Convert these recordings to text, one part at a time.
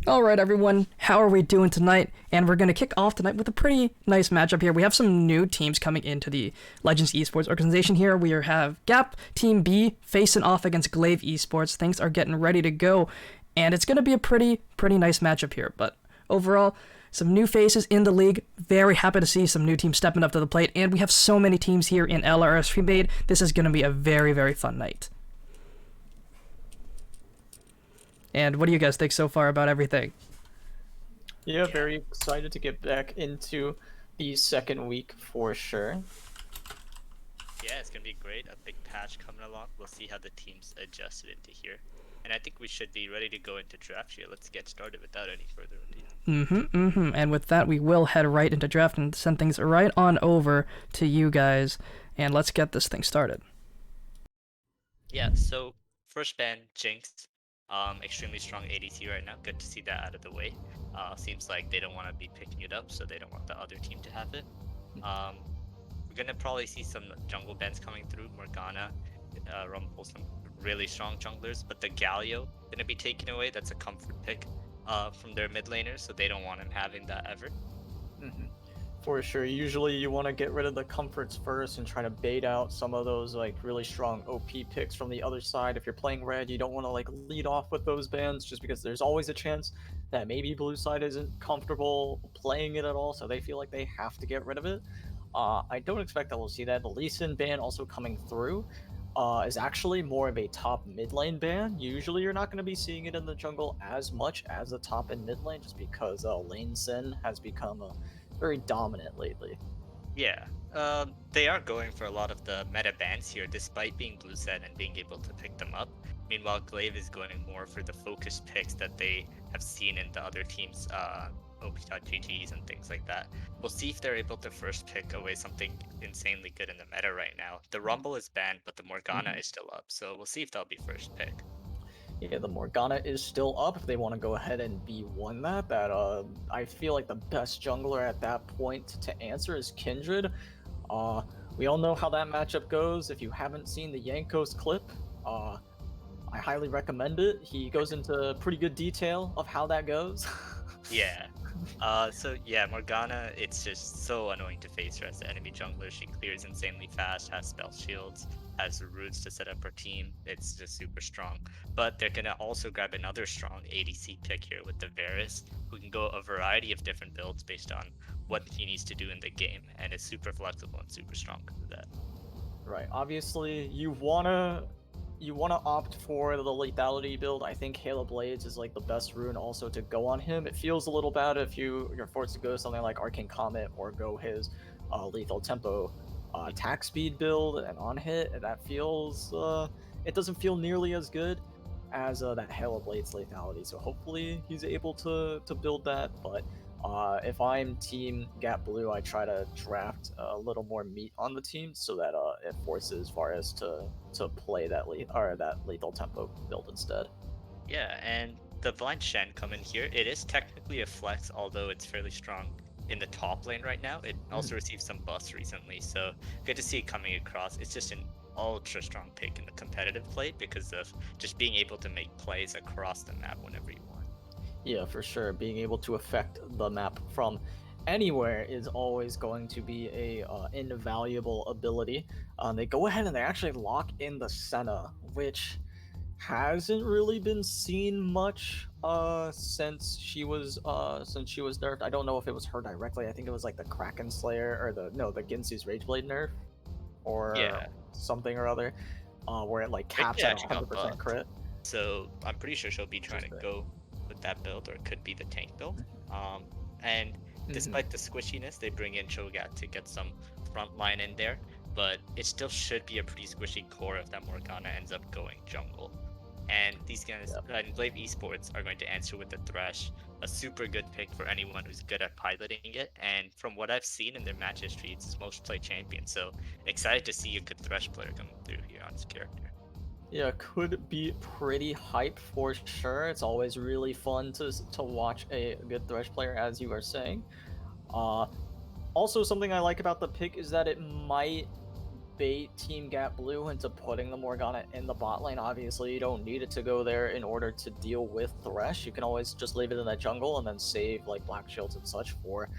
Alright everyone, how are we doing tonight? And we're going to kick off tonight with a pretty nice matchup here. We have some new teams coming into the Legends Esports organization here. We have GAP Team B facing off against GLV Esports. Things are getting ready to go, and it's going to be a pretty nice matchup here. But overall, some new faces in the league. Very happy to see some new teams stepping up to the plate, and we have so many teams here in LRS Premade. This is going to be a very fun night. And what do you guys think so far about everything? Yeah, very excited to get back into the second week for sure. Yeah, it's gonna be great. A big patch coming along. We'll see how the teams adjusted into here. And I think we should be ready to go into draft here. Let's get started without any further ado. And with that, we will head right into draft and send things right on over to you guys. And let's get this thing started. Yeah, so first ban, Jinx. Extremely strong ADC right now. Good to see that out of the way. Seems like they don't want to be picking it up, so they don't want the other team to have it. We're gonna probably see some jungle bans coming through. Morgana, Rumble, some really strong junglers, but the Galio gonna be taken away. That's a comfort pick from their mid laners, so they don't want him having that ever. For sure. Usually you want to get rid of the comforts first and try to bait out some of those like really strong OP picks from the other side. If you're playing red, you don't want to like lead off with those bans just because there's always a chance that maybe blue side isn't comfortable playing it at all, so they feel like they have to get rid of it. I don't expect that we'll see that. The Lee Sin ban also coming through is actually more of a top mid lane ban. Usually you're not going to be seeing it in the jungle as much as the top and mid lane just because Lane Sin has become a very dominant lately. Yeah, they are going for a lot of the meta bans here, despite being blue set and being able to pick them up. Meanwhile, GLV is going more for the focused picks that they have seen in the other teams' OP.GGs and things like that. We'll see if they're able to first pick away something insanely good in the meta right now. The Rumble is banned, but the Morgana is still up, so we'll see if that'll be first pick. Yeah, the Morgana is still up if they want to go ahead and B1 that. I feel like the best jungler at that point to answer is Kindred. We all know how that matchup goes. If you haven't seen the Yankos clip, I highly recommend it. He goes into pretty good detail of how that goes. Yeah. So yeah, Morgana, it's just so annoying to face her as the enemy jungler. She clears insanely fast, has spell shields, has roots to set up her team. It's just super strong. But they're gonna also grab another strong ADC pick here with the Varus, who can go a variety of different builds based on what he needs to do in the game, and is super flexible and super strong for that. Right. Obviously, you wanna opt for the lethality build. I think Hail of Blades is like the best rune also to go on him. It feels a little bad if you're forced to go something like Arcane Comet or go his lethal tempo attack speed build and on hit. And that feels it doesn't feel nearly as good as that Hail of Blades lethality. So hopefully he's able to build that. But if I'm Team Gap Blue, I try to draft a little more meat on the team so that it forces Varus to play that lethal tempo build instead. Yeah, and the Blind Shen come in here. It is technically a flex, although it's fairly strong in the top lane right now. It also received some buffs recently, so good to see it coming across. It's just an ultra strong pick in the competitive play because of just being able to make plays across the map whenever you want. Yeah, for sure. Being able to affect the map from anywhere is always going to be a invaluable ability. They go ahead and they actually lock in the Senna, which hasn't really been seen much since she was nerfed. I don't know if it was her directly. I think it was like the Kraken Slayer or the Ginsu's Rageblade nerf or something or other, where it like caps at 100% crit. So I'm pretty sure she'll be trying to go with that build, or it could be the tank build. And despite the squishiness, they bring in Cho'Gath to get some front line in there, but it still should be a pretty squishy core if that Morgana ends up going jungle. And these guys, and GLV Esports, are going to answer with the Thresh, a super good pick for anyone who's good at piloting it. And from what I've seen in their match history, it's his most played champion. So excited to see a good Thresh player coming through here on his character. Yeah, could be pretty hype for sure. It's always really fun to watch a good Thresh player, as you are saying. Also, something I like about the pick is that it might bait Team Gap Blue into putting the Morgana in the bot lane. Obviously, you don't need it to go there in order to deal with Thresh. You can always just leave it in that jungle and then save like Black Shields and such for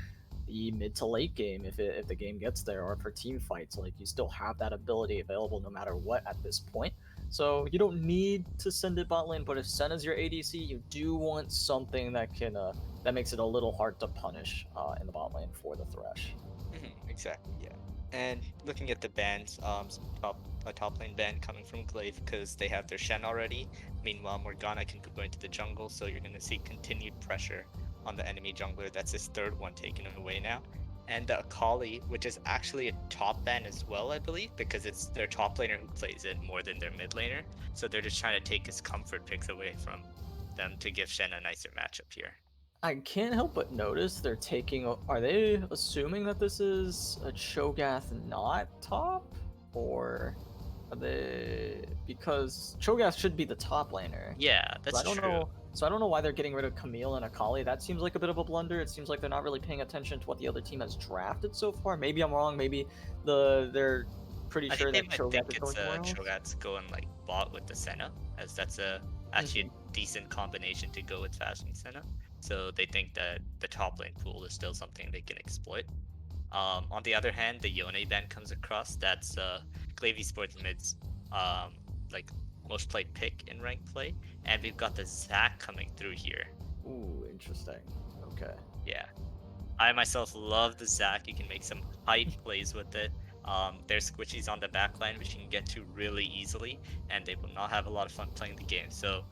the mid to late game if the game gets there, or for team fights. Like, you still have that ability available no matter what at this point. So you don't need to send it bot lane, but if Sen is your ADC, you do want something that can that makes it a little hard to punish in the bot lane for the Thresh. Exactly, yeah. And looking at the bans, a top lane ban coming from Glaive because they have their Shen already. Meanwhile, Morgana can go into the jungle, so you're going to see continued pressure on the enemy jungler. That's his third one taken away now. And the Akali, which is actually a top ban as well, I believe, because it's their top laner who plays it more than their mid laner. So they're just trying to take his comfort picks away from them to give Shen a nicer matchup here. I can't help but notice they're taking. Are they assuming that this is a Cho'Gath not top, or are they, because Cho'Gath should be the top laner? Yeah, that's so I don't true. know. So I don't know why they're getting rid of Camille and Akali. That seems like a bit of a blunder. It seems like they're not really paying attention to what the other team has drafted so far. Maybe I'm wrong. Maybe they're pretty I sure think they that might think Cho'Gath is going it's somewhere else. Cho'Gath's going like bot with the Senna, as that's actually a decent combination to go with fasting Senna. So they think that the top lane pool is still something they can exploit. On the other hand, the Yone ban comes across. That's Glaive Esports mid's like most played pick in ranked play, and we've got the Zac coming through here. Ooh, interesting. Okay. Yeah, I myself love the Zac. You can make some hype plays with it. There's squishies on the backline which you can get to really easily, and they will not have a lot of fun playing the game. So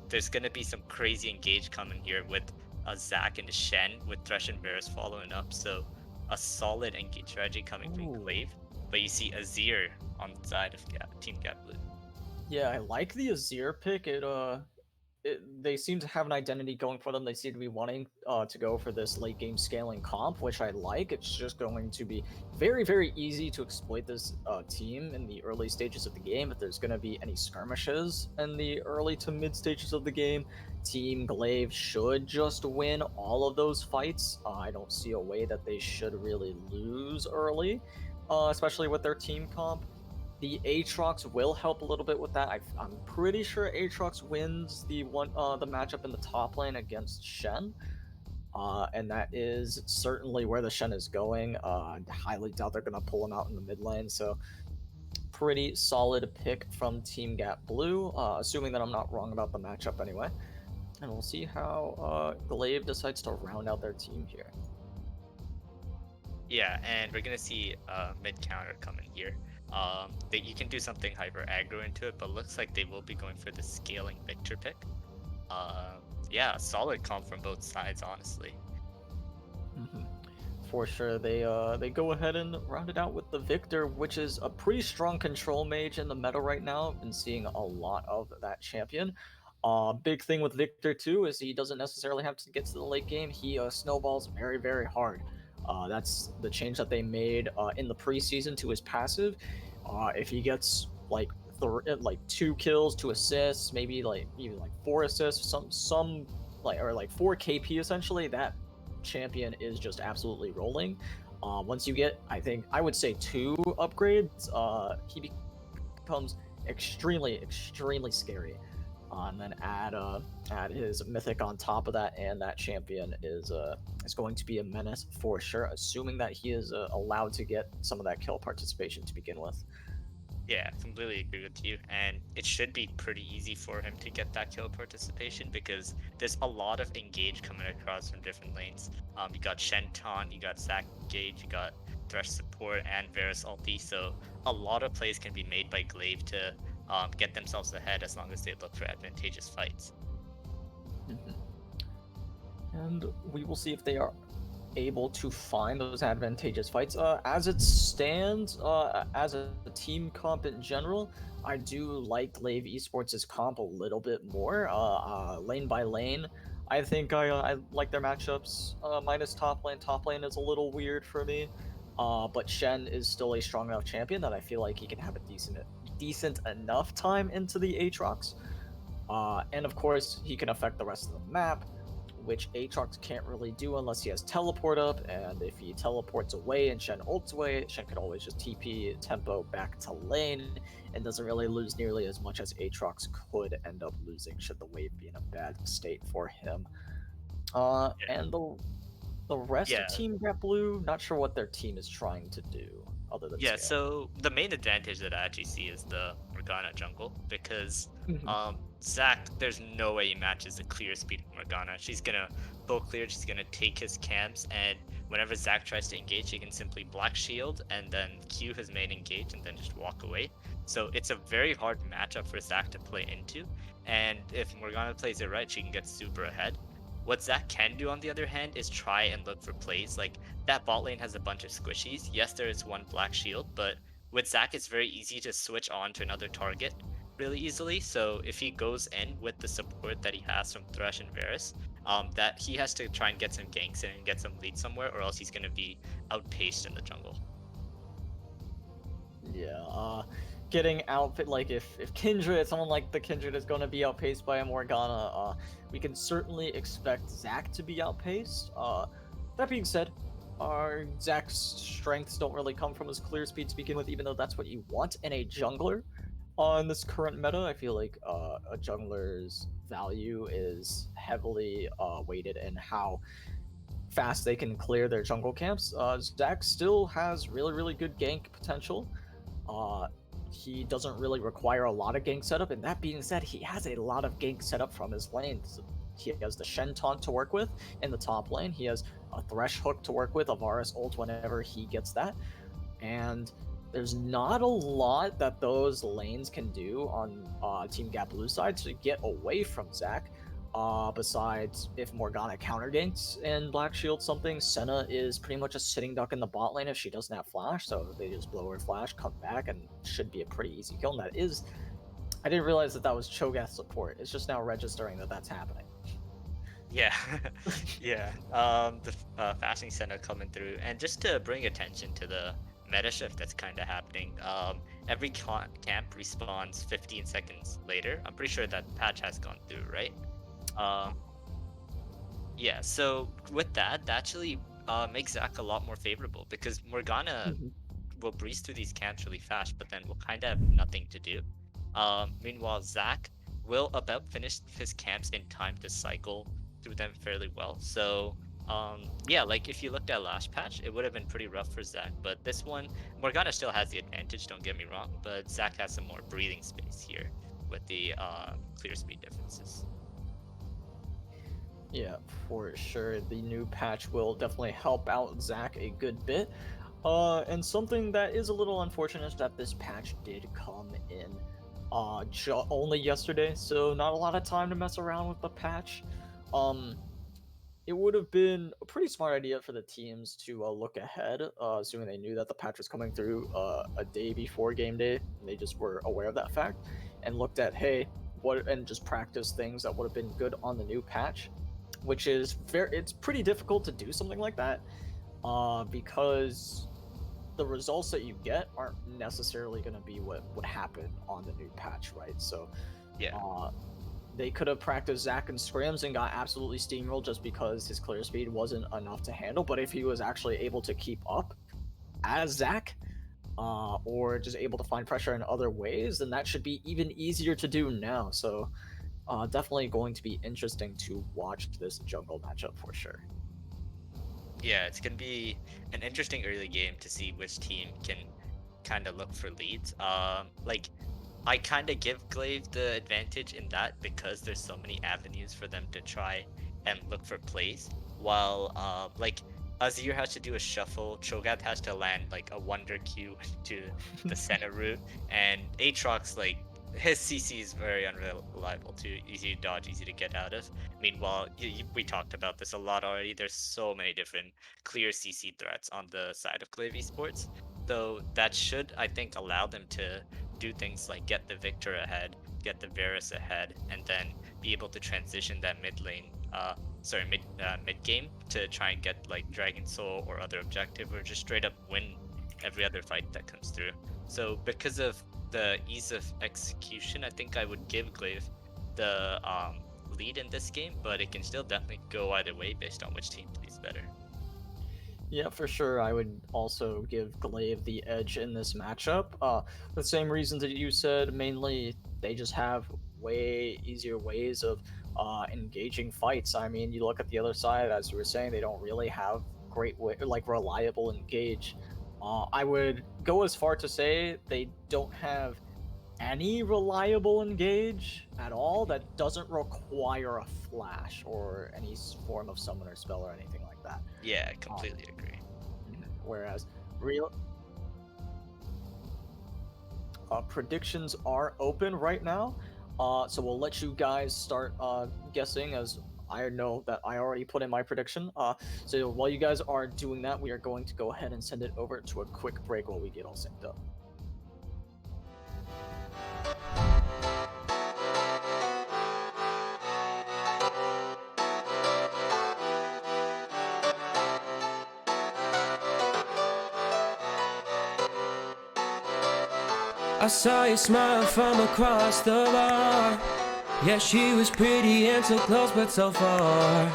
there's gonna be some crazy engage coming here with a Zac and a Shen, with Thresh and Varus following up. So a solid engage strategy coming from Ooh. Glaive. But you see Azir on the side of Team Gap Blue. Yeah, I like the Azir pick. They seem to have an identity going for them. They seem to be wanting to go for this late game scaling comp, which I like. It's just going to be very, very easy to exploit this team in the early stages of the game. If there's going to be any skirmishes in the early to mid stages of the game, Team Glaive should just win all of those fights. I don't see a way that they should really lose early, especially with their team comp. The Aatrox will help a little bit with that. I'm pretty sure Aatrox wins the matchup in the top lane against Shen, and that is certainly where the Shen is going. I highly doubt they're gonna pull him out in the mid lane. So pretty solid pick from Team Gap Blue, assuming that I'm not wrong about the matchup anyway. And we'll see how Glaive decides to round out their team here. Yeah, and we're gonna see mid counter coming here. That you can do something hyper aggro into it, but looks like they will be going for the scaling Victor pick. Yeah, solid comp from both sides, honestly. For sure, they go ahead and round it out with the Victor, which is a pretty strong control mage in the meta right now. I've been seeing a lot of that champion. Big thing with Victor too is he doesn't necessarily have to get to the late game. He snowballs very, very hard. That's the change that they made in the preseason to his passive. If he gets like 2 kills, 2 assists, maybe like even like 4 assists, some like 4 KP essentially, that champion is just absolutely rolling. Once you get, I would say 2 upgrades, he becomes extremely, extremely scary. And then add his mythic on top of that, and that champion is going to be a menace for sure, assuming that he is allowed to get some of that kill participation to begin with. Yeah, completely agree with you, and it should be pretty easy for him to get that kill participation because there's a lot of engage coming across from different lanes. You got Shen taunt, you got Zac engage, you got Thresh support, and Varus ulti, so a lot of plays can be made by Glaive to get themselves ahead as long as they look for advantageous fights. And we will see if they are able to find those advantageous fights. As it stands, as a team comp in general, I do like Glaive Esports' comp a little bit more. Lane by lane, I think I like their matchups. Minus top lane. Top lane is a little weird for me. But Shen is still a strong enough champion that I feel like he can have a decent enough time into the Aatrox. And of course, he can affect the rest of the map. which Aatrox can't really do unless he has teleport up, and if he teleports away and Shen ults away, Shen could always just TP tempo back to lane and doesn't really lose nearly as much as Aatrox could end up losing should the wave be in a bad state for him. And the rest of Team Gap Blue, not sure what their team is trying to do other than scale. So the main advantage that I actually see is the Morgana jungle, because Mhm. Zac, there's no way he matches the clear speed of Morgana. She's gonna full clear, she's gonna take his camps, and whenever Zac tries to engage, he can simply black shield and then Q his main engage and then just walk away. So it's a very hard matchup for Zac to play into, and if Morgana plays it right, she can get super ahead. What Zac can do, on the other hand, is try and look for plays. Like, that bot lane has a bunch of squishies. Yes, there is one black shield, but with Zac, it's very easy to switch on to another target really easily. So if he goes in with the support that he has from Thresh and Varus, that he has to try and get some ganks in and get some lead somewhere, or else he's going to be outpaced in the jungle. Yeah, getting outfit, like if Kindred, someone like the Kindred is going to be outpaced by a Morgana, we can certainly expect Zac to be outpaced. That being said, Zac's strengths don't really come from his clear speed to begin with, even though that's what you want in a jungler. In this current meta, I feel like a jungler's value is heavily weighted in how fast they can clear their jungle camps. Zac still has really good gank potential. He doesn't really require a lot of gank setup, and that being said, he has a lot of gank setup from his lanes. He has the Shen taunt to work with in the top lane. He has a Thresh hook to work with, a Varus ult whenever he gets that, and there's not a lot that those lanes can do on Team Gap Blue side to get away from Zac. Besides, if Morgana counter ganks and Black Shield something, Senna is pretty much a sitting duck in the bot lane if she doesn't have flash, so they just blow her flash, come back, and should be a pretty easy kill. And that is, I didn't realize that was Cho'Gath support. It's just now registering that that's happening. Yeah, yeah. The fasting Senna coming through, and just to bring attention to the meta shift that's kind of happening. Every camp respawns 15 seconds later. I'm pretty sure that patch has gone through, right? Yeah, so with that actually makes Zac a lot more favorable, because Morgana will breeze through these camps really fast, but then will kind of have nothing to do. Meanwhile, Zac will about finish his camps in time to cycle through them fairly well. So yeah, like if you looked at last patch, it would have been pretty rough for Zac, but this one, Morgana still has the advantage, don't get me wrong, but Zac has some more breathing space here with the clear speed differences. Yeah, for sure. The new patch will definitely help out Zac a good bit. And something that is a little unfortunate is that this patch did come in only yesterday, so not a lot of time to mess around with the patch. It would have been a pretty smart idea for the teams to look ahead, assuming they knew that the patch was coming through a day before game day, and they just were aware of that fact, and looked at, hey, and just practice things that would have been good on the new patch, which is it's pretty difficult to do something like that, because the results that you get aren't necessarily going to be what would happen on the new patch, right? So yeah, they could have practiced Zac and scrims and got absolutely steamrolled just because his clear speed wasn't enough to handle. But if he was actually able to keep up as Zac, or just able to find pressure in other ways, then that should be even easier to do now. So definitely going to be interesting to watch this jungle matchup for sure. Yeah, it's gonna be an interesting early game to see which team can kind of look for leads. Like, I kind of give GLV the advantage in that, because there's so many avenues for them to try and look for plays. While like Azir has to do a shuffle, Cho'Gath has to land like a wonder Q to the center route, and Aatrox, like, his CC is very unreliable too, easy to dodge, easy to get out of. Meanwhile, we talked about this a lot already. There's so many different clear CC threats on the side of GLV Esports, so that should, I think, allow them to do things like get the Victor ahead, get the Varus ahead, and then be able to transition that mid lane, mid game, to try and get like Dragon Soul or other objective, or just straight up win every other fight that comes through. So because of the ease of execution, I think I would give GLV the lead in this game, but it can still definitely go either way based on which team plays better. Yeah, for sure. I would also give Glaive the edge in this matchup. The same reasons that you said. Mainly, they just have way easier ways of engaging fights. I mean, you look at the other side, as you were saying, they don't really have great way, like reliable engage. I would go as far to say they don't have any reliable engage at all that doesn't require a flash or any form of summoner spell or anything like that. Yeah, I completely agree. Whereas real predictions are open right now, so we'll let you guys start guessing, as I know that I already put in my prediction. So while you guys are doing that, we are going to go ahead and send it over to a quick break while we get all synced up. I saw you smile from across the bar. Yeah, she was pretty and so close but so far.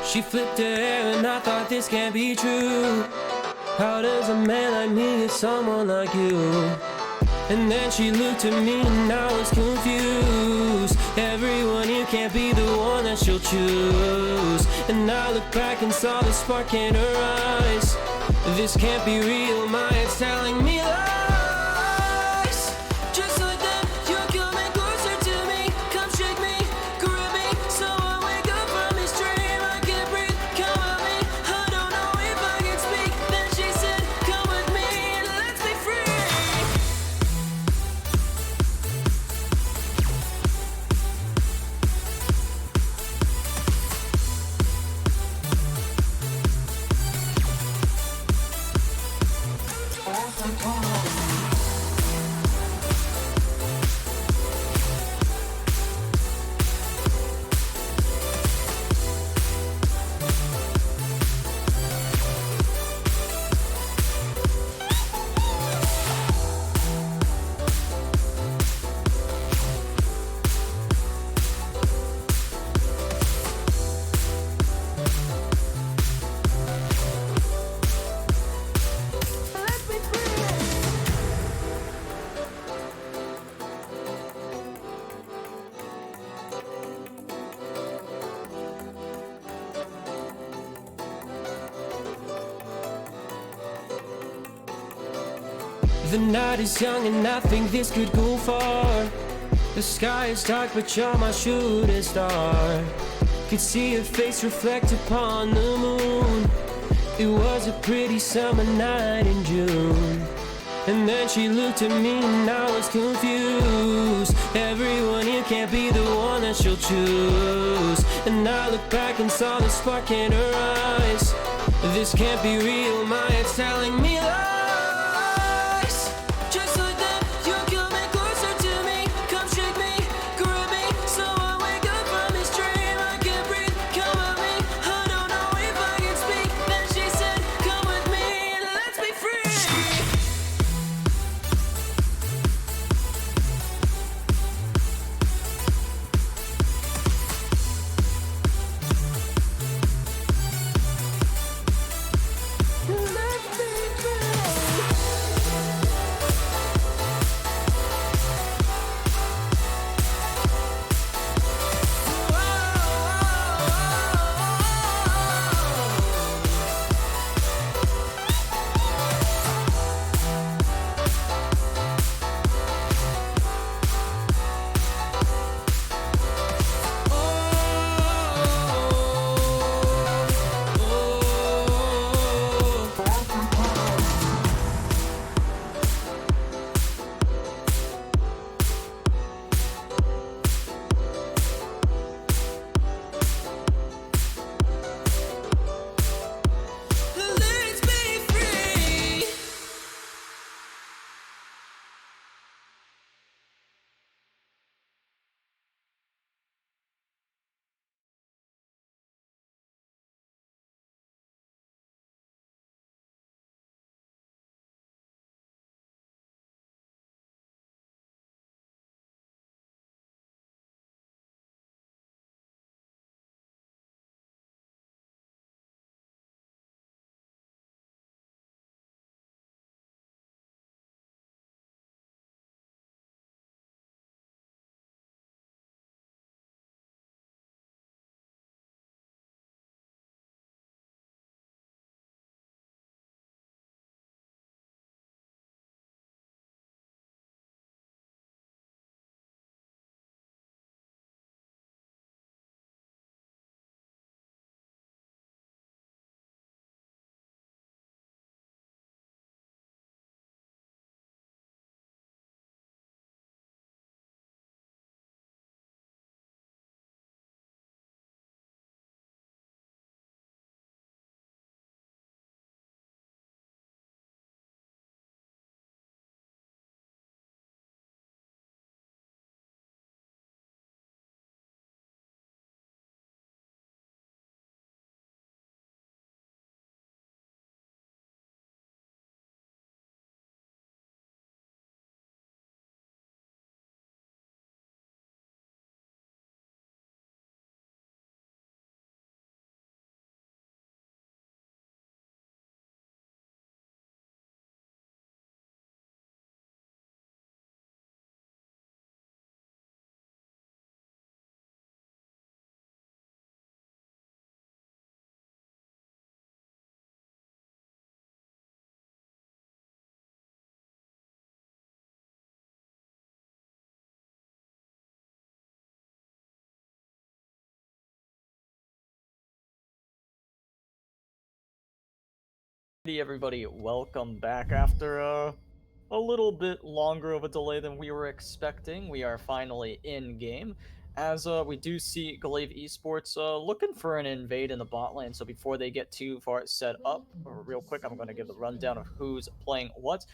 She flipped her hair and I thought this can't be true. How does a man like me get someone like you? And then she looked at me and I was confused. Everyone here can't be the one that she'll choose. And I looked back and saw the spark in her eyes. This can't be real, my head's telling me lies. Just like that, you're coming closer to me. Come shake me, grab me, so I wake up from this dream. I can't breathe, come at me. I don't know if I can speak. Then she said, come with me and let's be free. The night is young and I think this could go far. The sky is dark but you're my shooting star. Could see your face reflect upon the moon. It was a pretty summer night in June. And then she looked at me and I was confused. Everyone here can't be the one that she'll choose. And I looked back and saw the spark in her eyes. This can't be real, my head's telling me lies. Just like that, you're coming closer to me. Come shake me, grab me, so I wake up from this dream. I can't breathe, come at me. I don't know if I can speak. Then she said, come with me and let's be free. Let's be free. Hey everybody, welcome back after a little bit longer of a delay than we were expecting. We are finally in game, as we do see GLV Esports looking for an invade in the bot lane. So before they get too far set up, real quick, I'm going to give the rundown of who's playing what.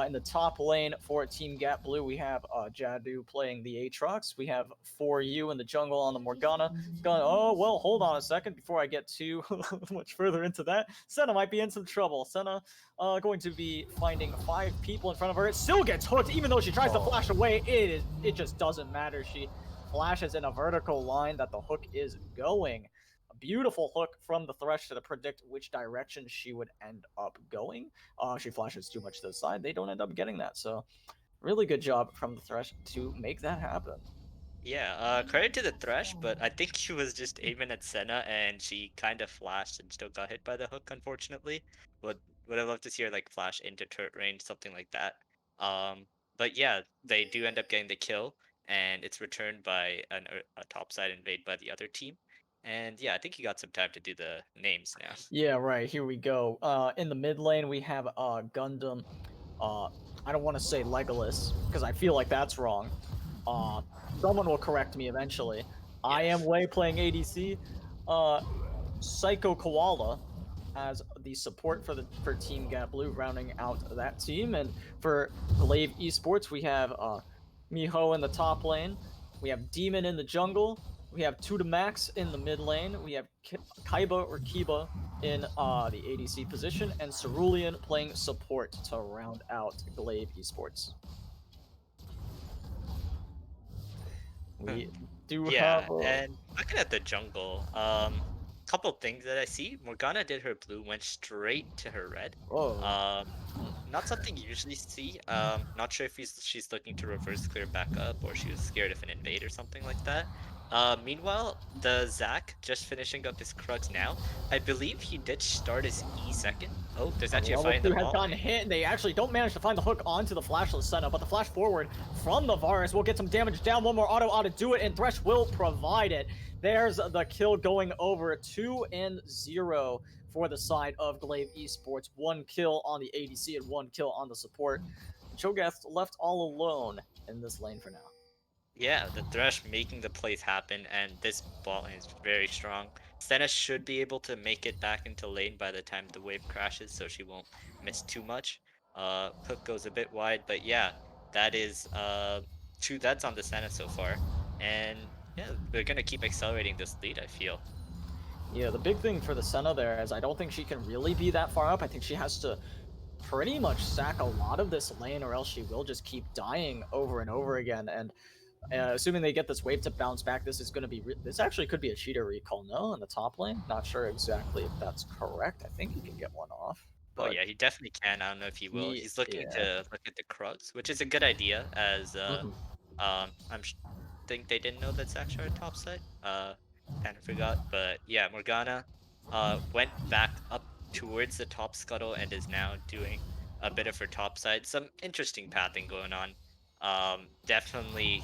In the top lane for Team Gap Blue, we have Jadu playing the Aatrox. We have 4U in the jungle on the Morgana. Oh, well, hold on a second before I get too much further into that. Senna might be in some trouble. Senna going to be finding 5 people in front of her. It still gets hooked, even though she tries to flash away. It just doesn't matter. She flashes in a vertical line that the hook is going. A beautiful hook from the Thresh to predict which direction she would end up going. She flashes too much to the side. They don't end up getting that. So really good job from the Thresh to make that happen. Yeah, credit to the Thresh, but I think she was just aiming at Senna and she kind of flashed and still got hit by the hook, unfortunately. Would have loved to see her like flash into turret range, something like that. Um, but yeah, they do end up getting the kill, and it's returned by a topside invade by the other team. And yeah, I think you got some time to do the names now. Yeah, right. Here we go. In the mid lane, we have Gundam. Uh, I don't want to say Legolas because I feel like that's wrong. Uh, Someone will correct me eventually. I am Way playing ADC. Psycho Koala as the support for Team Gap Blue, rounding out that team. And for GLV Esports, we have Miho in the top lane. We have Demon in the jungle. We have Tutamax in the mid lane. We have Kaiba or Kiba in the ADC position, and Cerulean playing support to round out GLV Esports. We do have and looking at the jungle, couple things that I see. Morgana did her blue, went straight to her red. Oh. Not something you usually see. Not sure if she's looking to reverse clear back up or she was scared of an invade or something like that. Meanwhile, the Zac just finishing up his Krugs now. I believe he did start his E second. Oh, there's actually a fight in the has ball. gotten hit, and they actually don't manage to find the hook onto the flashless Senna, but the flash forward from the Varus will get some damage down. One more auto ought to do it, and Thresh will provide it. There's the kill going over 2-0 for the side of GLV Esports. 1 kill on the ADC and 1 kill on the support. Cho'Gath left all alone in this lane for now. Yeah, the Thresh making the plays happen, and this ball lane is very strong. Senna should be able to make it back into lane by the time the wave crashes, so she won't miss too much. Hook goes a bit wide, but yeah, that is 2 deaths on the Senna so far. And yeah, they're gonna keep accelerating this lead, I feel. Yeah, the big thing for the Senna there is I don't think she can really be that far up. I think she has to pretty much sack a lot of this lane, or else she will just keep dying over and over again. And assuming they get this wave to bounce back, this is going to be this actually could be a cheater recall. No, in the top lane, not sure exactly if that's correct. I think he can get one off. Oh yeah, he definitely can. I don't know if he will. He's looking to look at the Krugs, which is a good idea, as think they didn't know that Zac started topside. Kind of forgot, but yeah, Morgana went back up towards the top scuttle and is now doing a bit of her topside. Some interesting pathing going on. Definitely,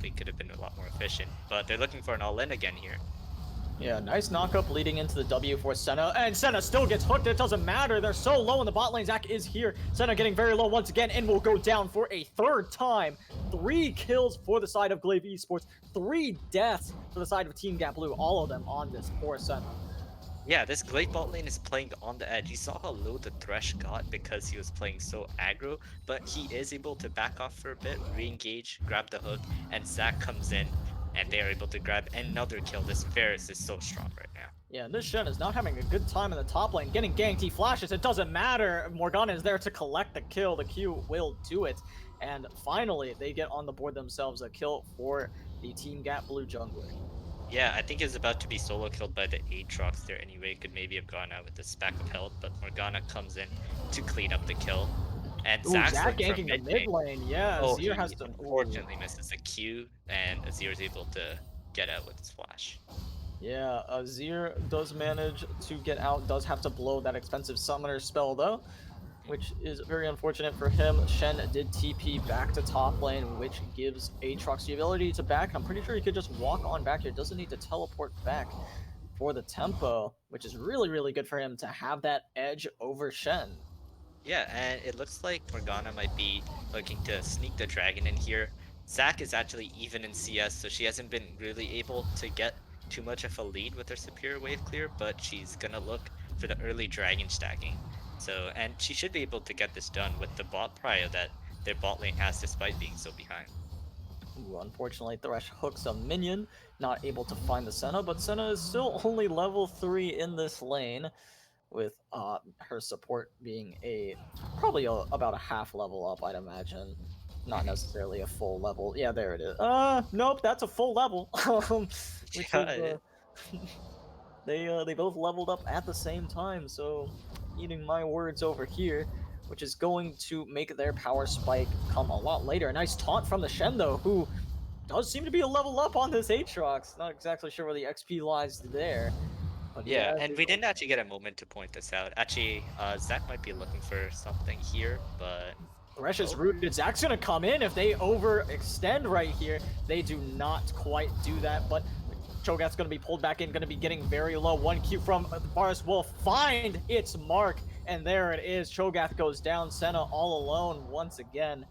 they could have been a lot more efficient, but they're looking for an all-in again here. Yeah, nice knockup leading into the W for Senna, and Senna still gets hooked. It doesn't matter. They're so low in the bot lane. Zac is here. Senna getting very low once again, and will go down for a 3rd time. 3 kills for the side of GLV Esports. 3 deaths for the side of Team Gap Blue. All of them on this poor Senna. Yeah, this GLV bot lane is playing on the edge. You saw how low the Thresh got because he was playing so aggro, but he is able to back off for a bit, re-engage, grab the hook, and Zac comes in, and they are able to grab another kill. This Varus is so strong right now. Yeah, and this Shen is not having a good time in the top lane. Getting ganked, he flashes, it doesn't matter. Morgana is there to collect the kill. The Q will do it. And finally, they get on the board themselves a kill for the Team Gap Blue jungler. Yeah, I think he was about to be solo killed by the Aatrox there anyway. Could maybe have gone out with the stack of health, but Morgana comes in to clean up the kill. And Zac ganking the mid lane, yeah. Oh, Azir has to unfortunately misses the Q, and Azir is able to get out with his flash. Yeah, Azir does manage to get out, does have to blow that expensive summoner spell though, which is very unfortunate for him. Shen did TP back to top lane, which gives Aatrox the ability to back. I'm pretty sure he could just walk on back here, doesn't need to teleport back. for the tempo, which is really, really good for him to have that edge over Shen. Yeah, and it looks like Morgana might be looking to sneak the dragon in here. Zac is actually even in CS, so she hasn't been really able to get too much of a lead with her superior wave clear, but she's gonna look for the early dragon stacking. So, and she should be able to get this done with the bot prio that their bot lane has despite being so behind. Ooh, unfortunately, Thresh hooks a minion, not able to find the Senna, but Senna is still only level 3 in this lane, with her support being probably about a half level up, I'd imagine. Not necessarily a full level. Yeah, there it is. Nope, that's a full level. Which is Yeah, they both leveled up at the same time, so eating my words over here, which is going to make their power spike come a lot later. A nice taunt from the Shen though, who does seem to be a level up on this Aatrox. Not exactly sure where the XP lies there. But he yeah, has and his we didn't actually get a moment to point this out. Actually, Zac might be looking for something here, but Thresh is oh, rooted. Zac's gonna come in if they overextend right here. They do not quite do that, but Cho'Gath's gonna be pulled back in, gonna be getting very low. 1Q from Varus will find its mark, and there it is. Cho'Gath goes down. Senna all alone once again.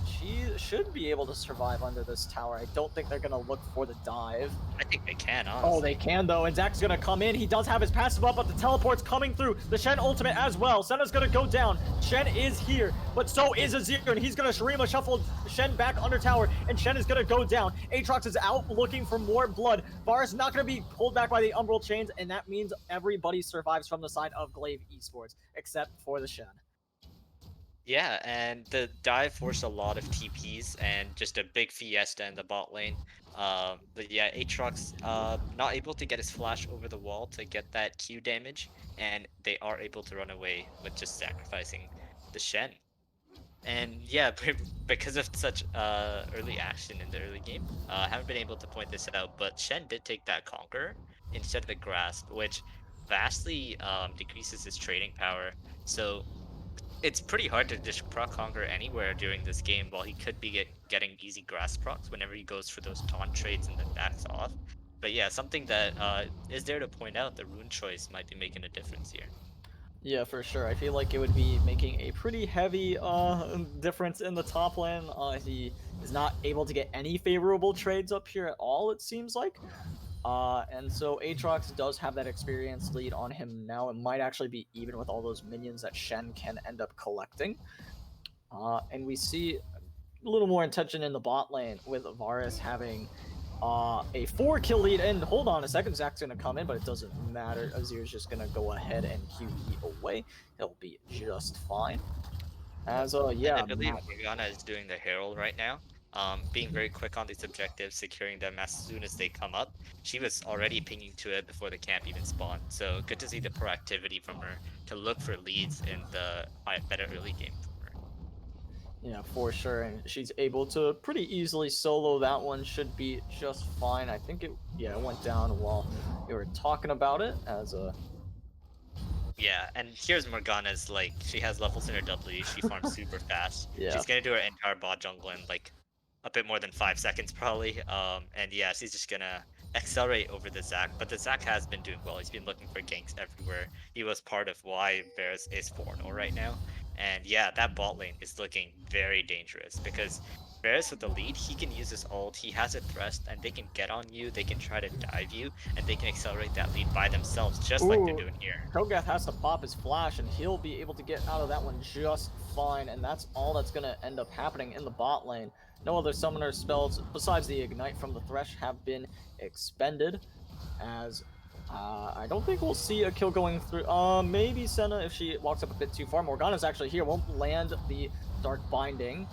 She should be able to survive under this tower. I don't think they're gonna look for the dive. I think they can, Oh, they honestly. can though, and Zac's gonna come in. He does have his passive up, but the teleport's coming through. The Shen ultimate as well. Senna's gonna go down. Shen is here, but so is Azir, and he's gonna Shurima shuffle Shen back under tower, and Shen is gonna go down. Aatrox is out looking for more blood. Varus not gonna be pulled back by the Umbral chains, and that means everybody survives from the side of GLV Esports, except for the Shen. Yeah, and the dive forced a lot of TPs and just a big fiesta in the bot lane. But yeah, Aatrox not able to get his flash over the wall to get that Q damage, and they are able to run away with just sacrificing the Shen. And yeah, because of such early action in the early game, I haven't been able to point this out, but Shen did take that Conqueror instead of the Grasp, which vastly decreases his trading power. So it's pretty hard to just proc Conquer anywhere during this game while he could be getting easy grass procs whenever he goes for those taunt trades and then backs off. But yeah, something that is there to point out, the rune choice might be making a difference here. Yeah, for sure. I feel like it would be making a pretty heavy difference in the top lane. He is not able to get any favorable trades up here at all, it seems like. And so Aatrox does have that experience lead on him now. It might actually be even with all those minions that Shen can end up collecting. And we see a little more intention in the bot lane with Varus having a 4-kill lead. And hold on a second, Zac's gonna come in, but it doesn't matter. Azir's just gonna go ahead and QE away. He'll be just fine. As And I yeah, believe Morgana is doing the Herald right now, being very quick on these objectives, securing them as soon as they come up. She was already pinging to it before the camp even spawned, so good to see the proactivity from her to look for leads in the better early game from her. yeah, for sure. And she's able to pretty easily solo that one. Should be just fine. I think it went down while we were talking about it as a Yeah, and here's Morgana's like she has levels in her W, she farms super fast. yeah. She's gonna do her entire bot jungle in like a bit more than 5 seconds probably. And yeah, she's just gonna accelerate over the Zac. But the Zac has been doing well. He's been looking for ganks everywhere. He was part of why Varus is 4-0 right now. And yeah, that bot lane is looking very dangerous because Varus with the lead, he can use his ult, he has a thrust, and they can get on you, they can try to dive you, and they can accelerate that lead by themselves, just like they're Ooh, doing here. Cho'Gath has to pop his flash, and he'll be able to get out of that one just fine. And that's all that's going to end up happening in the bot lane. No other summoner spells besides the Ignite from the Thresh have been expended. As I don't think we'll see a kill going through. Maybe Senna if she walks up a bit too far. Morgana's actually here. Won't land the Dark Binding.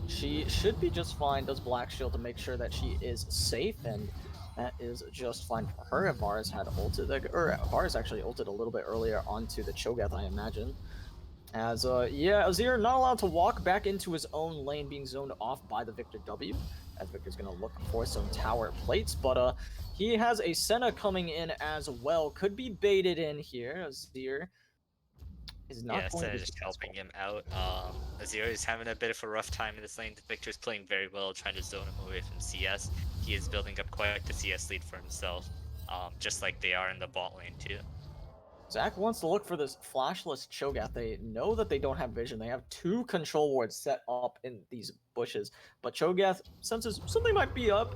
She should be just fine. Does Black Shield to make sure that she is safe, and that is just fine for her. Varus had ulted, or Varus actually ulted a little bit earlier onto the Cho'Gath, I imagine. As yeah, Azir not allowed to walk back into his own lane, being zoned off by the Victor W. As Victor's gonna look for some tower plates, but he has a Senna coming in as well. Could be baited in here. Azir is not Yeah, going to Senna be just successful. helping him out. Azir is having a bit of a rough time in this lane. Victor's playing very well, trying to zone him away from CS. He is building up quite the CS lead for himself. just like they are in the bot lane too. Zach wants to look for this flashless Cho'Gath. They know that they don't have vision. They have 2 control wards set up in these bushes. But Cho'Gath senses something might be up.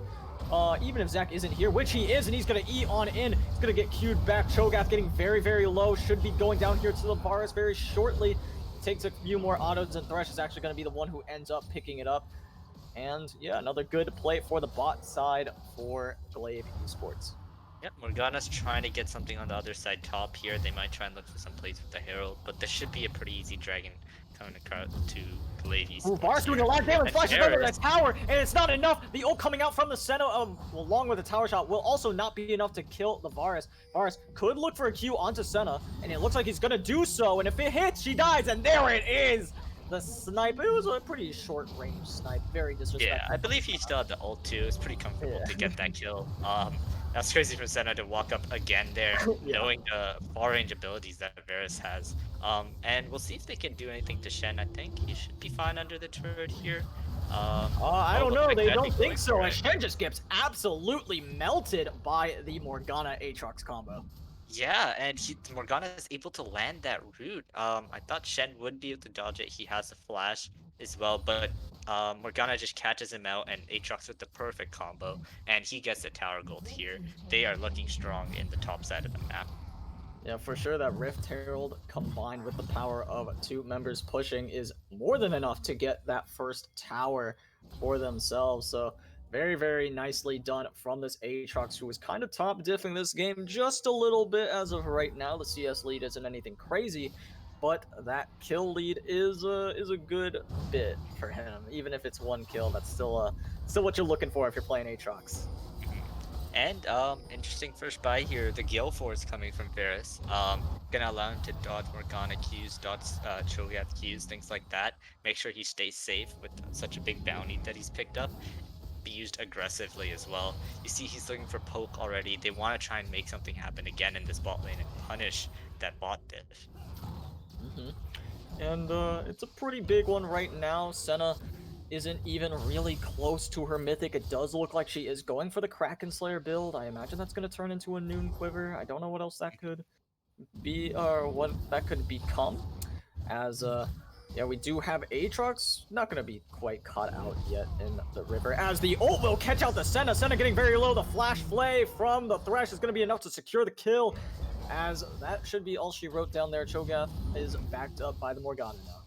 Even if Zach isn't here, which he is, and he's going to E on in. He's going to get queued back. Cho'Gath getting very, very low. Should be going down here to the Varus very shortly. Takes a few more autos, and Thresh is actually going to be the one who ends up picking it up. And yeah, another good play for the bot side for GLV Esports. Yep, Morgana's trying to get something on the other side top here. They might try and look for some plays with the Herald, but this should be a pretty easy dragon coming across to Glaive Esports. Varus doing a lot of damage, And flashes over the Varus- tower, and it's not enough. The ult coming out from the center, along with the tower shot, will also not be enough to kill the Varus. Varus could look for a Q onto Senna, and it looks like he's gonna do so, and if it hits, she dies, and there it is! The snipe, it was a pretty short range snipe, very disrespectful. Yeah, I believe he still had the ult too. It's pretty comfortable to get that kill. That's crazy for Senna to walk up again there, Yeah. knowing the far range abilities that Varus has. And we'll see if they can do anything to Shen. I think he should be fine under the turret here. I don't know, like they that'd don't be think going so, for as it. Shen just gets absolutely melted by the Morgana Aatrox combo. Yeah, and Morgana is able to land that root. I thought Shen would be able to dodge it. He has a flash as well, but Morgana just catches him out, and Aatrox with the perfect combo, and he gets the tower gold here. They are looking strong in the top side of the map. Yeah, for sure, that Rift Herald combined with the power of 2 members pushing is more than enough to get that first tower for themselves. So very, very nicely done from this Aatrox, who was kind of top diffing this game just a little bit as of right now. The CS lead isn't anything crazy, but that kill lead is a good bit for him. Even if it's 1 kill, that's still what you're looking for if you're playing Aatrox. And interesting first buy here. The Gale Force coming from Varus. Gonna allow him to dodge Morgana Qs, dodge Cho'Gath Qs, things like that. Make sure he stays safe with such a big bounty that he's picked up. Be used aggressively as well. You see he's looking for poke already. They want to try and make something happen again in this bot lane and punish that bot diff. And it's a pretty big one right now. Senna isn't even really close to her mythic. It does look like she is going for the Kraken Slayer build. I imagine that's going to turn into a Noon Quiver. I don't know what else that could be, or what that could become. As, yeah, we do have Aatrox. Not going to be quite caught out yet in the river. As the ult will catch out the Senna. Senna getting very low. The Flash Flay from the Thresh is going to be enough to secure the kill. As that should be all she wrote down there. Cho'Gath is backed up by the Morgana now.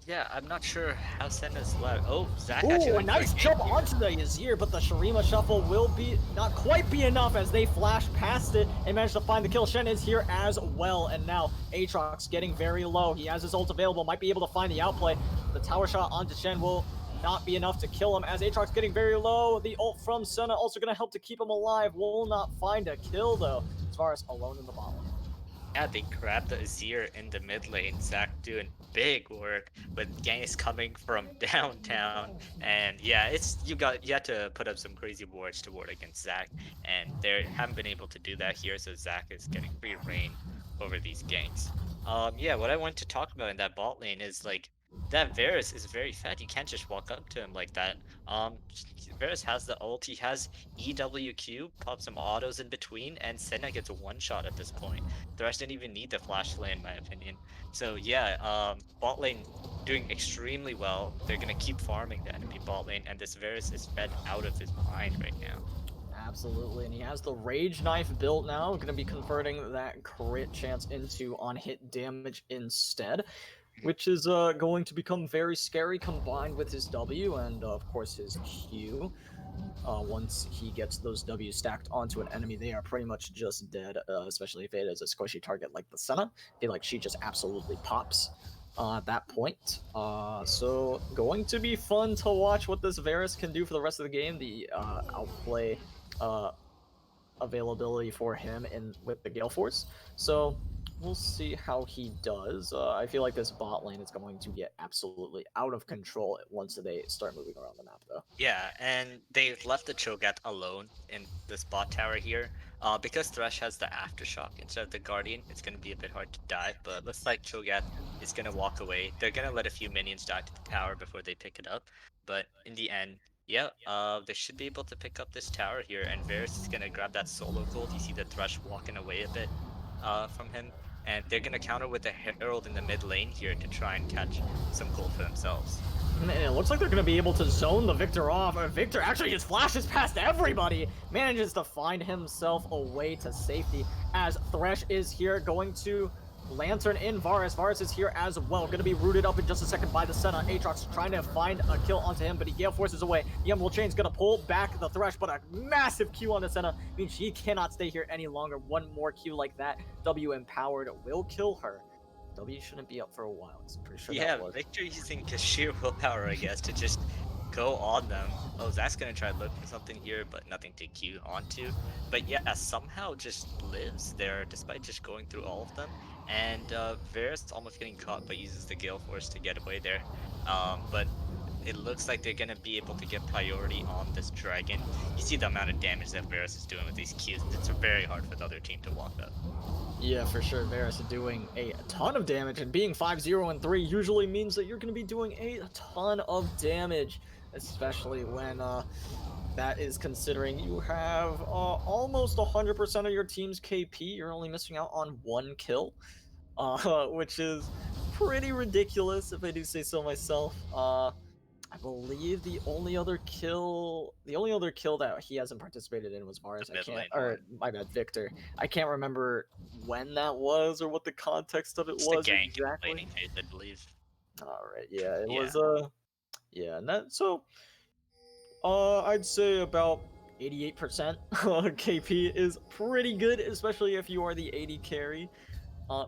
Yeah, I'm not sure how Senna's left. Oh, Zach Ooh, actually a went for nice gank jump here. onto the Yazir, but the Shurima Shuffle will be not quite be enough as they flash past it and manage to find the kill. Shen is here as well, and now Aatrox getting very low. He has his ult available, might be able to find the outplay. The tower shot onto Shen will not be enough to kill him as Aatrox getting very low. The ult from Senna also going to help to keep him alive. Will not find a kill though. As far as alone in the bottom. Yeah, they grabbed the Azir in the mid lane. Zach doing big work, with ganks coming from downtown. And yeah, you had to put up some crazy wards to ward against Zach, and they haven't been able to do that here. So Zach is getting free reign over these ganks. Yeah, what I want to talk about in that bot lane is like that Varus is very fat. You can't just walk up to him like that. Varus has the ult. He has EWQ, pop some autos in between, and Senna gets a one shot at this point. The rest didn't even need the flash lane, in my opinion. So yeah, bot lane doing extremely well. They're gonna keep farming the enemy bot lane, and this Varus is fed out of his mind right now. Absolutely, and he has the Rage Knife built now. Going to be converting that crit chance into on-hit damage instead, which is going to become very scary combined with his W and, of course, his Q. Once he gets those W stacked onto an enemy, they are pretty much just dead, especially if it is a squishy target like the Senna. I feel like she just absolutely pops at that point. So going to be fun to watch what this Varus can do for the rest of the game. The outplay availability for him with the Gale Force. So we'll see how he does. I feel like this bot lane is going to get absolutely out of control once they start moving around the map, though. Yeah, and they left the Cho'Gath alone in this bot tower here. Because Thresh has the Aftershock instead of the Guardian, it's going to be a bit hard to dive, but looks like Cho'Gath is going to walk away. They're going to let a few minions die to the tower before they pick it up, but in the end, Yeah, they should be able to pick up this tower here, and Varus is gonna grab that solo gold. You see the Thresh walking away a bit from him, and they're gonna counter with a Herald in the mid lane here to try and catch some gold for themselves. And it looks like they're going to be able to zone the Victor off. Victor actually just flashes past everybody, manages to find himself a way to safety as Thresh is here going to Lantern in Varus. Varus is here as well, going to be rooted up in just a second by the Senna. Aatrox trying to find a kill onto him, but he gale forces away. The Emerald Chain's going to pull back the Thresh, but a massive Q on the Senna means she cannot stay here any longer. One more Q like that, W empowered will kill her. W shouldn't be up for a while. I'm pretty sure Yeah, that was. Victor using his sheer willpower, I guess, to just go on them. Oh, Zach's gonna try to look for something here, but nothing to queue onto. But yeah, somehow just lives there despite just going through all of them. And Varus almost getting caught, but uses the Gale Force to get away there. But it looks like they're gonna be able to get priority on this dragon. You see the amount of damage that Varus is doing with these Qs. It's very hard for the other team to walk up. Yeah, for sure. Varus is doing a ton of damage, and being 5-0 and 3 usually means that you're going to be doing a ton of damage, especially when that is considering you have almost 100% of your team's KP. You're only missing out on 1 kill, which is pretty ridiculous if I do say so myself. I believe the only other kill that he hasn't participated in was Varus. The mid lane My bad, Victor. I can't remember when that was or what the context of it It's was the gank exactly. laning phase, I believe. All right, yeah, it Yeah. was yeah, and that so I'd say about 88% KP is pretty good, especially if you are the AD carry.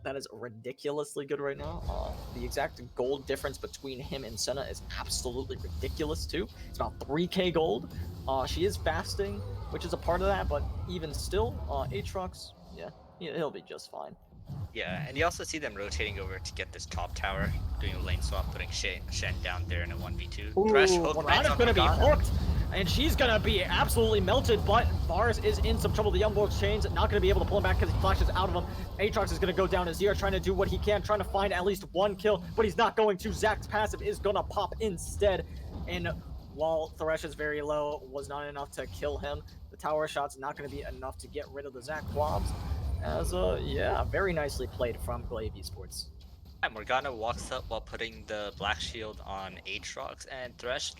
That is ridiculously good right now. The exact gold difference between him and Senna is absolutely ridiculous too. It's about 3k gold. She is fasting, which is a part of that, but even still, Aatrox, yeah, he'll be just fine. Yeah, and you also see them rotating over to get this top tower, doing a lane swap, putting Shen down there in a 1v2. Thresh hook lands on gonna be Morgana. hooked, and she's gonna be absolutely melted, but Varus is in some trouble. The Emerald Chain's not gonna be able to pull him back because he flashes out of him. Aatrox is gonna go down as Zero, trying to do what he can, trying to find at least 1 kill, but he's not going to. Zach's passive is gonna pop instead, and while Thresh is very low, was not enough to kill him. The tower shot's not gonna be enough to get rid of the Zach quabs. As yeah, very nicely played from GLV Esports. Yeah, Morgana walks up while putting the black shield on Aatrox, and Thresh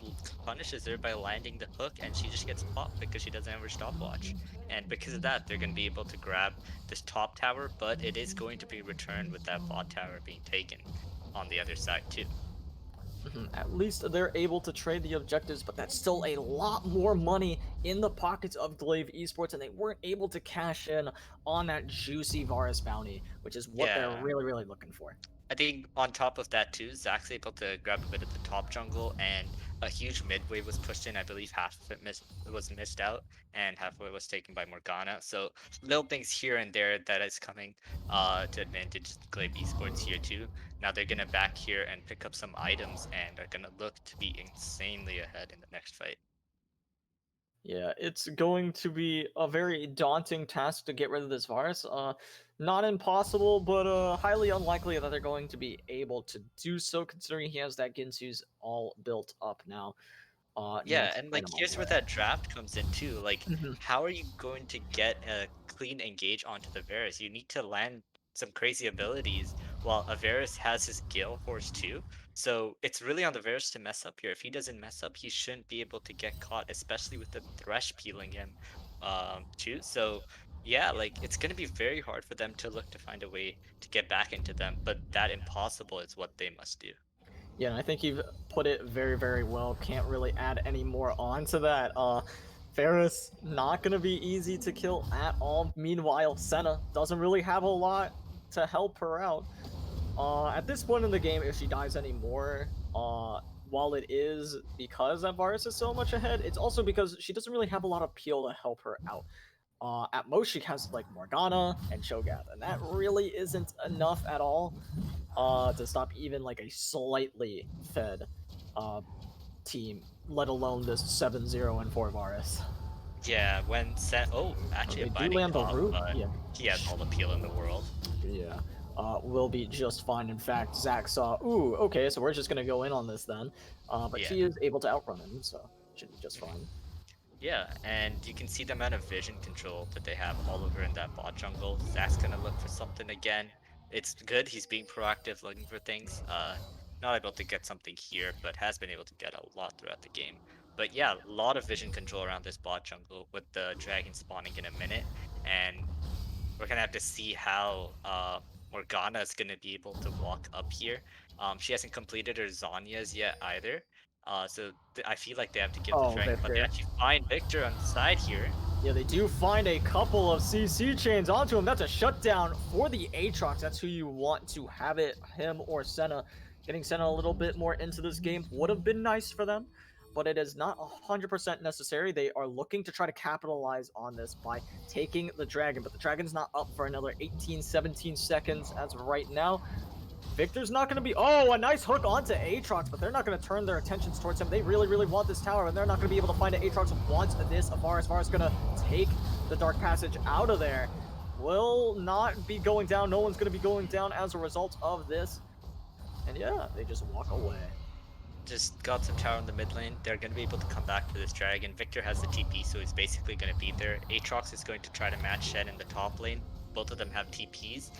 punishes her by landing the hook, and she just gets popped because she doesn't have her stopwatch. And because of that, they're going to be able to grab this top tower, but it is going to be returned with that bot tower being taken on the other side too. At least they're able to trade the objectives, but that's still a lot more money in the pockets of GLV Esports, and they weren't able to cash in on that juicy Varus bounty, which is what they're really, really looking for. I think on top of that too, Zach's able to grab a bit of the top jungle, and a huge mid wave was pushed in. I believe half of it was missed out, and half of it was taken by Morgana. So little things here and there that is coming to advantage GLV Esports here too. Now they're gonna back here and pick up some items, and are gonna look to be insanely ahead in the next fight. Yeah, it's going to be a very daunting task to get rid of this Varus. Not impossible, but highly unlikely that they're going to be able to do so, considering he has that Ginsu's all built up now. Yeah, and like here's where that draft comes in too. Like, how are you going to get a clean engage onto the Varus? You need to land some crazy abilities while a Varus has his Gale Force too. So it's really on the Varus to mess up here. If he doesn't mess up, he shouldn't be able to get caught, especially with the Thresh peeling him too. So yeah, like it's gonna be very hard for them to look to find a way to get back into them, but that impossible is what they must do. Yeah, and I think you've put it very, very well. Can't really add any more on to that. Varus, not gonna be easy to kill at all. Meanwhile, Senna doesn't really have a lot to help her out. At this point in the game, if she dies anymore, while it is because that Varus is so much ahead, it's also because she doesn't really have a lot of peel to help her out. At most, she has like Morgana and Cho'Gath, and that really isn't enough at all to stop even like a slightly fed team, let alone this 7-0 and 4 Varus. Yeah, when actually a binding pop, but yeah. he has all the peel in the world. Yeah. Will be just fine. In fact, Zach saw, ooh, okay, so we're just gonna go in on this then. But she is able to outrun him, so should be just fine. Yeah, and you can see the amount of vision control that they have all over in that bot jungle. Zach's gonna look for something again. It's good, he's being proactive, looking for things. Not able to get something here, but has been able to get a lot throughout the game. But yeah, a lot of vision control around this bot jungle with the dragon spawning in a minute. And we're gonna have to see how Morgana is gonna be able to walk up here. She hasn't completed her Zanya's yet either. So I feel like they have to give the Oh, dragon, but they Victor. actually find Victor on the side here. Yeah, they do find a couple of CC chains onto him. That's a shutdown for the Aatrox. That's who you want to have it, him or Senna. Getting Senna a little bit more into this game would have been nice for them, but it is not 100% necessary. They are looking to try to capitalize on this by taking the dragon, but the dragon's not up for another 18, 17 seconds as of right now. Victor's not going to be... Oh, a nice hook onto Aatrox, but they're not going to turn their attentions towards him. They really, really want this tower, and they're not going to be able to find it. Aatrox wants this. Varus going to take the Dark Passage out of there. Will not be going down. No one's going to be going down as a result of this. And yeah, they just walk away. Just got some tower in the mid lane. They're going to be able to come back to this dragon. Victor has the TP, so he's basically going to be there. Aatrox is going to try to match Shen in the top lane. Both of them have TPs.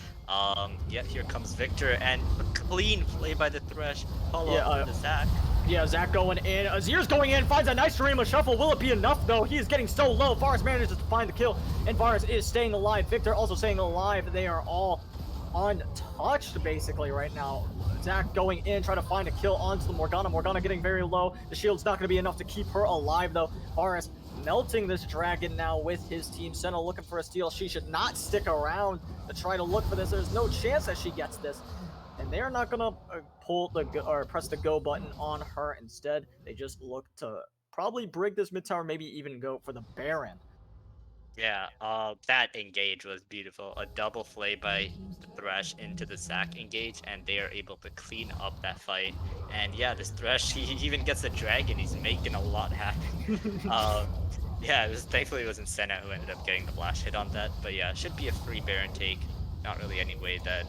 Yeah, here comes Victor, and a clean play by the Thresh. Follow up to Zach. Yeah, Zach going in. Azir's going in, finds a nice Shurima shuffle. Will it be enough, though? He is getting so low. Varus manages to find the kill, and Varus is staying alive. Victor also staying alive. They are all untouched, basically, right now. Zach going in, trying to find a kill onto the Morgana. Morgana getting very low. The shield's not going to be enough to keep her alive, though. Varus melting this dragon now with his team. Senna looking for a steal. She should not stick around to try to look for this. There's no chance that she gets this. And they're not gonna pull the or press the go button on her. Instead, they just look to probably brig this mid tower, maybe even go for the Baron. Yeah, that engage was beautiful. A double flay by the Thresh into the Zac engage, and they are able to clean up that fight. And yeah, this Thresh, he even gets a dragon. He's making a lot happen. Yeah, thankfully it wasn't Senna who ended up getting the flash hit on that. But yeah, it should be a free Baron take. Not really any way that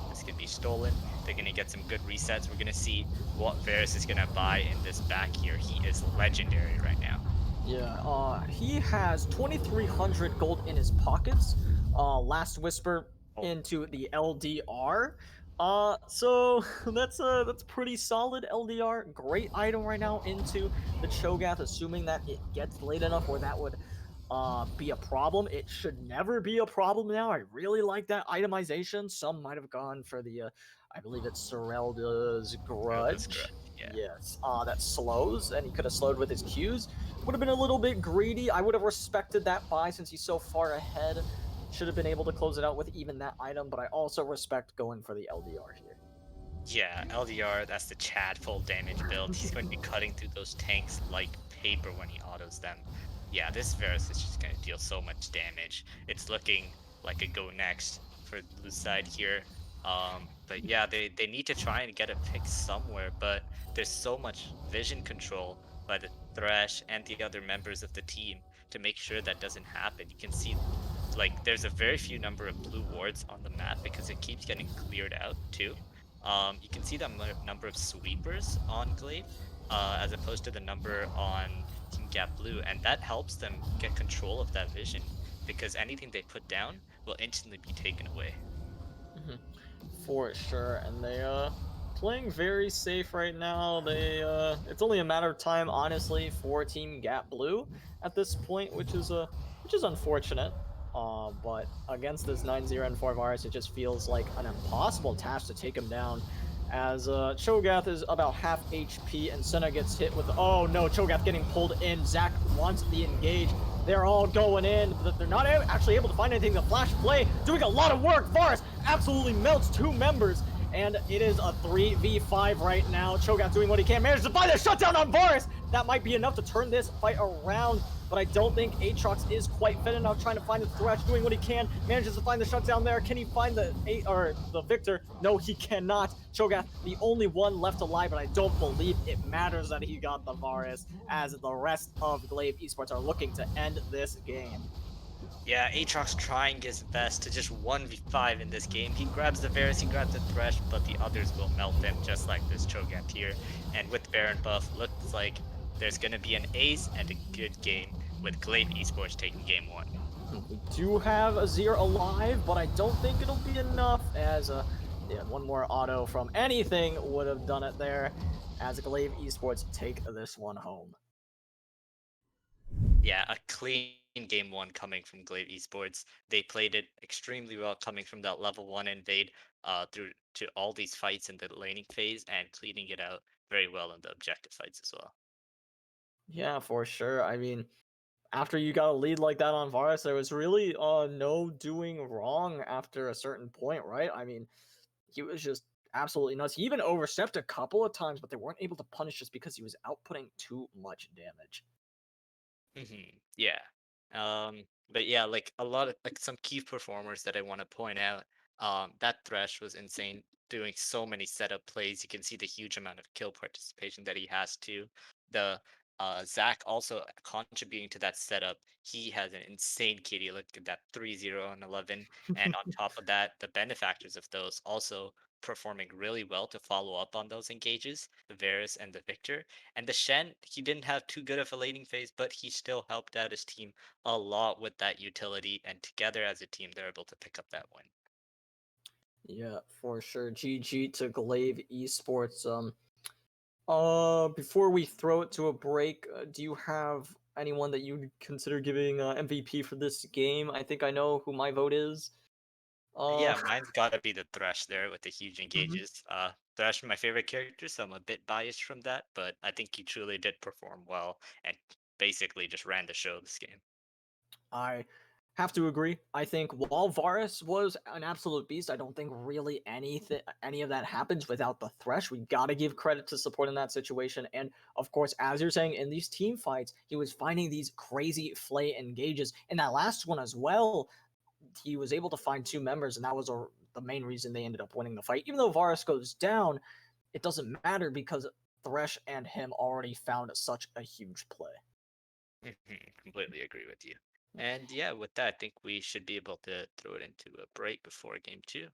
this can be stolen. They're going to get some good resets. We're going to see what Varus is going to buy in this back here. He is legendary right now. Yeah, he has 2,300 gold in his pockets. Last Whisper into the LDR. So that's pretty solid LDR. Great item right now into the Cho'Gath, assuming that it gets late enough where that would be a problem. It should never be a problem now. I really like that itemization. Some might have gone for the, I believe it's Serelda's Grudge. Yeah. Yes, that slows, and he could have slowed with his Qs. Would have been a little bit greedy. I would have respected that buy since he's so far ahead. Should have been able to close it out with even that item, but I also respect going for the LDR here. Yeah, LDR, that's the Chad full damage build. He's going to be cutting through those tanks like paper when he autos them. Yeah, this Varus is just going to deal so much damage. It's looking like a go next for the side here. But yeah, they need to try and get a pick somewhere, but there's so much vision control by the Thresh and the other members of the team to make sure that doesn't happen. You can see, like, there's a very few number of blue wards on the map because it keeps getting cleared out too. You can see the number of sweepers on GLV as opposed to the number on Team Gap Blue, and that helps them get control of that vision because anything they put down will instantly be taken away. For sure, and they playing very safe right now. They it's only a matter of time, honestly, for Team Gap Blue at this point, which is unfortunate. But against this 9-0 and 4 Varus, it just feels like an impossible task to take him down. As Cho'Gath is about half HP, and Senna gets hit with, oh no, Cho'Gath getting pulled in. Zach wants the engage. They're all going in, but they're not actually able to find anything. The flash play doing a lot of work. Varus absolutely melts two members, and it is a 3v5 right now. Cho'Gath doing what he can, manages to find a shutdown on Varus. That might be enough to turn this fight around, but I don't think Aatrox is quite fit enough. Trying to find the Thresh, doing what he can, manages to find the shutdown there. Can he find the Victor? No, he cannot. Cho'Gath, the only one left alive, but I don't believe it matters that he got the Varus, as the rest of GLV Esports are looking to end this game. Yeah, Aatrox trying his best to just 1v5 in this game. He grabs the Varus, he grabs the Thresh, but the others will melt them, just like this Cho'Gath here. And with Baron buff, looks like there's going to be an ace and a good game with GLV Esports taking game 1. We do have Azir alive, but I don't think it'll be enough, as one more auto from anything would have done it there, as GLV Esports take this one home. Yeah, a clean game 1 coming from GLV Esports. They played it extremely well coming from that level 1 invade through to all these fights in the laning phase and cleaning it out very well in the objective fights as well. Yeah, for sure. I mean, after you got a lead like that on Varus, there was really no doing wrong after a certain point, right? I mean, he was just absolutely nuts. He even overstepped a couple of times, but they weren't able to punish just because he was outputting too much damage. Yeah. But yeah, like a lot of like some key performers that I want to point out. That Thresh was insane, doing so many setup plays. You can see the huge amount of kill participation that he has too. The Zach also contributing to that setup. He has an insane KD. Look at that 3-0 and 11. And on top of that, the benefactors of those also performing really well to follow up on those engages, the Varus and the Victor. And the Shen, he didn't have too good of a laning phase, but he still helped out his team a lot with that utility. And together as a team, they're able to pick up that win. Yeah, for sure. GG to GLV Esports. Before we throw it to a break, do you have anyone that you consider giving MVP for this game? I think I know who my vote is. Yeah, mine's gotta be the Thresh there with the huge Mhm. engages. Thresh, my favorite character, so I'm a bit biased from that, but I think he truly did perform well and basically just ran the show this game. I have to agree. I think while Varus was an absolute beast, I don't think really any of that happens without the Thresh. We gotta give credit to support in that situation. And of course, as you're saying, in these team fights, he was finding these crazy flay engages. In that last one as well, he was able to find two members, and that was the main reason they ended up winning the fight. Even though Varus goes down, it doesn't matter because Thresh and him already found such a huge play. Completely agree with you. And yeah, with that, I think we should be able to throw it into a break before game 2.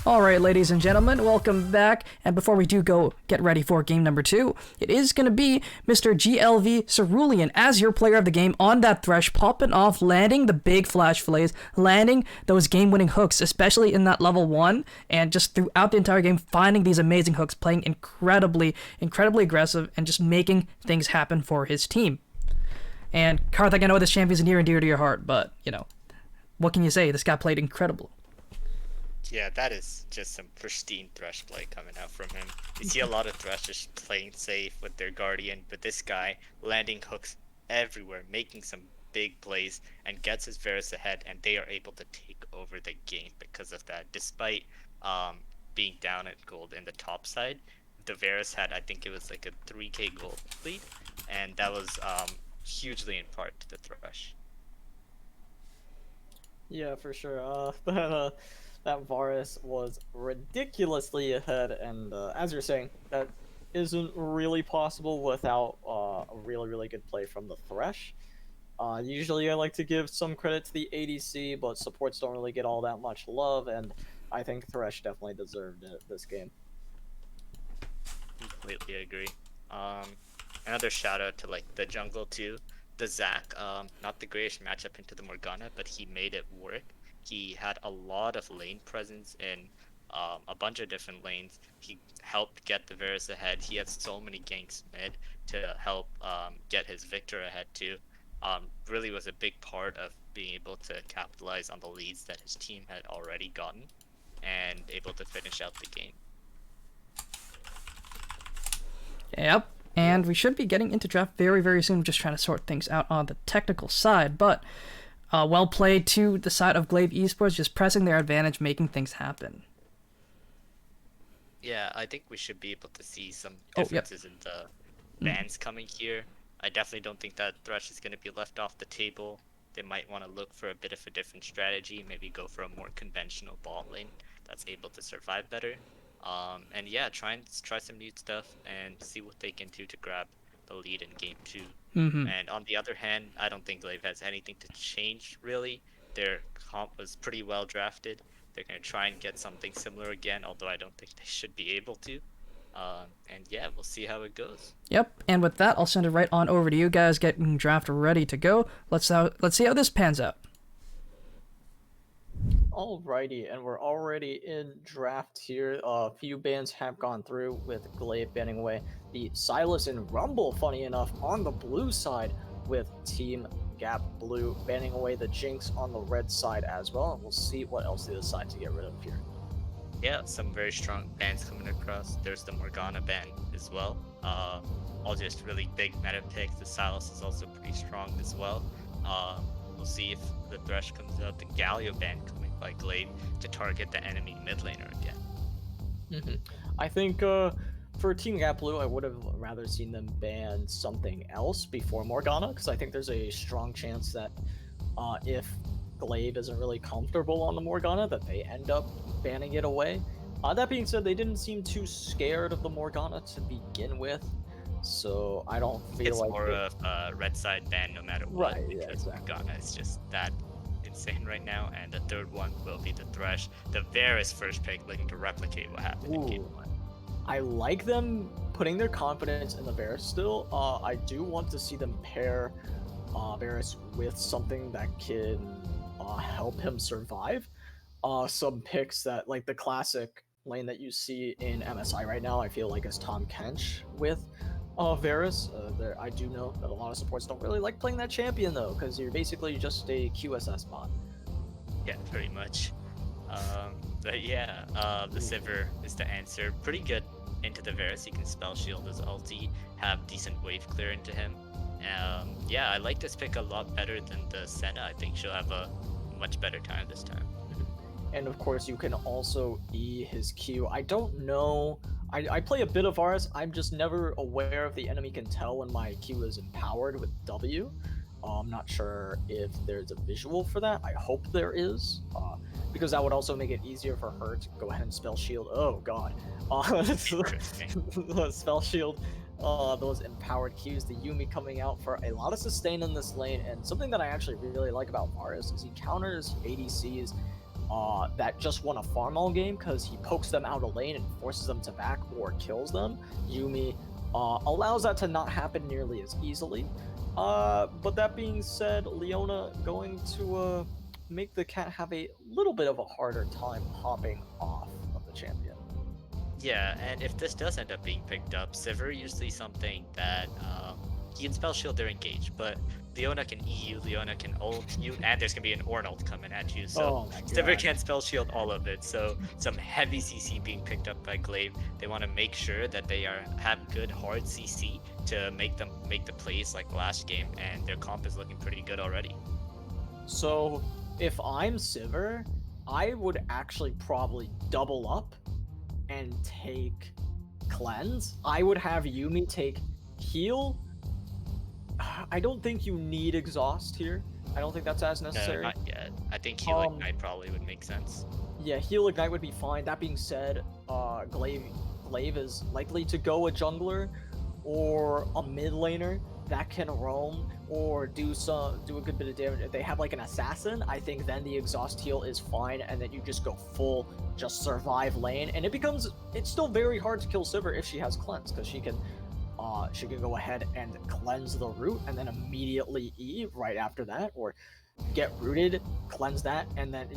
All right, ladies and gentlemen, welcome back. And before we do go get ready for game number 2, it is going to be Mr. GLV Cerulean as your player of the game on that Thresh, popping off, landing the big flash fillets, landing those game-winning hooks, especially in that level 1, and just throughout the entire game, finding these amazing hooks, playing incredibly aggressive, and just making things happen for his team. And Karthik, I know this champion's near and dear to your heart, but, what can you say? This guy played incredible. Yeah, that is just some pristine Thresh play coming out from him. You see a lot of Threshers playing safe with their Guardian, but this guy landing hooks everywhere, making some big plays, and gets his Varus ahead, and they are able to take over the game because of that. Despite being down at gold in the top side, the Varus had, I think it was like a 3k gold lead, and that was hugely in part to the Thresh. Yeah, for sure. That Varus was ridiculously ahead, and as you're saying, that isn't really possible without a really good play from the Thresh. Usually I like to give some credit to the ADC, but supports don't really get all that much love, and I think Thresh definitely deserved it this game. Completely agree. Another shout out to like the jungle too. The Zac, not the greatest matchup into the Morgana, but he made it work. He had a lot of lane presence in a bunch of different lanes. He helped get the Varus ahead. He had so many ganks mid to help get his Victor ahead too. Really was a big part of being able to capitalize on the leads that his team had already gotten and able to finish out the game. Yep, and we should be getting into draft very soon. Just trying to sort things out on the technical side, but well played to the side of GLV Esports, just pressing their advantage, making things happen. Yeah, I think we should be able to see some differences in the bans coming here. I definitely don't think that Thresh is going to be left off the table. They might want to look for a bit of a different strategy, maybe go for a more conventional bot lane that's able to survive better. And yeah, try some new stuff and see what they can do to grab the lead in game 2. And on the other hand, I don't think GLV has anything to change really. Their comp was pretty well drafted. They're going to try and get something similar again, although I don't think they should be able to. And yeah, we'll see how it goes. Yep, and with that, I'll send it right on over to you guys, getting draft ready to go. Let's see how this pans out. Alrighty, and we're already in draft here. A few bans have gone through, with GLV banning away the Silas and Rumble, funny enough, on the blue side, with Team Gap Blue banning away the Jinx on the red side as well. And we'll see what else they decide to get rid of here. Yeah, some very strong bans coming across. There's the Morgana ban as well. All just really big meta picks. The Silas is also pretty strong as well. We'll see if the Thresh comes out. The Galio ban coming by GLV to target the enemy mid laner again. I think for Team Gap Blue, I would have rather seen them ban something else before Morgana, because I think there's a strong chance that if GLV isn't really comfortable on the Morgana, that they end up banning it away. That being said, they didn't seem too scared of the Morgana to begin with, so I don't feel like it's more of a red side ban no matter what. Right, because yeah, exactly. Morgana is just that insane right now, and the third one will be the Thresh. The Varus first pick looking to replicate what happened in game 1. I like them putting their confidence in the Varus still. I do want to see them pair Varus with something that can help him survive. Some picks that, like the classic lane that you see in MSI right now, I feel like is Tom Kench with Varus. I do know that a lot of supports don't really like playing that champion though, because you're basically just a QSS bot. Yeah, pretty much. But yeah, the Sivir is the answer. Pretty good into the Varus. He can spell shield his ulti, have decent wave clear into him. Yeah, I like this pick a lot better than the Senna. I think she'll have a much better time this time. And of course, you can also E his Q. I don't know. I play a bit of Varus. I'm just never aware if the enemy can tell when my Q is empowered with W. I'm not sure if there's a visual for that. I hope there is, because that would also make it easier for her to go ahead and spell shield. Oh god. Spell shield those empowered Qs. The Yuumi coming out for a lot of sustain in this lane, and something that I actually really like about Varus is he counters ADCs that just won a farm all game because he pokes them out of lane and forces them to back or kills them. Yumi allows that to not happen nearly as easily. But that being said, Leona going to make the cat have a little bit of a harder time popping off of the champion. Yeah, and if this does end up being picked up, Sivir usually something that he can spell shield during engage, but Leona can EU, Leona can ult you, and there's gonna be an Ornn ult coming at you, so Sivir can't spell shield all of it. So some heavy CC being picked up by GLV. They want to make sure that they have good hard CC to make the plays like last game, and their comp is looking pretty good already. So if I'm Sivir, I would actually probably double up and take cleanse. I would have Yumi take heal. I don't think you need exhaust here. I don't think that's as necessary. No, not yet. I think heal ignite probably would make sense. Yeah, heal ignite would be fine. That being said, GLV is likely to go a jungler or a mid laner that can roam or do a good bit of damage. If they have like an assassin, I think then the exhaust heal is fine, and then you just go full just survive lane, and it's still very hard to kill Sivir if she has cleanse, because she can go ahead and cleanse the root and then immediately E right after that, or get rooted, cleanse that, and then,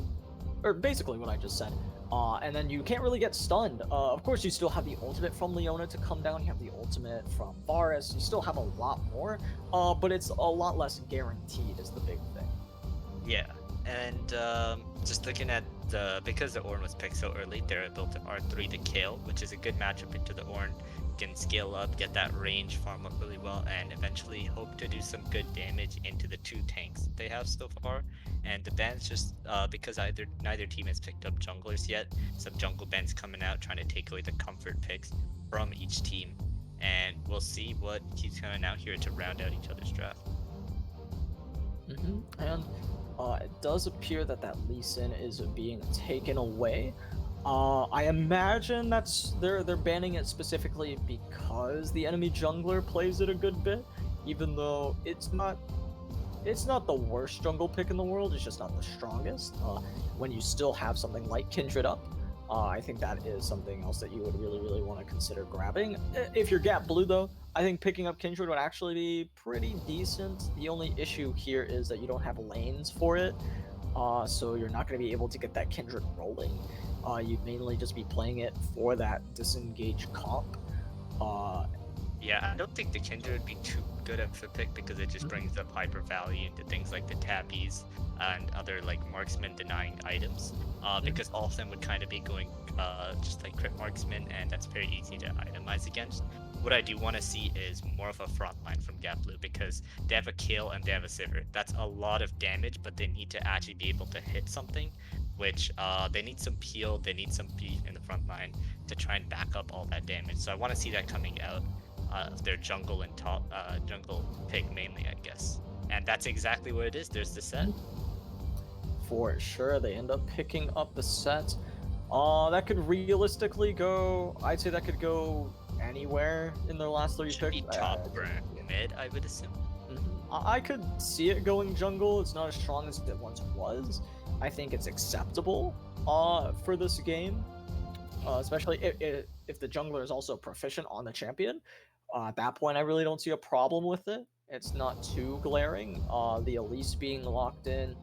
or basically what I just said. And then you can't really get stunned. Of course, you still have the ultimate from Leona to come down. You have the ultimate from Varus. You still have a lot more, but it's a lot less guaranteed is the big thing. Yeah, and just looking at because the Ornn was picked so early, they're built to R3 to kill, which is a good matchup into the Ornn. Can scale up, get that range, farm up really well, and eventually hope to do some good damage into the 2 tanks that they have so far. And the bans just because neither team has picked up junglers yet, some jungle bans coming out trying to take away the comfort picks from each team, and we'll see what keeps coming out here to round out each other's draft. And it does appear that Lee Sin is being taken away. I imagine they're banning it specifically because the enemy jungler plays it a good bit, even though it's not the worst jungle pick in the world. It's just not the strongest. When you still have something like Kindred up, I think that is something else that you would really want to consider grabbing. If you're Gap Blue though, I think picking up Kindred would actually be pretty decent. The only issue here is that you don't have lanes for it, so you're not going to be able to get that Kindred rolling. You'd mainly just be playing it for that disengage comp. Yeah, I don't think the Kindred would be too good of a pick because it just brings up hyper value into things like the tabbies and other like marksman denying items. Because all of them would kind of be going just like crit marksman, and that's very easy to itemize against. What I do want to see is more of a front line from Gap Blue, because they have a kill and they have a Sivir. That's a lot of damage, but they need to actually be able to hit something, which they need some peel, they need some beef in the front line to try and back up all that damage. So I want to see that coming out of their jungle and top jungle pick mainly, I guess. And that's exactly what it is. There's the set. For sure, they end up picking up the set. That could realistically go, I'd say that could go anywhere in their last 3 Should picks. be top or mid, I would assume. I could see it going jungle. It's not as strong as it once was. I think it's acceptable for this game, especially if the jungler is also proficient on the champion. At that point, I really don't see a problem with it. It's not too glaring. The Elise being locked in,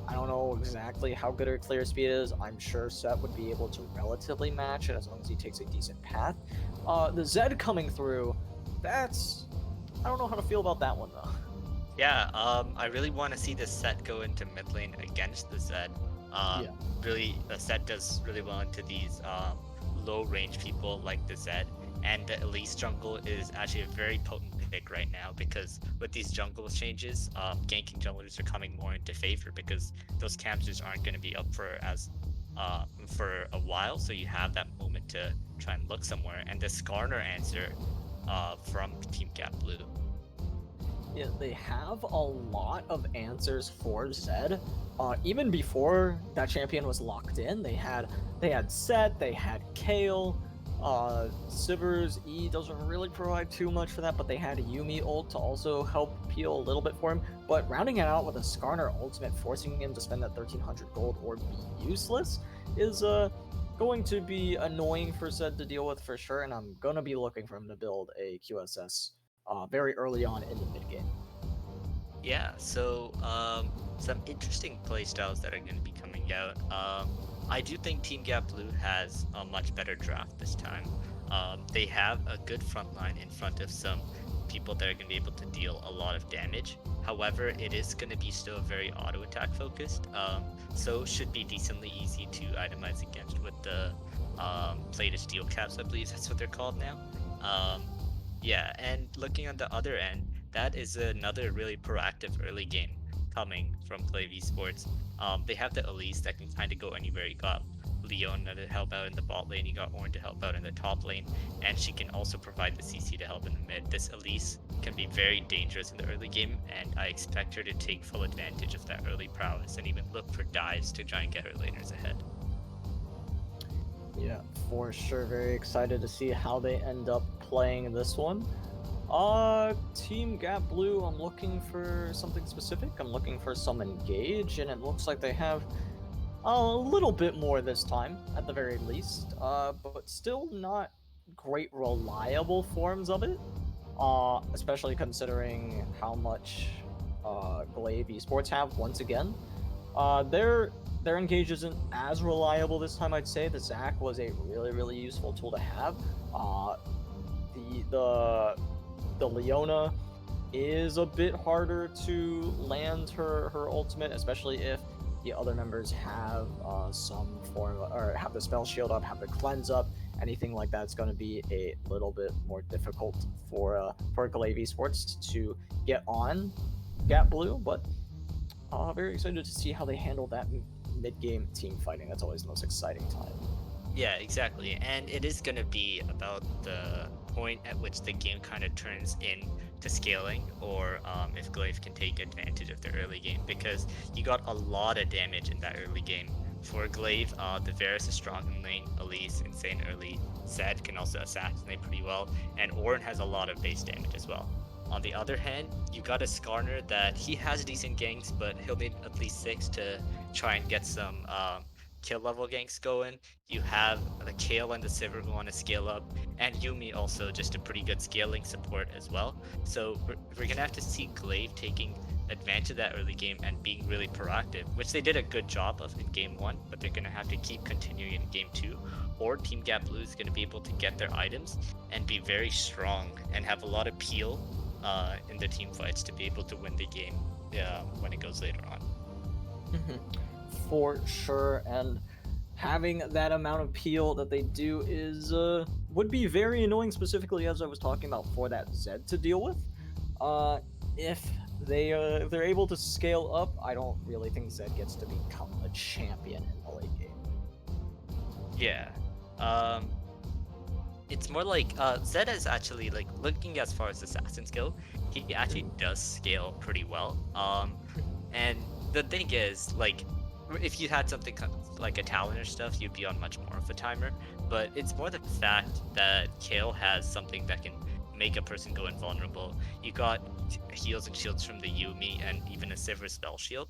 I don't know exactly how good her clear speed is. I'm sure Set would be able to relatively match it as long as he takes a decent path. The Zed coming through, I don't know how to feel about that one though. Yeah, I really want to see this set go into mid lane against the Zed. Really, the set does really well into these low range people like the Zed, and the Elise jungle is actually a very potent pick right now, because with these jungle changes, ganking junglers are coming more into favor because those campers aren't going to be up for a while, so you have that moment to try and look somewhere. And the Skarner answer from Team Gap Blue. Yeah, they have a lot of answers for Zed. Even before that champion was locked in, they had Set, they had Kale, Sivir's E doesn't really provide too much for that, but they had a Yumi ult to also help peel a little bit for him. But rounding it out with a Skarner ultimate, forcing him to spend that 1300 gold or be useless, is going to be annoying for Zed to deal with for sure. And I'm gonna be looking for him to build a QSS very early on in the mid game. Yeah, so some interesting playstyles that are going to be coming out. I do think Team Gap Blue has a much better draft this time. They have a good front line in front of some people that are going to be able to deal a lot of damage. However, it is going to be still very auto attack focused, so should be decently easy to itemize against with the plated steel caps, I believe that's what they're called now. Yeah, and looking on the other end, that is another really proactive early game coming from GLV Esports. They have the Elise that can kind of go anywhere. You got Leona to help out in the bot lane, you got Ornn to help out in the top lane, and she can also provide the CC to help in the mid. This Elise can be very dangerous in the early game, and I expect her to take full advantage of that early prowess and even look for dives to try and get her laners ahead. Yeah, for sure. Very excited to see how they end up playing this one. Team Gap Blue, I'm looking for something specific. I'm looking for some engage, and it looks like they have a little bit more this time, at the very least. But still not great reliable forms of it. Especially considering how much GLV Esports have once again. Their engage isn't as reliable this time, I'd say. The Zac was a really useful tool to have. The Leona is a bit harder to land her ultimate, especially if the other members have some form or have the spell shield up, have the cleanse up, anything like that. It's going to be a little bit more difficult for GLV Esports to get on Gap Blue, but very excited to see how they handle that mid-game team fighting. That's always the most exciting time. Yeah, exactly. And it is going to be about the point at which the game kind of turns into scaling, or if GLV can take advantage of the early game, because you got a lot of damage in that early game. For GLV, the Varus is strong in lane, Elise insane early, Zed can also assassinate pretty well, and Ornn has a lot of base damage as well. On the other hand, you got a Skarner that he has decent ganks, but he'll need at least 6 to try and get some kill level ganks going. You have the Kale and the Sivir who want to scale up, and Yumi also just a pretty good scaling support as well. So we're gonna have to see GLV taking advantage of that early game and being really proactive, which they did a good job of in game 1, but they're gonna have to keep continuing in game 2, or Team Gap Blue is gonna be able to get their items and be very strong and have a lot of peel in the team fights to be able to win the game when it goes later on. For sure, and having that amount of peel that they do is would be very annoying, specifically as I was talking about, for that Zed to deal with. If they're able to scale up, I don't really think Zed gets to become a champion in the late game. Yeah. It's more like Zed is actually, like, looking as far as Assassin's Guild, he actually does scale pretty well. And the thing is, like, if you had something like a talent or stuff, you'd be on much more of a timer. But it's more the fact that Kale has something that can make a person go invulnerable. You got heals and shields from the Yumi and even a Sivir spell shield.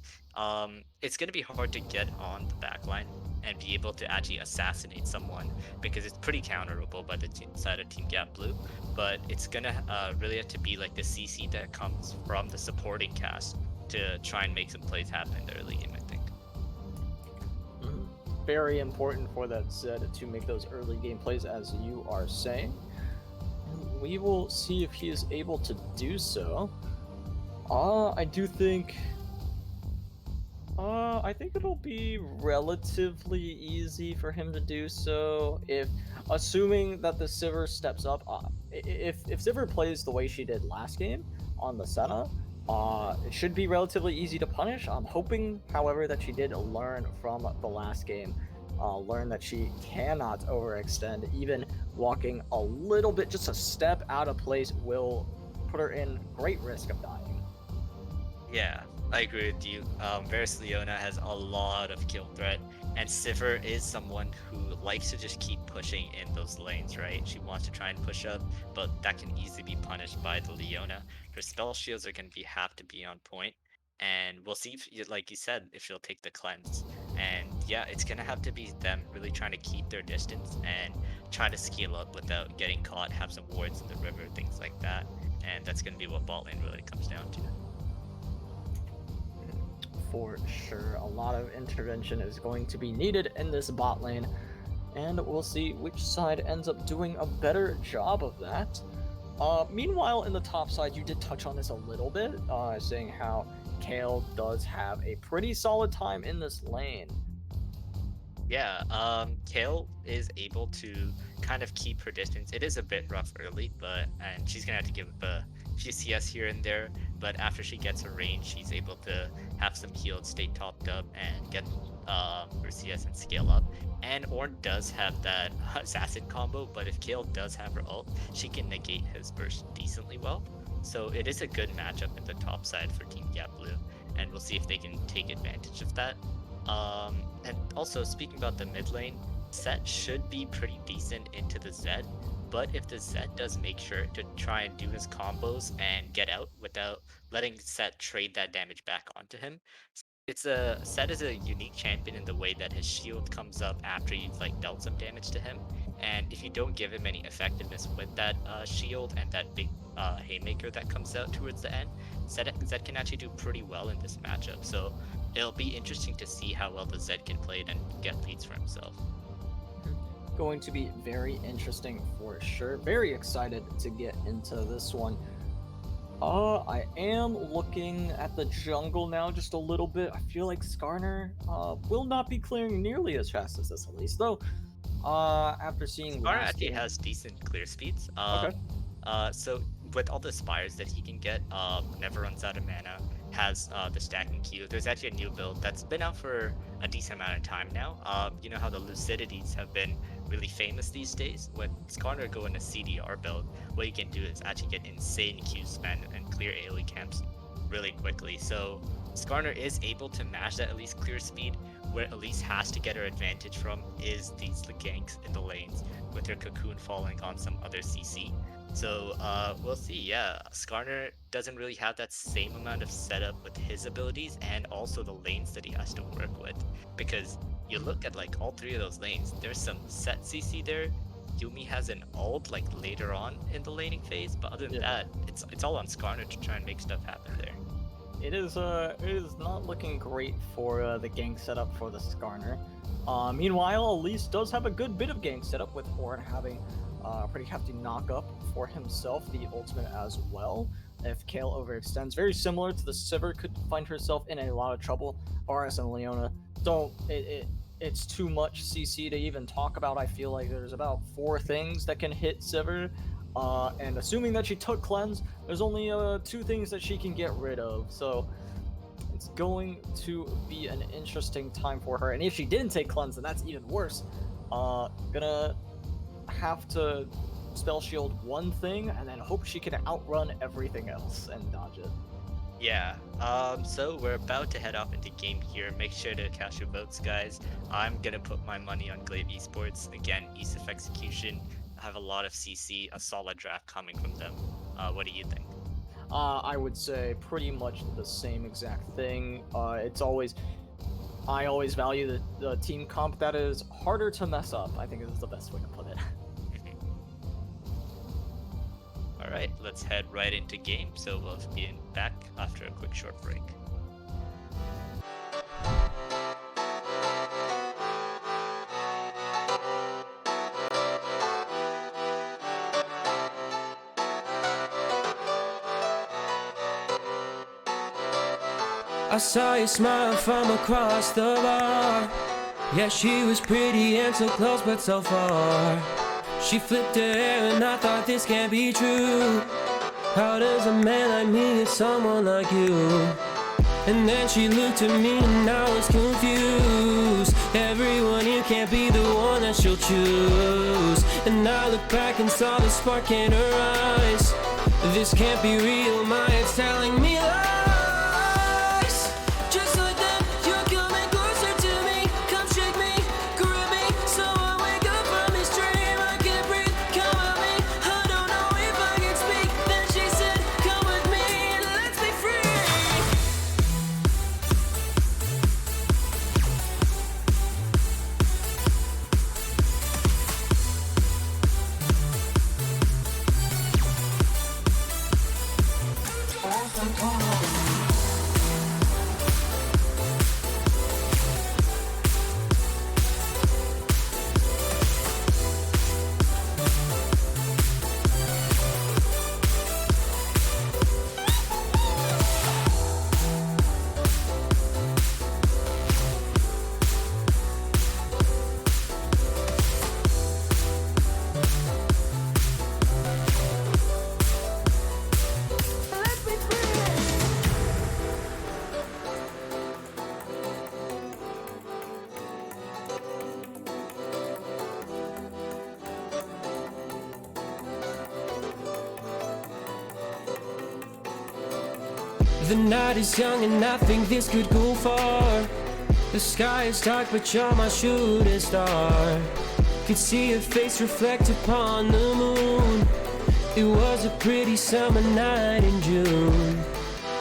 It's gonna be hard to get on the backline and be able to actually assassinate someone, because it's pretty counterable by the side of Team Gap Blue. But it's gonna really have to be like the CC that comes from the supporting cast to try and make some plays happen in the early game, I think. Very important for that Zed to make those early game plays, as you are saying. We will see if he is able to do so. I do think I think it'll be relatively easy for him to do so, if assuming that the Sivir steps up. If Sivir plays the way she did last game on the Senna, it should be relatively easy to punish. I'm hoping, however, that she did learn from the last game, learn that she cannot overextend. Even walking a little bit, just a step out of place, will put her in great risk of dying. Yeah, I agree with you. Varus Leona has a lot of kill threat, And Sivir is someone who likes to just keep pushing in those lanes, right? She wants to try and push up, but that can easily be punished by the Leona. Her spell shields are going to have to be on point, and we'll see if, like you said, if she'll take the cleanse. And yeah, it's going to have to be them really trying to keep their distance and try to scale up without getting caught, have some wards in the river, things like that. And that's going to be what bot lane really comes down to. For sure, a lot of intervention is going to be needed in this bot lane, and we'll see which side ends up doing a better job of that. Meanwhile, in the top side, you did touch on this a little bit, saying how Kale does have a pretty solid time in this lane. Yeah, Kale is able to kind of keep her distance. It is a bit rough early, and she's gonna have to give up a few CS here and there, but after she gets her range, she's able to have some healed, stay topped up, and get her CS and scale up. And Ornn does have that assassin combo, but if Kale does have her ult, she can negate his burst decently well. So it is a good matchup at the top side for Team Gap Blue, and we'll see if they can take advantage of that. And also, speaking about the mid lane, Set should be pretty decent into the Zed, but if the Zed does make sure to try and do his combos and get out without letting Set trade that damage back onto him, Set is a unique champion in the way that his shield comes up after you've like dealt some damage to him, and if you don't give him any effectiveness with that shield and that big haymaker that comes out towards the end, Zed can actually do pretty well in this matchup. So it'll be interesting to see how well the Zed can play it and get leads for himself. Going to be very interesting for sure. Very excited to get into this one. I am looking at the jungle now just a little bit. I feel like Skarner will not be clearing nearly as fast as this, at least, though. After seeing Skarner actually has decent clear speeds. Okay. So with all the spires that he can get, never runs out of mana, has the stacking Q. There's actually a new build that's been out for a decent amount of time now. You know how the Lucidities have been really famous these days? When Skarner go in a CDR build, what you can do is actually get insane Q spend and clear AoE camps really quickly. So Skarner is able to match that at least clear speed. Where Elise has to get her advantage from is these ganks in the lanes with her cocoon falling on some other CC. So we'll see. Yeah, Skarner doesn't really have that same amount of setup with his abilities and also the lanes that he has to work with, because you look at like all three of those lanes, there's some set CC there. Yuumi has an ult like later on in the laning phase, but other than that, it's all on Skarner to try and make stuff happen there. It is not looking great for the gank setup for the Skarner. Meanwhile, Elise does have a good bit of gank setup, with Ornn having a pretty hefty knock-up for himself, the ultimate as well. If Kale overextends, very similar to the Sivir, could find herself in a lot of trouble. RS and Leona it's too much CC to even talk about. I feel like there's about 4 things that can hit Sivir. And assuming that she took cleanse, there's only 2 things that she can get rid of. So it's going to be an interesting time for her. And if she didn't take cleanse, then that's even worse. Gonna have to spell shield one thing and then hope she can outrun everything else and dodge it. Yeah, so we're about to head off into game here. Make sure to cast your votes, guys. I'm gonna put my money on GLV Esports. Again, East of Execution. I have a lot of CC, a solid draft coming from them. What do you think? I would say pretty much the same exact thing. I always value the team comp that is harder to mess up. I think is the best way to put it. Alright, let's head right into game. So we'll be back after a quick short break. I saw you smile from across the bar. Yeah, she was pretty and so close but so far. She flipped her hair and I thought this can't be true. How does a man like me get someone like you? And then she looked at me and I was confused. Everyone here can't be the one that she'll choose. And I looked back and saw the spark in her eyes. This can't be real, my head's telling me lies. Just like that, you're coming closer to me. Come shake me The night is young and I think this could go far. The sky is dark but you're my shooting star. Could see your face reflect upon the moon. It was a pretty summer night in June.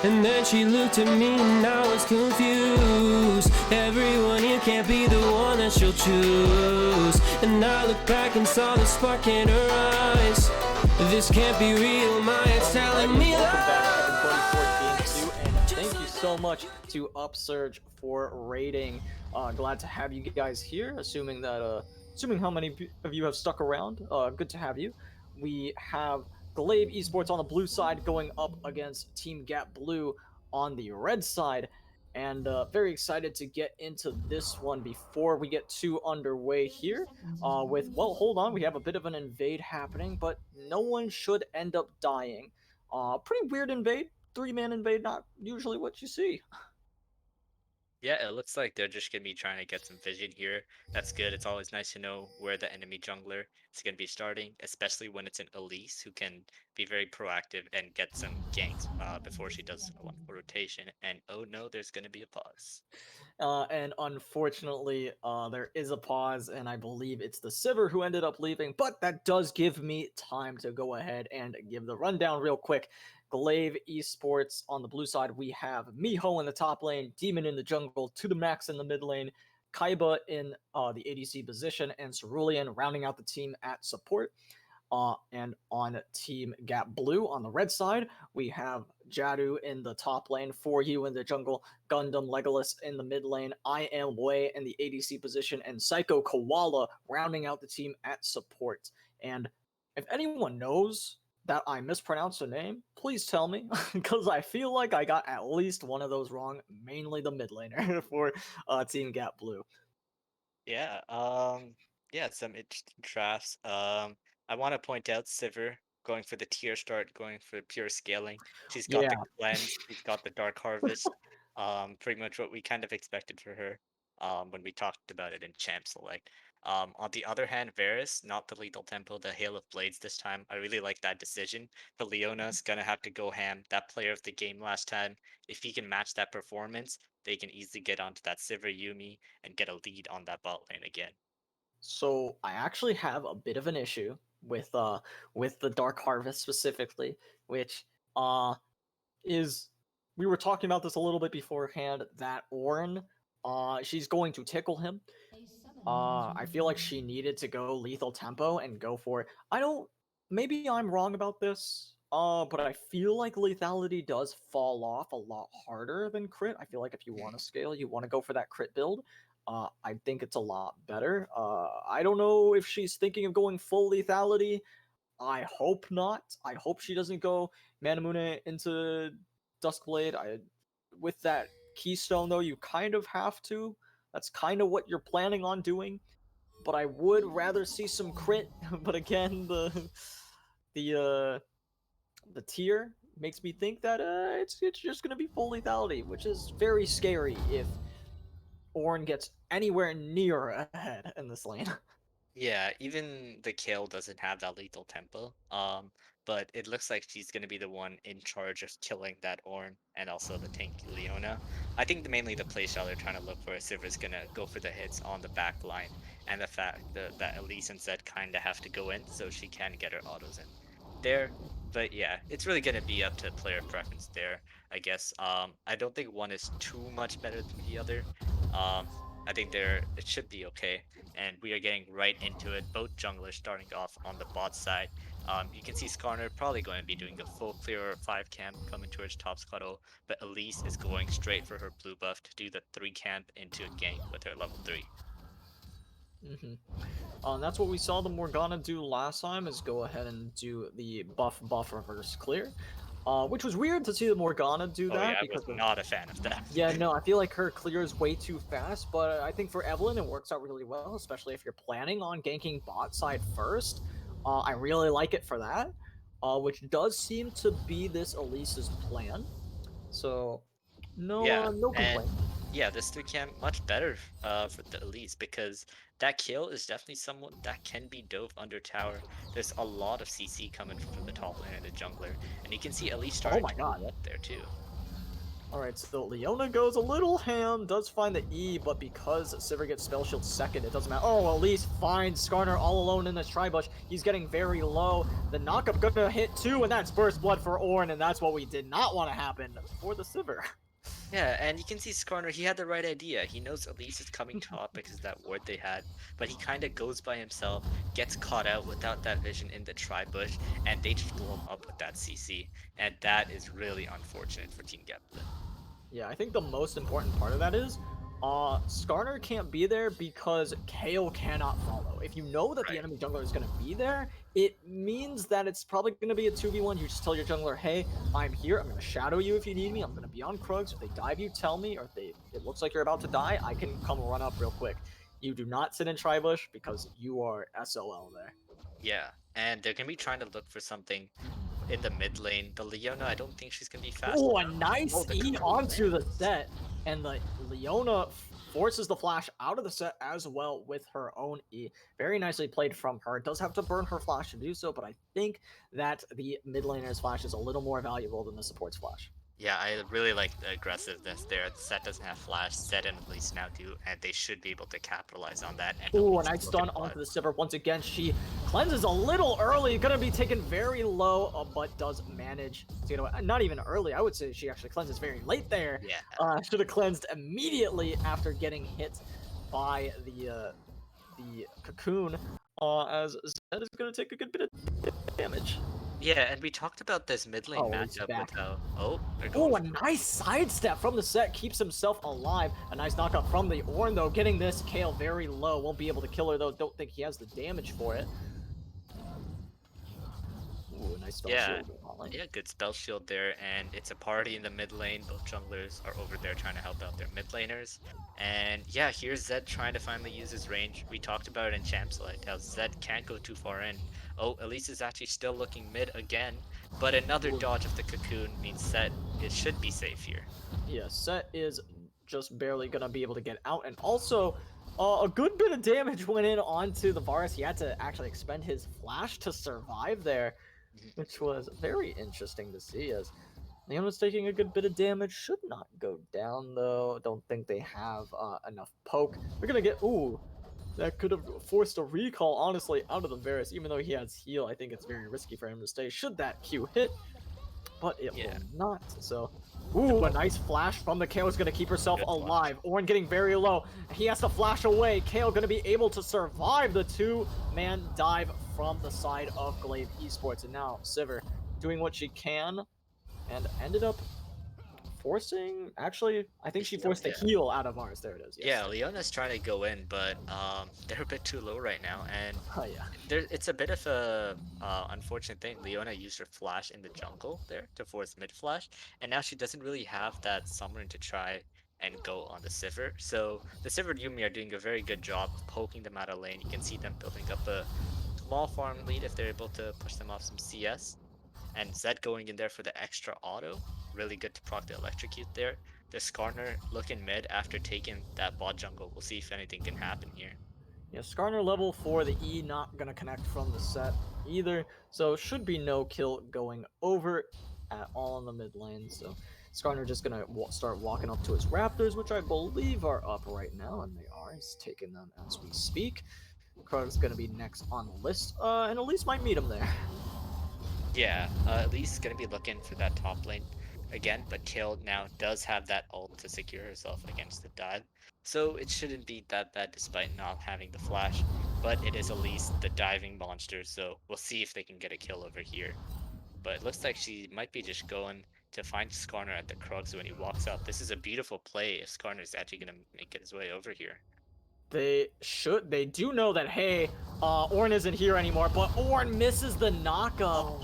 And then she looked at me and I was confused. Everyone here can't be the one that she'll choose. And I looked back and saw the spark in her eyes. This can't be real, my head's telling me Welcome lies. back, everybody, for Game 2, and thank you so much to Upsurge for raiding. Glad to have you guys here. Assuming how many of you have stuck around, good to have you. We have GLV Esports on the blue side going up against Team Gap Blue on the red side, and very excited to get into this one before we get too underway here. Well, hold on, we have a bit of an invade happening, but no one should end up dying. Pretty weird invade, 3-man invade, not usually what you see. Yeah, it looks like they're just gonna be trying to get some vision here. That's good. It's always nice to know where the enemy jungler is gonna be starting, especially when it's an Elise who can be very proactive and get some ganks before she does a 1-4 rotation. And oh no, there's gonna be a pause. And unfortunately, there is a pause, and I believe it's the Sivir who ended up leaving, but that does give me time to go ahead and give the rundown real quick. GLV Esports on the blue side, we have Miho in the top lane, Demon in the jungle, To The Max in the mid lane, Kaiba in the ADC position, and Cerulean rounding out the team at support. And on Team Gap Blue on the red side, we have Jadu in the top lane, For You in the jungle, Gundam Legolas in the mid lane, I Am Wei in the ADC position, and Psycho Koala rounding out the team at support. And if anyone knows that I mispronounced a name, please tell me, because I feel like I got at least one of those wrong, mainly the mid laner for Team Gap Blue. Yeah, some interesting drafts. I want to point out Sivir going for the tier start, going for pure scaling. She's got the Yeah. cleanse, she's got the dark harvest. Pretty much what we kind of expected for her. When we talked about it in Champ Select. On the other hand, Varus, not the lethal tempo, the Hail of Blades this time. I really like that decision. But Leona's gonna have to go ham. That player of the game last time. If he can match that performance, they can easily get onto that Sivir Yumi and get a lead on that bot lane again. So I actually have a bit of an issue with the Dark Harvest specifically, which is we were talking about this a little bit beforehand, that Ornn, she's going to tickle him. I feel like she needed to go lethal tempo and go for it. Maybe I'm wrong about this, but I feel like lethality does fall off a lot harder than crit. I feel like if you want to scale, you want to go for that crit build. I think it's a lot better. I don't know if she's thinking of going full lethality. I hope not. I hope she doesn't go Manamune into Duskblade. With that keystone though, you kind of have to. That's kind of what you're planning on doing. But I would rather see some crit. But again, the tier makes me think that it's just gonna be full lethality, which is very scary if Ornn gets anywhere near ahead in this lane. Yeah, even the Kale doesn't have that lethal tempo. But it looks like she's gonna be the one in charge of killing that Ornn and also the tanky Leona. I think mainly the playstyle they're trying to look for is Sivir's gonna go for the hits on the back line, and the fact that Elise and Zed kinda have to go in so she can get her autos in there. But yeah, it's really gonna be up to player preference there, I guess. I don't think one is too much better than the other. I think it should be okay, and we are getting right into it. Both junglers starting off on the bot side. You can see Skarner probably going to be doing a full clear 5 camp coming towards top scuttle, but Elise is going straight for her blue buff to do the 3 camp into a gank with her level 3. That's what we saw the Morgana do last time, is go ahead and do the buff reverse clear. Which was weird to see the Morgana do that. Oh yeah, I because was not a fan of that. Yeah, no, I feel like her clear is way too fast, but I think for Evelynn it works out really well, especially if you're planning on ganking bot side first. I really like it for that, which does seem to be this Elise's plan. So, no complaint. Yeah, this 3 camp much better for the Elise, because that kill is definitely someone that can be dove under tower. There's a lot of CC coming from the top lane and the jungler, and you can see Elise starting to move up there too. Alright, so Leona goes a little ham, does find the E, but because Sivir gets Spell Shield second, it doesn't matter. Oh, Elise finds Skarner all alone in this tri-bush. He's getting very low. The knockup gonna hit too, and that's Burst Blood for Ornn, and that's what we did not want to happen for the Sivir. Yeah, and you can see Skarner, he had the right idea. He knows Elise is coming top because of that ward they had, but he kind of goes by himself, gets caught out without that vision in the tri-bush, and they just blow him up with that CC. And that is really unfortunate for Team GAPB. Yeah, I think the most important part of that is, Skarner can't be there because Kayle cannot follow. If you know that the enemy jungler is going to be there, it means that it's probably going to be a 2v1. You just tell your jungler, hey, I'm here, I'm going to shadow you if you need me, I'm going to be on Krugs. If they dive you, tell me, or if it looks like you're about to die, I can come run up real quick. You do not sit in Tribush because you are SOL there. Yeah, and they're going to be trying to look for something in the mid lane. The Leona, I don't think she's going to be fast. Oh, a nice E onto the set. And the Leona forces the flash out of the set as well with her own E. Very nicely played from her. Does have to burn her flash to do so, but I think that the mid laner's flash is a little more valuable than the support's flash. Yeah, I really like the aggressiveness there. Set doesn't have flash, Set and Elise now do, and they should be able to capitalize on that. Oh, a nice stun onto the Sivir. Once again, she cleanses a little early, gonna be taken very low, but does manage to get away. Not even early, I would say she actually cleanses very late there. Yeah. Should have cleansed immediately after getting hit by the cocoon, as Zed is gonna take a good bit of damage. Yeah, and we talked about this mid lane matchup with how... Oh, a nice sidestep from the set, keeps himself alive. A nice knockup from the Ornn, though, getting this Kayle very low. Won't be able to kill her, though. Don't think he has the damage for it. Ooh, nice spell shield. Yeah, good spell shield there, and it's a party in the mid lane. Both junglers are over there trying to help out their mid laners. And yeah, here's Zed trying to finally use his range. We talked about it in Champs Light, how Zed can't go too far in. Oh, Elise is actually still looking mid again, but another dodge of the cocoon means Set should be safe here. Yeah, Set is just barely gonna be able to get out, and also a good bit of damage went in onto the Varus. He had to actually expend his flash to survive there, which was very interesting to see, as Leona's taking a good bit of damage. Should not go down, though. Don't think they have enough poke. We're gonna get... Ooh, that could have forced a recall, honestly, out of the Varus. Even though he has heal, I think it's very risky for him to stay, should that Q hit. But it will not, so... Ooh, a nice flash from the Kayle is going to keep herself alive. Ornn getting very low. He has to flash away. Kayle going to be able to survive the two-man dive from the side of GLV Esports. And now Sivir doing what she can and ended up forcing... Actually, I think she forced the heal out of Mars. There it is. Yes. Yeah, Leona's trying to go in, but they're a bit too low right now, and it's a bit of a unfortunate thing. Leona used her flash in the jungle there to force mid flash, and now she doesn't really have that Summoner to try and go on the Sivir. So the Sivir Yumi are doing a very good job of poking them out of lane. You can see them building up a small farm lead if they're able to push them off some CS. And Zed going in there for the extra auto. Really good to proc the electrocute there. The Skarner looking mid after taking that bot jungle. We'll see if anything can happen here. Yeah, Skarner level 4, the E not gonna connect from the set either. So should be no kill going over at all in the mid lane. So Skarner just gonna start walking up to his Raptors, which I believe are up right now, and they are. He's taking them as we speak. Krug's gonna be next on the list, and Elise might meet him there. Yeah, Elise gonna be looking for that top lane again, but Kayle now does have that ult to secure herself against the dive, so it shouldn't be that bad despite not having the flash. but it is at least the diving monster, so we'll see if they can get a kill over here. But it looks like she might be just going to find Skarner at the Krugs when he walks up. This is a beautiful play if Skarner's actually going to make his way over here. They do know that, hey, Ornn isn't here anymore, but Ornn misses the knockup.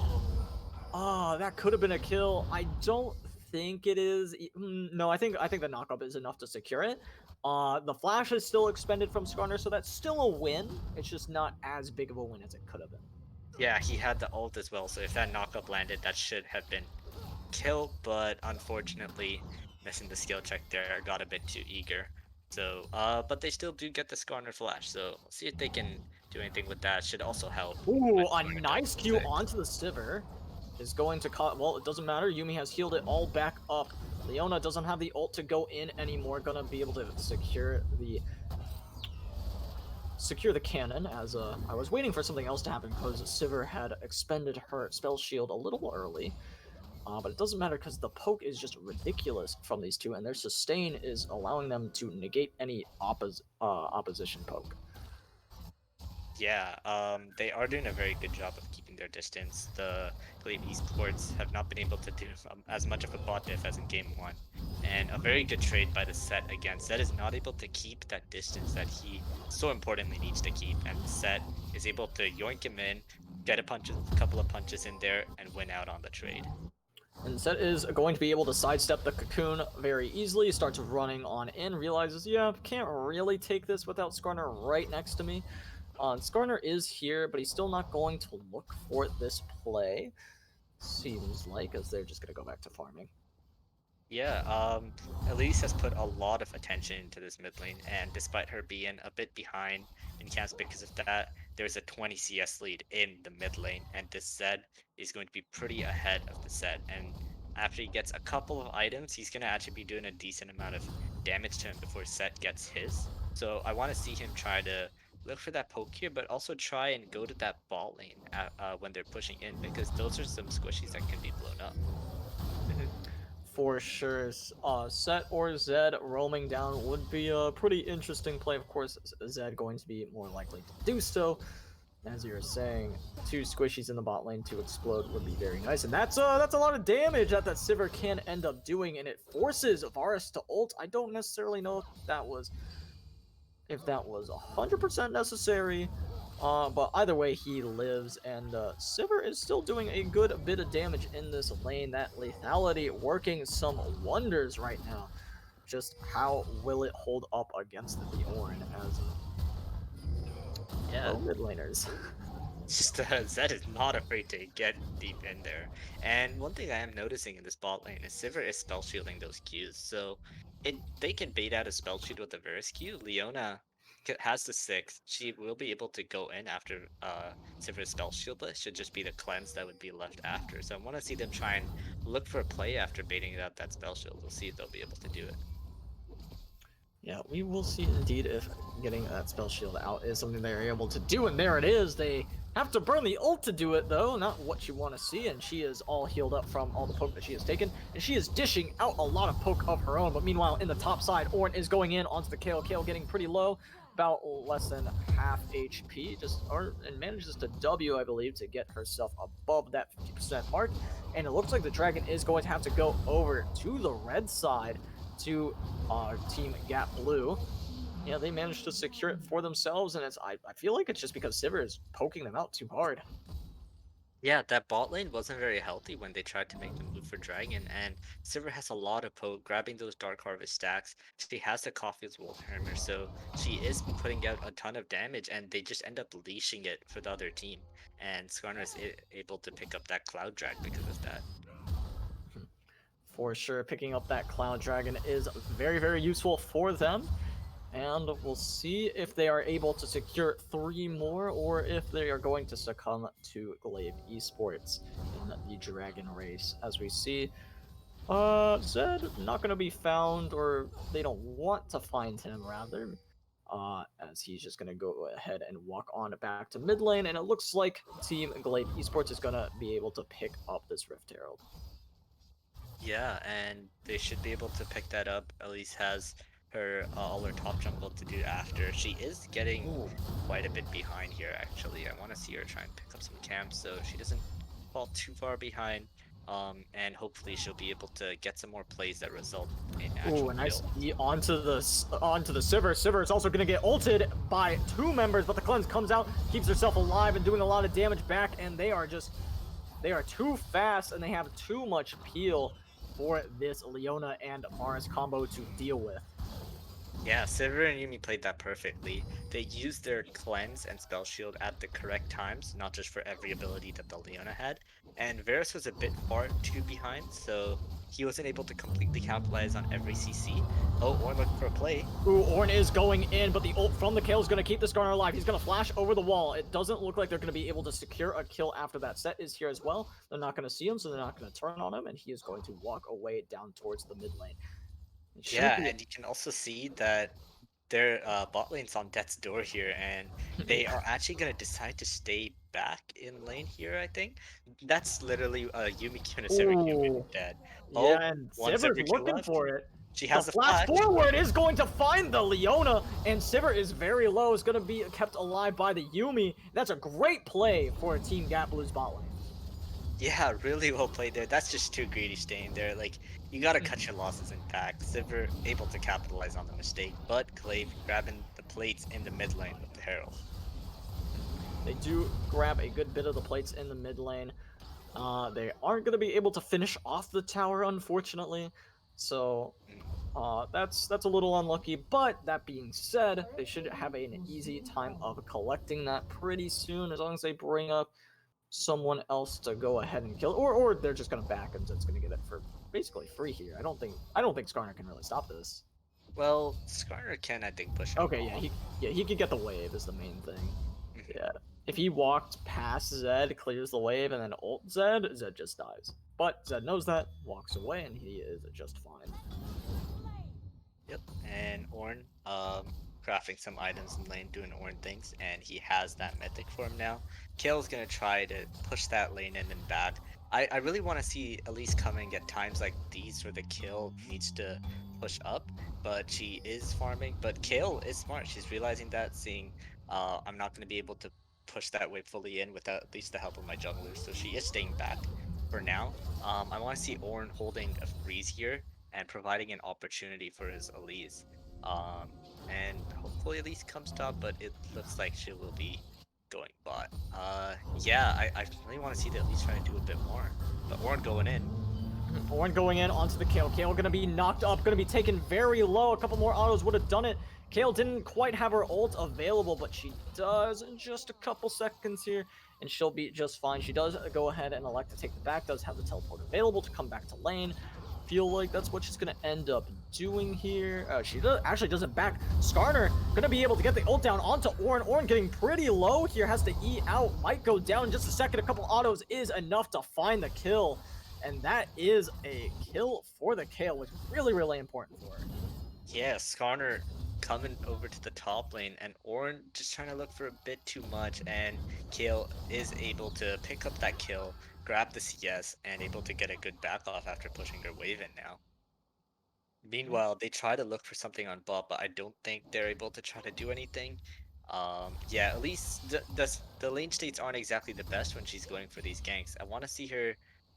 That could have been a kill. I don't think it is. No, I think the knockup is enough to secure it. The flash is still expended from Skarner, so that's still a win. It's just not as big of a win as it could have been. Yeah, he had the ult as well, so if that knockup landed, that should have been kill, but unfortunately, missing the skill check there, got a bit too eager. So, but they still do get the Skarner flash, so we'll see if they can do anything with that. Should also help. Ooh, when a Skarner nice does Q six. onto the Sivir is going to cut. Well, it doesn't matter. Yuumi has healed it all back up. Leona doesn't have the ult to go in anymore. Gonna be able to secure the cannon, as I was waiting for something else to happen because Sivir had expended her spell shield a little early. But it doesn't matter because the poke is just ridiculous from these two, and their sustain is allowing them to negate any opposition poke. Yeah, they are doing a very good job of keeping their distance. The Elite Esports have not been able to do as much of a bot diff as in Game 1. And a very good trade by the Set again. Set is not able to keep that distance that he so importantly needs to keep. And Set is able to yoink him in, get a couple of punches in there, and win out on the trade. And Set is going to be able to sidestep the cocoon very easily, starts running on in, realizes, yeah, can't really take this without Skarner right next to me. Skarner is here, but he's still not going to look for this play, seems like, as they're just going to go back to farming. Yeah, Elise has put a lot of attention into this mid lane, and despite her being a bit behind in camps because of that, there's a 20 CS lead in the mid lane, and this Zed is going to be pretty ahead of the Set. And after he gets a couple of items, he's going to actually be doing a decent amount of damage to him before Set gets his. So I want to see him try to look for that poke here, but also try and go to that ball lane when they're pushing in, because those are some squishies that can be blown up. For sure, Set or Zed roaming down would be a pretty interesting play. Of course, Zed going to be more likely to do so. As you were saying, 2 squishies in the bot lane to explode would be very nice, and that's a lot of damage that Sivir can end up doing, and it forces Varus to ult. I don't necessarily know if that was 100% necessary. But either way, he lives, and Sivir is still doing a good bit of damage in this lane. That lethality working some wonders right now. Just how will it hold up against the Ornn as mid laners? Just Zed is not afraid to get deep in there. And one thing I am noticing in this bot lane is Sivir is spell shielding those Qs. So they can bait out a spell shield with a Varus Q. Leona has the 6th. She will be able to go in after Sivir's spell shield, but it should just be the cleanse that would be left after. So I want to see them try and look for a play after baiting out that spell shield. We'll see if they'll be able to do it. Yeah, we will see indeed if getting that spell shield out is something they're able to do, and there it is. They have to burn the ult to do it, though. Not what you want to see, and she is all healed up from all the poke that she has taken, and she is dishing out a lot of poke of her own. But meanwhile, in the top side, Ornn is going in onto the Kale. Kale getting pretty low, about less than half HP, and manages to W, I believe, to get herself above that 50% mark. And it looks like the Dragon is going to have to go over to the red side to Team Gap Blue. Yeah, they managed to secure it for themselves, and I feel like it's just because Sivir is poking them out too hard. Yeah, that bot lane wasn't very healthy when they tried to make the move for Dragon, and Sivir has a lot of poke, grabbing those Dark Harvest stacks. She has the Coffee's Wolf Hammer, so she is putting out a ton of damage, and they just end up leashing it for the other team. And Skarner is able to pick up that Cloud Drag because of that. For sure, picking up that Cloud Dragon is very, very useful for them. And we'll see if they are able to secure 3 more, or if they are going to succumb to GLV Esports in the Dragon race. As we see, Zed not going to be found, or they don't want to find him, rather. As he's just going to go ahead and walk on back to mid lane, and it looks like Team GLV Esports is going to be able to pick up this Rift Herald. Yeah, and they should be able to pick that up. Elise has her all her top jungle to do after. She is getting Ooh. quite a bit behind here, actually. I want to see her try and pick up some camps so she doesn't fall too far behind. And hopefully she'll be able to get some more plays that result in actual Ooh, a nice kills. E onto the Sivir. Sivir is also gonna get ulted by 2 members, but the cleanse comes out, keeps herself alive and doing a lot of damage back, and they are too fast and they have too much peel for this Leona and Mars combo to deal with. Yeah, Sivir and Yumi played that perfectly. They used their cleanse and spell shield at the correct times, not just for every ability that the Leona had. And Varus was a bit far too behind, so he wasn't able to completely capitalize on every CC. Oh, Ornn looking for a play. Ooh, Ornn is going in, but the ult from the Kayle is going to keep this Skarner alive. He's going to flash over the wall. It doesn't look like they're going to be able to secure a kill after that. Set is here as well. They're not going to see him, so they're not going to turn on him, and he is going to walk away down towards the mid lane. Yeah, and you can also see that their bot lane's on death's door here, and they are actually going to decide to stay back in lane here, I think. That's literally Yumi Q Sivir Q dead. Oh, Yeah, and one Sivir's Sivir Q looking left. for it. She The has a flash flash. forward is going to find the Leona, and Sivir is very low. Is going to be kept alive by the Yumi. That's a great play for Team Gap Blue's bot lane. Yeah, really well played there. That's just too greedy staying there. Like, you gotta cut your losses in pack. Sivir able to capitalize on the mistake, but Glaive grabbing the plates in the mid lane with the Herald. They do grab a good bit of the plates in the mid lane. They aren't going to be able to finish off the tower, unfortunately. So that's a little unlucky. But that being said, they should have an easy time of collecting that pretty soon, as long as they bring up someone else to go ahead and kill, or they're just going to back him, so it's going to get it for basically free here. I don't think Skarner can really stop this. Well, Skarner can, I think, push him Okay, off. he could get the wave is the main thing. Mhm. Yeah. If he walked past Zed, clears the wave, and then ult Zed, Zed just dies. But Zed knows that, walks away, and he is just fine. Yep, and Ornn, crafting some items in lane, doing Ornn things, and he has that mythic for him now. Kayle's gonna try to push that lane in and back. I really want to see Elise coming at times like these where the kill needs to push up, but she is farming. But Kayle is smart. She's realizing that, seeing I'm not gonna be able to push that wave fully in without at least the help of my junglers, so she is staying back for now. I want to see Ornn holding a freeze here and providing an opportunity for his Elise. And hopefully Elise comes top, but it looks like she will be going bot. Yeah, I really want to see the Elise try to do a bit more. But Ornn going in. Ornn going in onto the Kayle. Kayle gonna be knocked up, gonna be taken very low. A couple more autos would have done it. Kayle didn't quite have her ult available, but she does in just a couple seconds here, and she'll be just fine. She does go ahead and elect to take the back, does have the teleport available to come back to lane. Feel like that's what she's gonna end up doing here. She actually doesn't back. Skarner gonna be able to get the ult down onto Ornn. Ornn getting pretty low here, has to E out, might go down in just a second. A couple autos is enough to find the kill, and that is a kill for the Kayle, which is really, really important for her. Yeah, Skarner coming over to the top lane, and Ornn just trying to look for a bit too much, and Kayle is able to pick up that kill, grab the CS, and able to get a good back off after pushing her wave in now. Meanwhile, they try to look for something on bot, but I don't think they're able to try to do anything. Yeah, at least the lane states aren't exactly the best when she's going for these ganks. I want to see her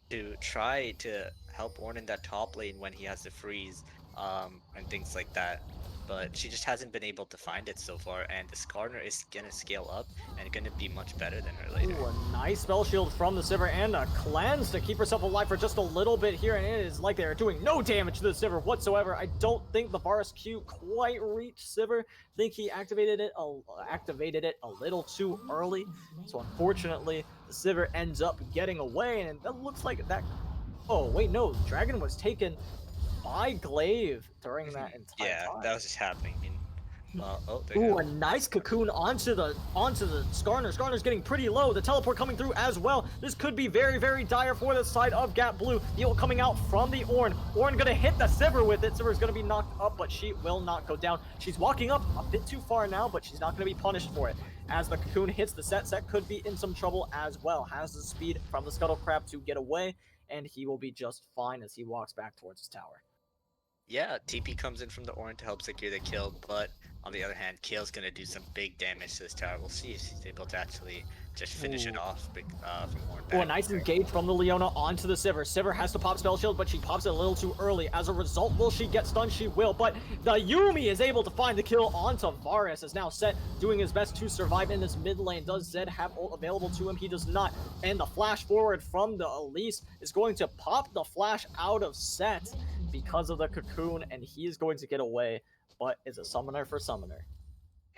to try to help Ornn in that top lane when he has the freeze, and things like that. But she just hasn't been able to find it so far, and the Skarner is gonna scale up and gonna be much better than her later. Ooh, a nice spell shield from the Sivir and a cleanse to keep herself alive for just a little bit here, and it is like they are doing no damage to the Sivir whatsoever. I don't think the Varus Q quite reached Sivir. I think he activated it a little too early, so unfortunately the Sivir ends up getting away, and that looks like that. Oh wait, no, Dragon was taken by Glaive during that entire Yeah, time. that was just happening. Oh, there Ooh, you a go. nice cocoon onto the Skarner. Skarner's getting pretty low. The teleport coming through as well. This could be very, very dire for the side of Gap Blue. The ult coming out from the Ornn. Ornn gonna hit the Sivir with it. Sivir's gonna be knocked up, but she will not go down. She's walking up a bit too far now, but she's not gonna be punished for it. As the cocoon hits the set could be in some trouble as well. Has the speed from the Scuttle Crab to get away, and he will be just fine as he walks back towards his tower. Yeah, TP comes in from the Orin to help secure the kill, but on the other hand, Kale's gonna do some big damage to this tower. We'll see if he's able to actually just finish it Ooh. off from Orin Oh, a back. nice engage from the Leona onto the Sivir. Sivir has to pop Spell Shield, but she pops it a little too early. As a result, will she get stunned? She will, but the Yuumi is able to find the kill onto Varus, as now Set doing his best to survive in this mid lane. Does Zed have ult available to him? He does not. And the flash forward from the Elise is going to pop the flash out of Set because of the cocoon, and he is going to get away, but is a summoner for summoner.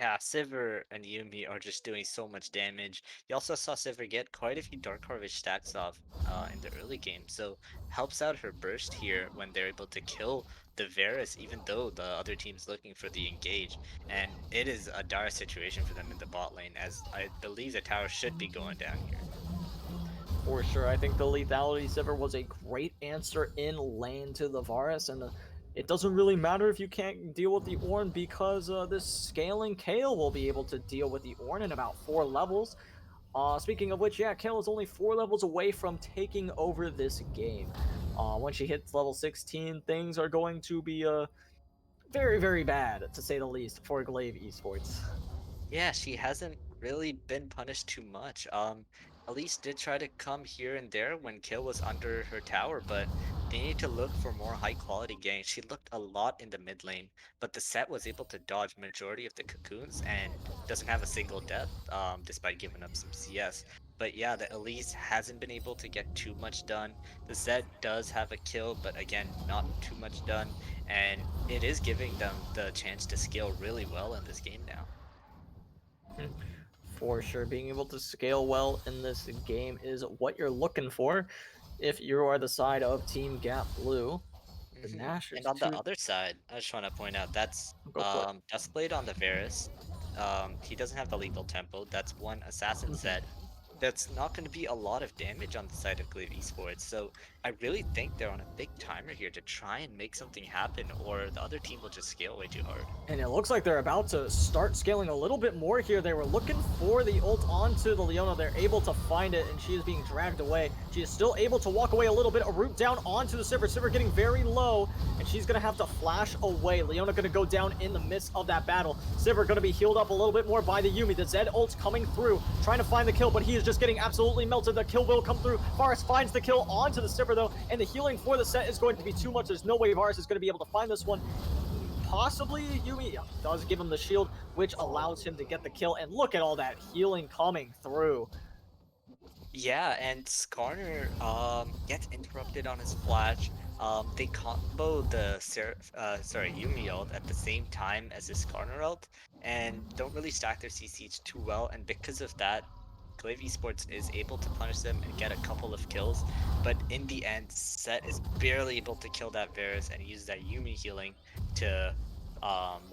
Yeah, Sivir and Yumi are just doing so much damage. You also saw Sivir get quite a few Dark Harvest stacks off in the early game, so helps out her burst here when they're able to kill the Varus, even though the other team's looking for the engage. And it is a dire situation for them in the bot lane, as I believe the tower should be going down here. For sure, I think the lethality Sivir was a great answer in lane to the Varus, and it doesn't really matter if you can't deal with the Ornn, because this scaling Kayle will be able to deal with the Ornn in about 4 levels. Speaking of which, yeah, Kayle is only 4 levels away from taking over this game. When she hits level 16, things are going to be very, very bad, to say the least, for GLV Esports. Yeah, she hasn't really been punished too much. Elise did try to come here and there when Kill was under her tower, but they need to look for more high quality ganks. She looked a lot in the mid lane, but the set was able to dodge majority of the cocoons and doesn't have a single death, despite giving up some CS. But yeah, the Elise hasn't been able to get too much done. The Zed does have a kill, but again, not too much done, and it is giving them the chance to scale really well in this game now. For sure, being able to scale well in this game is what you're looking for if you are the side of Team Gap Blue. The Nash And is on the too. other side, I just want to point out that's Go for it. Duskblade on the Varus. He doesn't have the lethal tempo. That's one assassin set. That's not going to be a lot of damage on the side of GLV Esports. So I really think they're on a big timer here to try and make something happen, or the other team will just scale way too hard. And it looks like they're about to start scaling a little bit more here. They were looking for the ult onto the Leona. They're able to find it, and she is being dragged away. She is still able to walk away a little bit. A root down onto the Sivir. Sivir getting very low, and she's going to have to flash away. Leona going to go down in the midst of that battle. Sivir going to be healed up a little bit more by the Yuumi. The Zed ult's coming through, trying to find the kill, but he is just getting absolutely melted. The kill will come through. Varus finds the kill onto the Sivir, though, and the healing for the set is going to be too much. There's no way Varus is going to be able to find this one. Possibly Yuumi does give him the shield, which allows him to get the kill, and look at all that healing coming through. Yeah, and Skarner gets interrupted on his flash. They combo the Yuumi ult at the same time as his Skarner ult, and don't really stack their CCs too well, and because of that, GLV Esports is able to punish them and get a couple of kills, but in the end, Set is barely able to kill that Varus and use that Yuumi healing to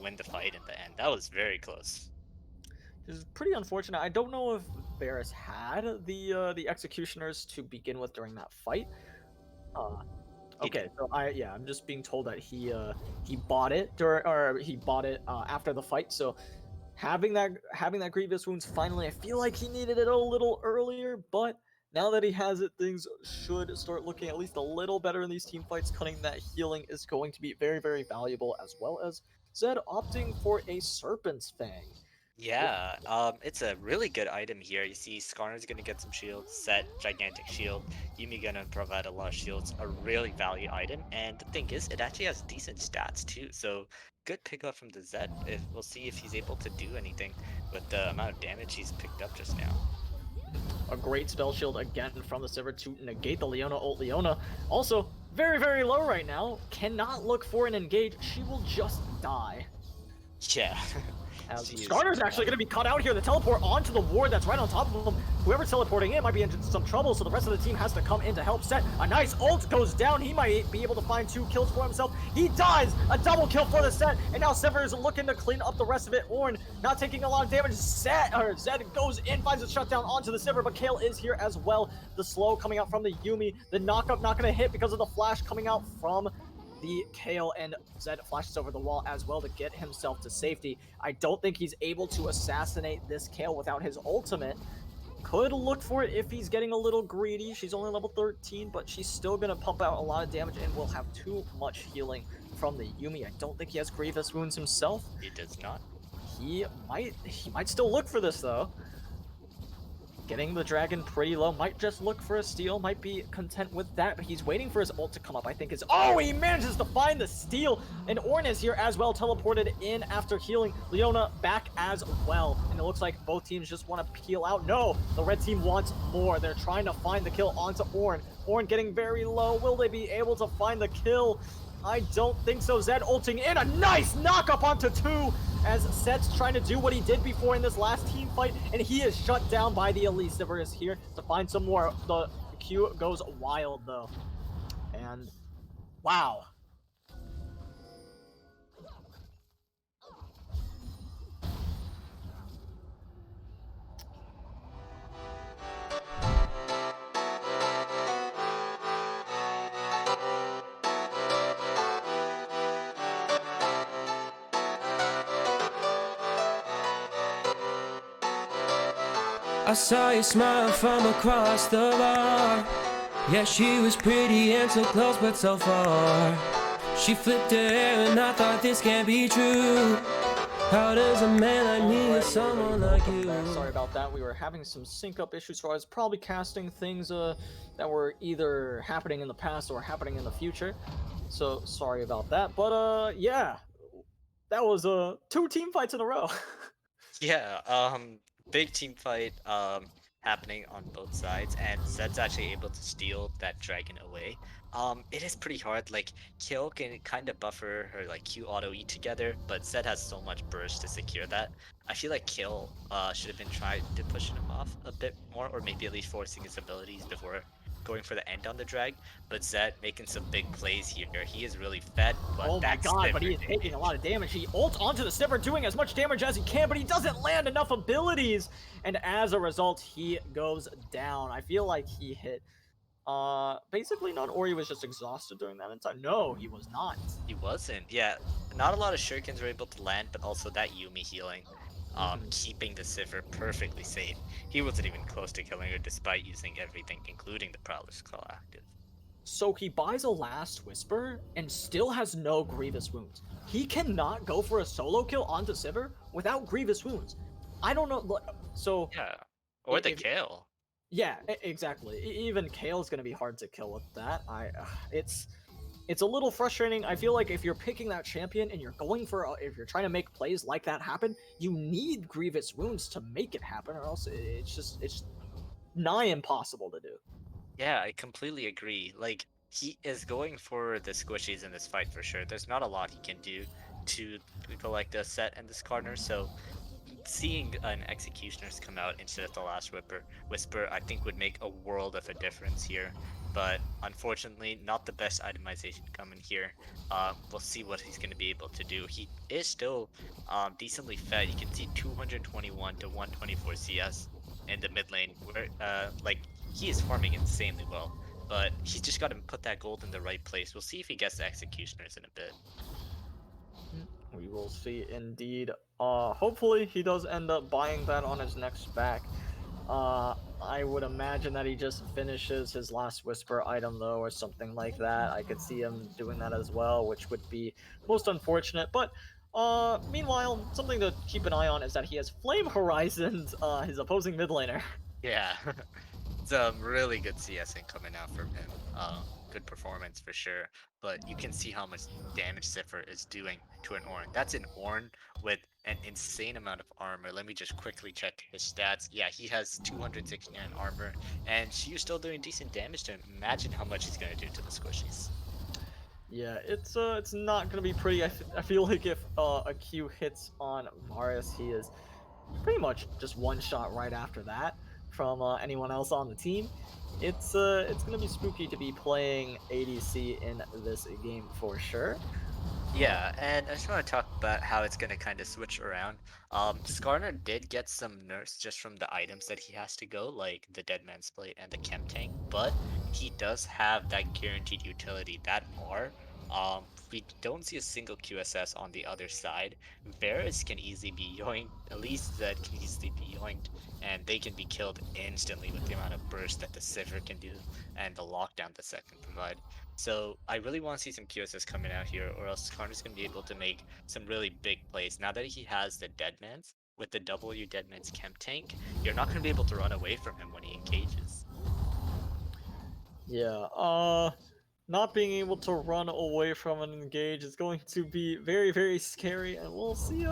win the fight in the end. That was very close. This is pretty unfortunate. I don't know if Varus had the executioners to begin with during that fight. Okay, so I'm just being told that he bought it after the fight. So having that grievous wounds finally, I feel like he needed it a little earlier, but now that he has it, things should start looking at least a little better in these team fights. Cutting that healing is going to be very, very valuable, as well as Zed opting for a Serpent's Fang. Yeah, it's a really good item here. You see Skarner's gonna get some shields, Set, gigantic shield, Yuumi gonna provide a lot of shields, a really value item, and the thing is, it actually has decent stats too, so good pickup from the Zed. We'll see if he's able to do anything with the amount of damage he's picked up just now. A great spell shield again from the Sivir to negate the Leona ult. Leona also very, very low right now, cannot look for an engage, she will just die. Yeah. Skarner's actually going to be cut out here. The teleport onto the ward that's right on top of him. Whoever's teleporting in might be in some trouble, so the rest of the team has to come in to help. Set a nice ult goes down. He might be able to find 2 kills for himself. He does! A double kill for the Set, and now Sivir is looking to clean up the rest of it. Ornn not taking a lot of damage. Zed goes in, finds a shutdown onto the Sivir, but Kayle is here as well. The slow coming out from the Yuumi. The knockup not going to hit because of the flash coming out from the Kayle, and Zed flashes over the wall as well to get himself to safety. I don't think he's able to assassinate this Kayle without his ultimate. could look for it if he's getting a little greedy. She's only level 13, but she's still going to pump out a lot of damage and will have too much healing from the Yuumi. I don't think he has grievous wounds himself. He does not. He might still look for this though. Getting the dragon pretty low, might just look for a steal, might be content with that, but he's waiting for his ult to come up. I think oh, he manages to find the steal, and Ornn is here as well, teleported in after healing. Leona back as well, and it looks like both teams just want to peel out. No, the red team wants more. They're trying to find the kill onto Ornn. Ornn getting very low. Will they be able to find the kill? I don't think so. Zed ulting in, a nice knock up onto 2 as Set's trying to do what he did before in this last team fight, and he is shut down by the Elite. Sivir is here to find some more. The Q goes wild though, and wow. I saw you smile from across the bar. Yeah, she was pretty and so close but so far. She flipped her hair and I thought this can't be true. How does a man like me with someone like you? Sorry about that. We were having some sync up issues, so I was probably casting things that were either happening in the past or happening in the future. So sorry about that. But yeah, that was 2 team fights in a row. Yeah, big team fight happening on both sides, and Zed's actually able to steal that dragon away. It is pretty hard. Like, Kill can kind of buffer her like Q auto E together, but Zed has so much burst to secure that. I feel like Kill should have been trying to push him off a bit more, or maybe at least forcing his abilities before going for the end on the drag. But Zed making some big plays here. He is really fed, but oh my god, but he is taking a lot of damage. He ults onto the Sniper, doing as much damage as he can, but he doesn't land enough abilities. And as a result, he goes down. I feel like he hit basically not, or he was just exhausted during that time. No, he was not. He wasn't. Yeah, not a lot of shurikens were able to land, but also that Yuumi healing. Keeping the Sivir perfectly safe. He wasn't even close to killing her despite using everything, including the Prowler's Claw active. So he buys a Last Whisper and still has no Grievous Wounds. He cannot go for a solo kill onto Sivir without Grievous Wounds. I don't know, so... Yeah, or the Kale. Yeah, exactly. Even Kale's gonna be hard to kill with that. It's a little frustrating. I feel like if you're picking that champion and you're going for, if you're trying to make plays like that happen, you need Grievous Wounds to make it happen, or else it's nigh impossible to do. Yeah, I completely agree. Like, he is going for the squishies in this fight for sure. There's not a lot he can do to collect a set in this corner, so seeing an Executioners come out instead of the Last Whisper, I think would make a world of a difference here. But unfortunately, not the best itemization coming here. We'll see what he's going to be able to do. He is still decently fed. You can see 221 to 124 CS in the mid lane, where like, he is farming insanely well. But he's just got to put that gold in the right place. We'll see if he gets the Executioners in a bit. We will see indeed. Hopefully he does end up buying that on his next back. I would imagine that he just finishes his Last Whisper item though, or something like that. I could see him doing that as well, which would be most unfortunate. But meanwhile, something to keep an eye on is that he has Flame Horizons, his opposing mid laner. Yeah, some really good CSing coming out from him. Good performance for sure, but you can see how much damage Sivir is doing to an Ornn. That's an Ornn with an insane amount of armor. Let me just quickly check his stats. Yeah, he has 269 armor, and she's still doing decent damage to him. Imagine how much he's gonna do to the squishies. Yeah, it's not gonna be pretty. I feel like if a Q hits on Varus, he is pretty much just one shot right after that from anyone else on the team. It's gonna be spooky to be playing ADC in this game for sure. Yeah, and I just want to talk about how it's going to kind of switch around. Skarner did get some nerfs just from the items that he has to go, like the Dead Man's Plate and the Chem Tank, but he does have that guaranteed utility, that R, We don't see a single QSS on the other side. Varus can easily be yoinked, at least Zed can easily be yoinked, and they can be killed instantly with the amount of burst that the Sivir can do and the lockdown the Zed can provide. So I really want to see some QSS coming out here, or else Karna's going to be able to make some really big plays. Now that he has the Deadmans, with the W Deadman's Chem Tank, you're not going to be able to run away from him when he engages. Yeah, not being able to run away from an engage is going to be very, very scary, and we'll see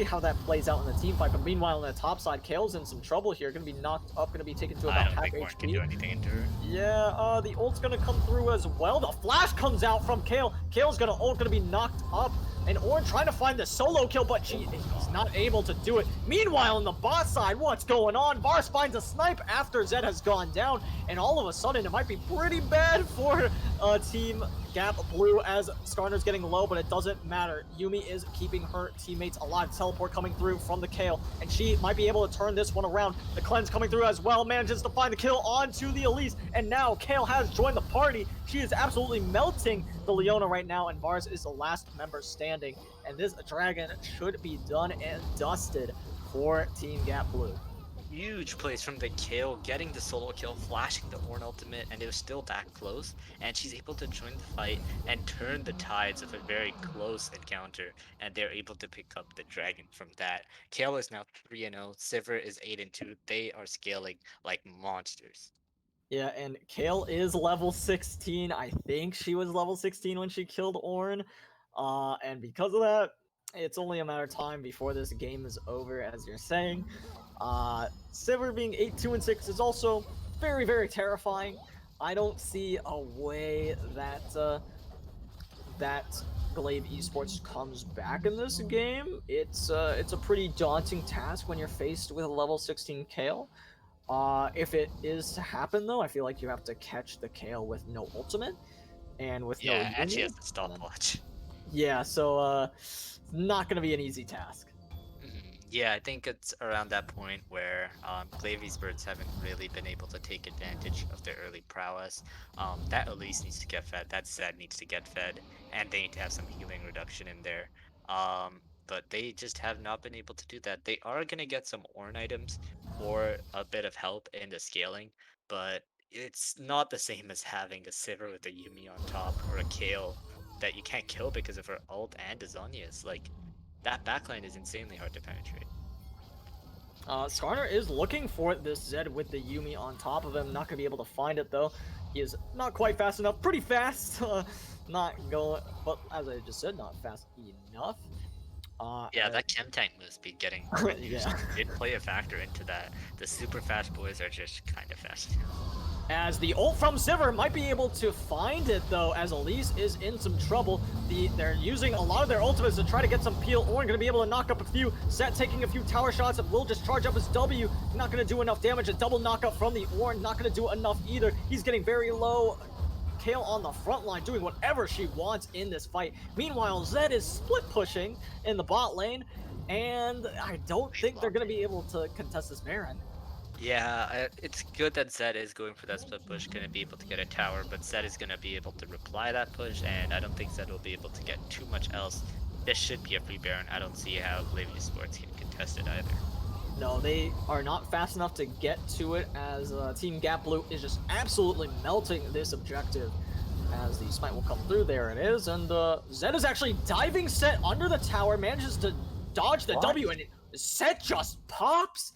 how that plays out in the team fight. But meanwhile, on the top side, Kale's in some trouble here. Going to be knocked up. Going to be taken to I about don't half think Warren can HP. do anything into her. Yeah, the ult's gonna come through as well. The flash comes out from Kale. Kale's gonna ult, gonna be knocked up. And Ornn trying to find the solo kill, but he's not able to do it. Meanwhile, on the bot side, what's going on? Vars finds a snipe after Zed has gone down, and all of a sudden, it might be pretty bad for Team Gap Blue as Skarner's getting low, but it doesn't matter. Yuumi is keeping her teammates alive. Teleport coming through from the Kale, and she might be able to turn this one around. The cleanse coming through as well, manages to find the kill onto the Elise, and now Kale has joined the party. She is absolutely melting the Leona right now, and Vars is the last member standing, and this dragon should be done and dusted for Team Gap Blue. Huge plays from the Kale, getting the solo kill, flashing the Ornn ultimate, and it was still that close, and she's able to join the fight and turn the tides of a very close encounter, and they're able to pick up the dragon from that. Kale is now 3-0, Sivir is 8-2, they are scaling like monsters. Yeah, and Kale is level 16. I think she was level 16 when she killed Ornn. And because of that, it's only a matter of time before this game is over, as you're saying. Sivir being 8-2-6 is also very, very terrifying. I don't see a way that that GLV Esports comes back in this game. It's a pretty daunting task when you're faced with a level 16 Kale. If it is to happen, though, I feel like you have to catch the Kale with no ultimate and with no Yeah, and she Yuumi. has the stopwatch. Yeah, so not gonna be an easy task. Yeah, I think it's around that point where Glavy's birds haven't really been able to take advantage of their early prowess. That Elise needs to get fed, that Zed needs to get fed, and they need to have some healing reduction in there. But they just have not been able to do that. They are going to get some Ornn items or a bit of help in the scaling, but it's not the same as having a Sivir with a Yuumi on top or a Kale that you can't kill because of her ult and Azania's. Like, that backline is insanely hard to penetrate. Skarner is looking for this Zed with the Yuumi on top of him. Not gonna be able to find it though. He is not quite fast enough. Pretty fast. Not going, but as I just said, not fast enough. Yeah, that chem tank must be getting reduced. Yeah. Did play a factor into that. The super fast boys are just kind of fast. As the ult from Sivir might be able to find it though, as Elise is in some trouble. They're using a lot of their ultimates to try to get some peel. Ornn gonna be able to knock up a few. Set taking a few tower shots and will just charge up his W. Not gonna do enough damage. A double knockup from the Ornn, not gonna do enough either. He's getting very low. Kale on the front line doing whatever she wants in this fight. Meanwhile, Zed is split pushing in the bot lane, and I don't think they're gonna be able to contest this Baron. Yeah, it's good that Zed is going for that split push, gonna be able to get a tower, but Zed is gonna be able to reply that push, and I don't think Zed will be able to get too much else. This should be a free Baron. I don't see how GLV Esports can contest it either. No, they are not fast enough to get to it, as Team Gap Blue is just absolutely melting this objective. As the smite will come through, there it is, and Zed is actually diving Set under the tower, manages to dodge the W, and Set just pops.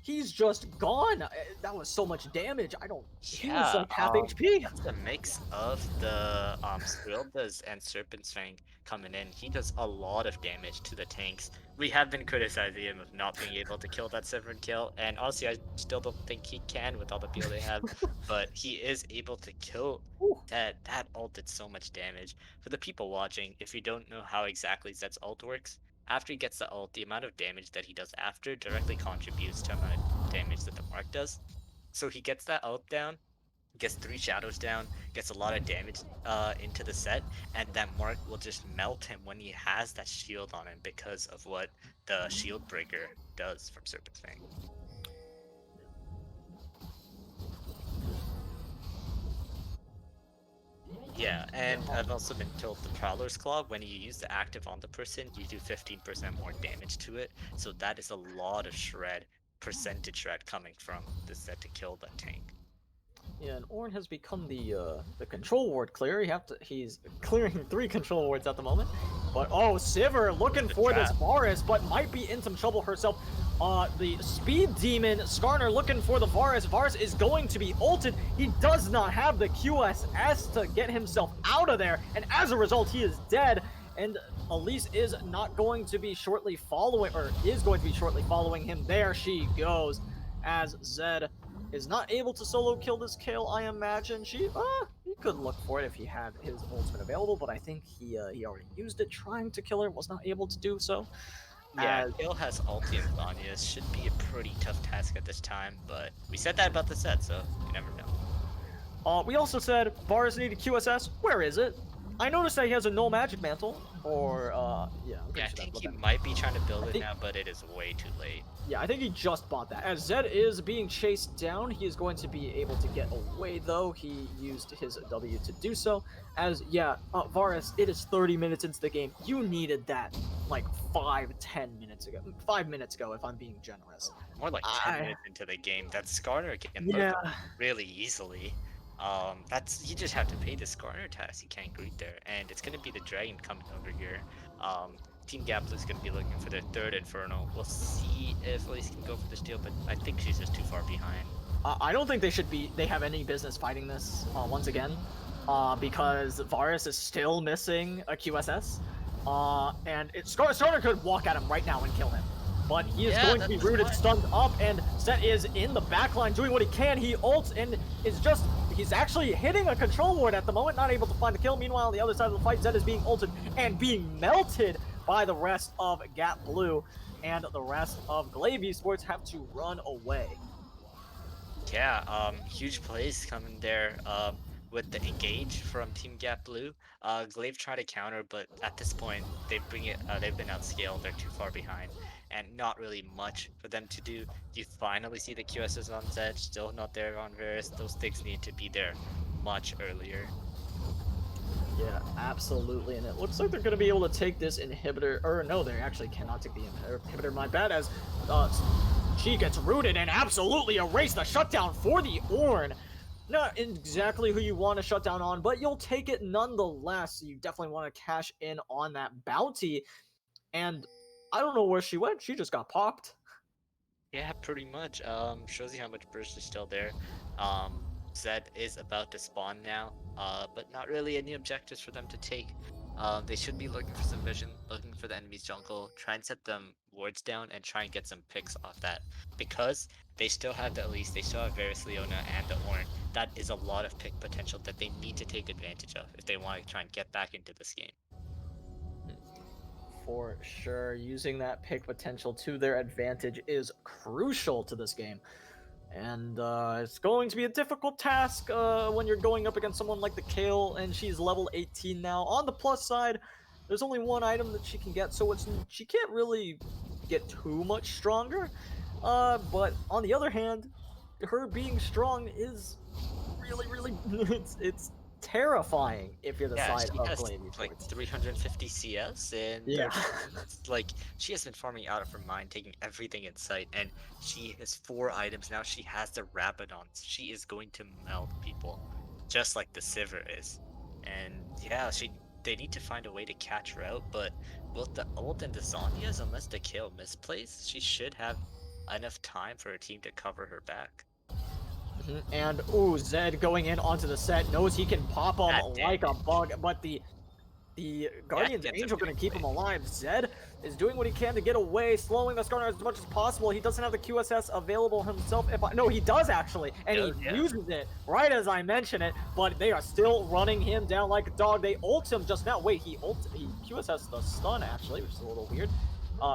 He's just gone. That was so much damage. He was like half HP. That's a mix of the Skrildas and Serpent's Fang coming in. He does a lot of damage to the tanks. We have been criticizing him of not being able to kill that Severin kill, and honestly, I still don't think he can with all the peel they have, but he is able to kill that. That ult did so much damage. For the people watching, if you don't know how exactly Zed's ult works, after he gets the ult, the amount of damage that he does after directly contributes to the amount of damage that the Mark does. So he gets that ult down, gets 3 shadows down, gets a lot of damage into the set, and that Mark will just melt him when he has that shield on him because of what the shield breaker does from Serpent's Fang. Yeah, and I've also been told the Prowler's Claw, when you use the active on the person, you do 15% more damage to it. So that is a lot of percentage shred coming from the set to kill that tank. Yeah, and Ornn has become the control ward clearer. He's clearing 3 control wards at the moment. But oh, Sivir looking The for this trap. Varus, but might be in some trouble herself. The Speed Demon, Skarner looking for the Varus. Varus is going to be ulted. He does not have the QSS to get himself out of there, and as a result, he is dead. And Elise is not going to be shortly following, or is going to be shortly following him. There she goes, as Zed is not able to solo kill this kill. I imagine he could look for it if he had his ultimate available, but I think he already used it trying to kill her, was not able to do so. Yeah, Kill has ulti and Zanya. Should be a pretty tough task at this time, but we said that about the set, so you never know. We also said Varus needed QSS. Where is it? I noticed that he has a null magic mantle, or yeah, I'm pretty Yeah, I sure think that's he what that might be trying to build it now, but it is way too late. Yeah, I think he just bought that. As Zed is being chased down, he is going to be able to get away, though. He used his W to do so. As, yeah, Varus, it is 30 minutes into the game. You needed that, like, 10 minutes ago. 5 minutes ago, if I'm being generous. More like 10 minutes into the game. That Skarner can Yeah. look really easily. You just have to pay the Skarner task. You can't greet there, and it's gonna be the Dragon coming over here. Team GAPB is going to be looking for their 3rd Inferno. We'll see if Elise can go for the steal, but I think she's just too far behind. I don't think they have any business fighting this once again, because Varus is still missing a QSS, and Skarner could walk at him right now and kill him. But he is going to be rooted, stunned up, and Set is in the backline doing what he can. He ults and he's actually hitting a control ward at the moment, not able to find the kill. Meanwhile, on the other side of the fight, Zed is being ulted and being melted by the rest of GAPB, and the rest of GLV Esports have to run away. Yeah, huge plays coming there with the engage from Team GAPB. GLV try to counter, but at this point, they've been outscaled. They're too far behind, and not really much for them to do. You finally see the QSs on Zed, still not there on Varus. Those things need to be there much earlier. Yeah, absolutely, and it looks like they're going to be able to take this inhibitor, or no, they actually cannot take the inhibitor, my bad, as she gets rooted and absolutely erase the shutdown for the Ornn. Not exactly who you want to shut down on, but you'll take it nonetheless. You definitely want to cash in on that bounty, and I don't know where she went. She just got popped. Yeah, pretty much. Shows you how much burst is still there. Zed is about to spawn now, but not really any objectives for them to take. They should be looking for some vision, looking for the enemy's jungle, try and set them wards down, and try and get some picks off that. Because they still have the Elise, they still have Varus, Leona, and the Ornn. That is a lot of pick potential that they need to take advantage of if they want to try and get back into this game. For sure, using that pick potential to their advantage is crucial to this game. And it's going to be a difficult task when you're going up against someone like the Kale, and she's level 18 now. On the plus side, there's only one item that she can get, so she can't really get too much stronger. But on the other hand, her being strong is really it's terrifying if you're the side of GLV. Like 350 CS, and it's like she has been farming out of her mind, taking everything in sight, and she has 4 items now. She has the Rabadons. She is going to melt people, just like the Sivir is. And yeah, they need to find a way to catch her out, but with the ult and the Zanyas, unless the kill misplays, she should have enough time for her team to cover her back. And ooh, Zed going in onto the set, knows he can pop him like a bug, but the Guardian's Angel gonna keep him alive. Zed is doing what he can to get away, slowing the Skarner as much as possible. He doesn't have the QSS available himself. No, he does actually, and he uses it right as I mention it, but they are still running him down like a dog. They ult him just now. Wait, he QSS the stun actually, which is a little weird.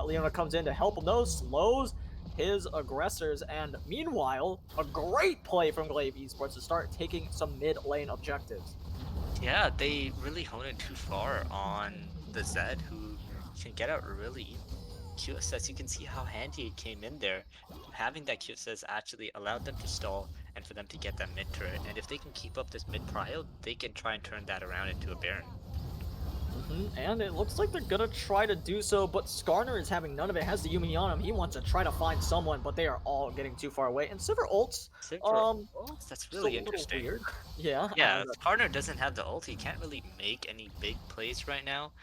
Leona comes in to help him though, slows his aggressors, and meanwhile, a great play from GLV Esports to start taking some mid lane objectives. Yeah, they really honed it too far on the Zed, who can get out really QSS. You can see how handy it came in there. Having that QSS actually allowed them to stall and for them to get that mid turret. And if they can keep up this mid prio, they can try and turn that around into a Baron. And it looks like they're gonna try to do so, but Skarner is having none of it. Has the Yumi on him. He wants to try to find someone, but they are all getting too far away. And Sivir ults, That's just a really little interesting. weird. Yeah. Yeah, Skarner doesn't have the ult. He can't really make any big plays right now.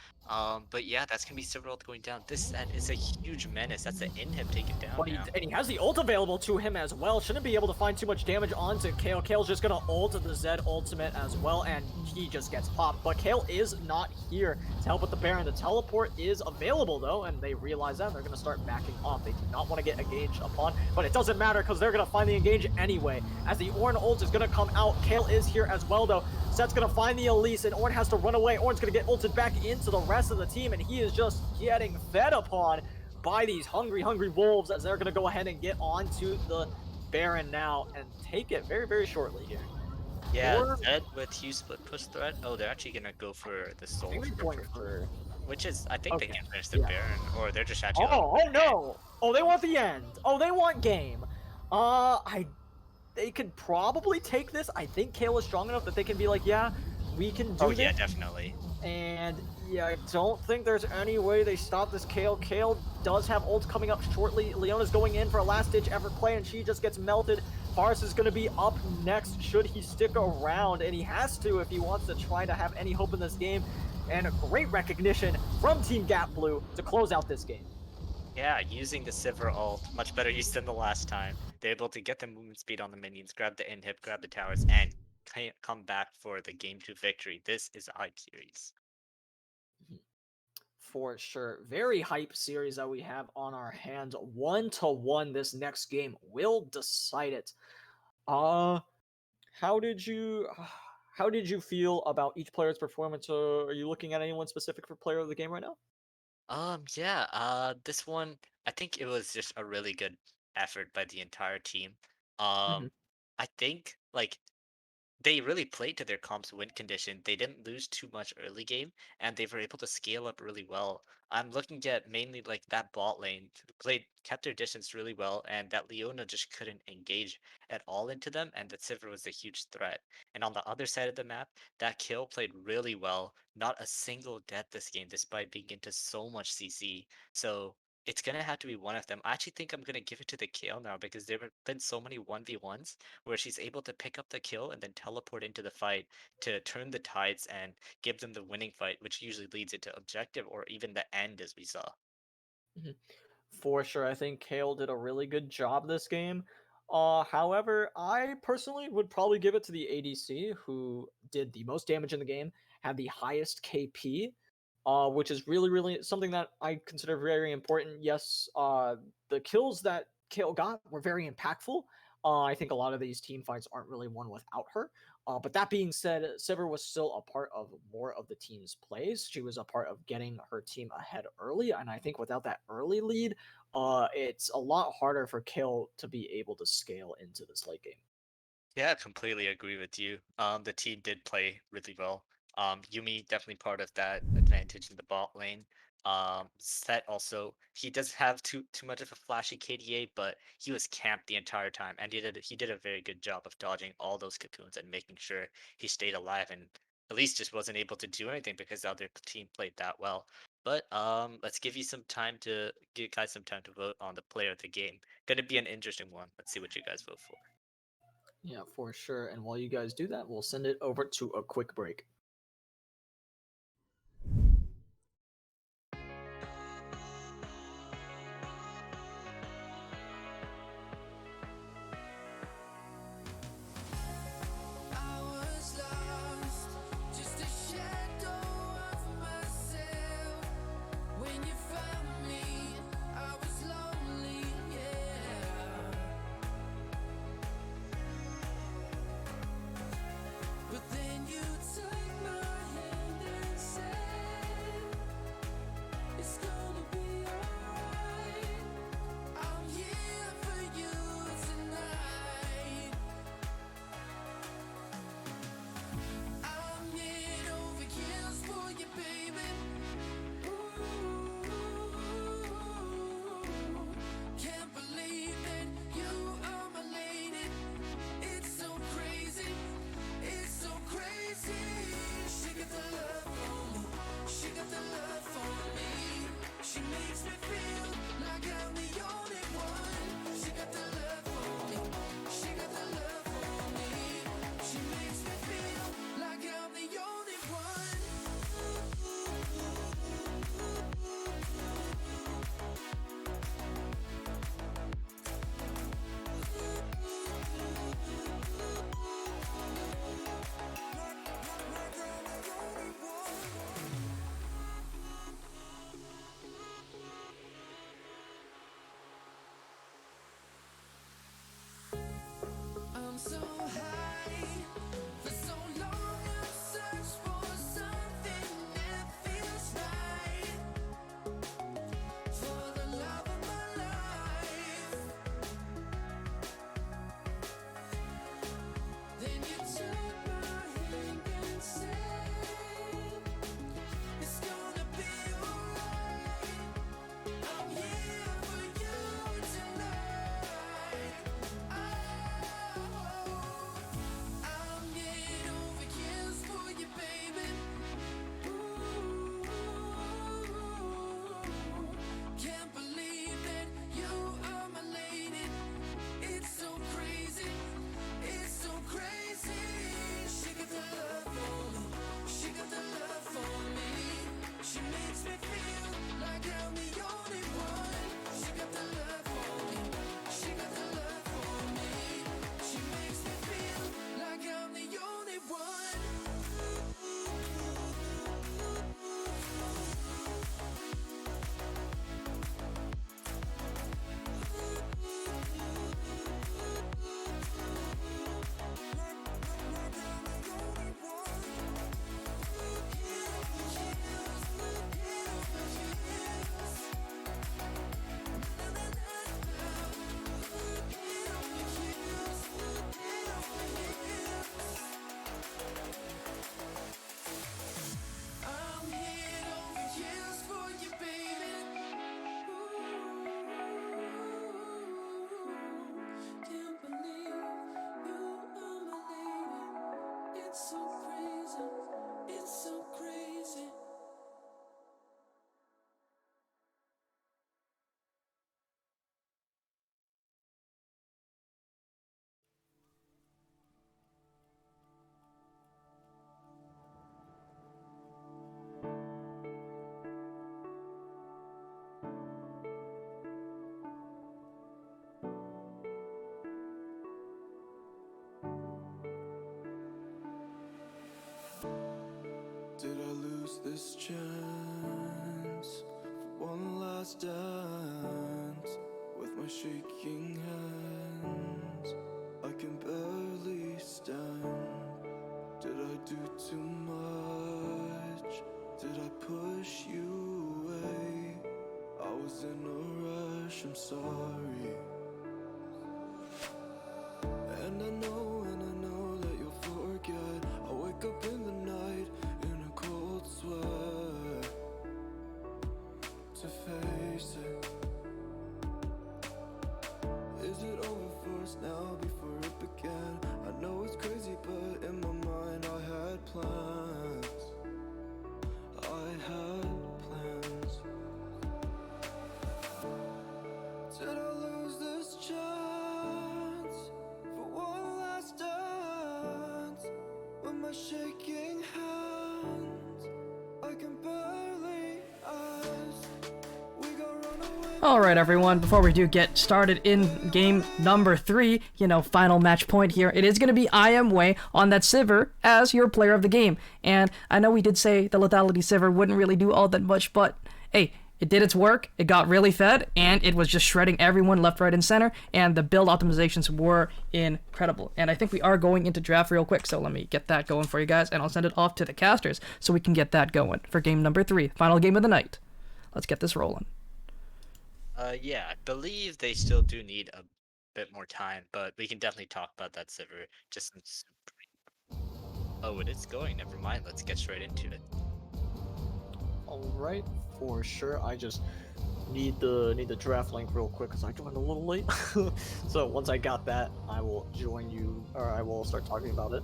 But yeah, that's gonna be Silver ult going down. This set is a huge menace. That's the inhib taken down But now. he has the ult available to him as well. Shouldn't be able to find too much damage onto Kale. Kale's just gonna ult the Zed ultimate as well, and he just gets popped. But Kale is not here to help with the Baron. The teleport is available though, and they realize that, and they're gonna start backing off. They do not want to get engaged upon, but it doesn't matter because they're gonna find the engage anyway. As the Ornn ult is gonna come out, Kale is here as well though. Set's gonna find the Elise, and Ornn has to run away. Ornn's gonna get ulted back into the rest of the team, and he is just getting fed upon by these hungry wolves as they're gonna go ahead and get onto the Baron now and take it very, very shortly here. Yeah, Zed with huge split push threat. Oh, they're actually gonna go for the soul, which is, I think they can finish the Baron, or they're just actually. Oh no! Oh, they want the end. Oh, they want game. They could probably take this. I think Kale is strong enough that they can be like, yeah, we can do this. Oh yeah, definitely. And yeah, I don't think there's any way they stop this Kale. Kale does have ults coming up shortly. Leona's going in for a last-ditch effort play, and she just gets melted. Faris is going to be up next should he stick around, and he has to if he wants to try to have any hope in this game. And a great recognition from Team Gap Blue to close out this game. Yeah, using the Sivir ult, much better use than the last time. They're able to get the movement speed on the minions, grab the inhib, grab the towers, and come back for the game 2 victory. This is a hype series. For sure. Very hype series that we have on our hands. 1-1 this next game will decide it. How did you feel about each player's performance? Are you looking at anyone specific for player of the game right now? This one, I think it was just a really good effort by the entire team. Mhm. I think, like, they really played to their comp's win condition. They didn't lose too much early game, and they were able to scale up really well. I'm looking at mainly like that bot lane kept their distance really well, and that Leona just couldn't engage at all into them, and that Sivir was a huge threat. And on the other side of the map, that kill played really well. Not a single death this game, despite being into so much CC. So it's gonna have to be one of them. I actually think I'm gonna give it to the Kale now because there have been so many 1v1s where she's able to pick up the kill and then teleport into the fight to turn the tides and give them the winning fight, which usually leads into objective or even the end, as we saw. Mhm. For sure, I think Kale did a really good job this game. However, I personally would probably give it to the ADC, who did the most damage in the game, had the highest KP, which is really, really something that I consider very important. Yes, the kills that Kale got were very impactful. I think a lot of these team fights aren't really won without her. But that being said, Sever was still a part of more of the team's plays. She was a part of getting her team ahead early, and I think without that early lead, it's a lot harder for Kale to be able to scale into this late game. Yeah, I completely agree with you. The team did play really well. Yumi definitely part of that advantage in the bot lane. Set also, he does have too much of a flashy KDA, but he was camped the entire time, and he did a very good job of dodging all those cocoons and making sure he stayed alive, and at least just wasn't able to do anything because the other team played that well. But let's give you guys some time to vote on the player of the game. Gonna be an interesting one. Let's see what you guys vote for. Yeah, for sure. And while you guys do that, we'll send it over to a quick break. I was lost, just a shadow of myself. When you found me, I was lonely, yeah. But then you took this chance for one last dance with my shaking hands. I can barely stand. Did I do too much? Did I push you away? I was in a rush, I'm sorry. And I know that you'll forget. I wake up in the night in a cold sweat to face it. Is it over for us now before it began? I know it's crazy, but in my mind I had plans. I had plans. Did I lose this chance for one last dance with my shaking hands? I can barely ask. We got run away. Alright everyone, before we do get started in game number 3, final match point here, it is going to be I Am Wei on that Sivir as your player of the game. And I know we did say the lethality Sivir wouldn't really do all that much, but hey, it did its work, it got really fed, and it was just shredding everyone left, right, and center, and the build optimizations were incredible. And I think we are going into draft real quick, so let me get that going for you guys, and I'll send it off to the casters so we can get that going for game number 3, final game of the night. Let's get this rolling. Yeah, I believe they still do need a bit more time, but we can definitely talk about that Sivir. Just some Oh, it is going. Never mind. Let's get straight into it. Alright, for sure. I just need the draft link real quick because I joined a little late. So once I got that, I will join you, or I will start talking about it.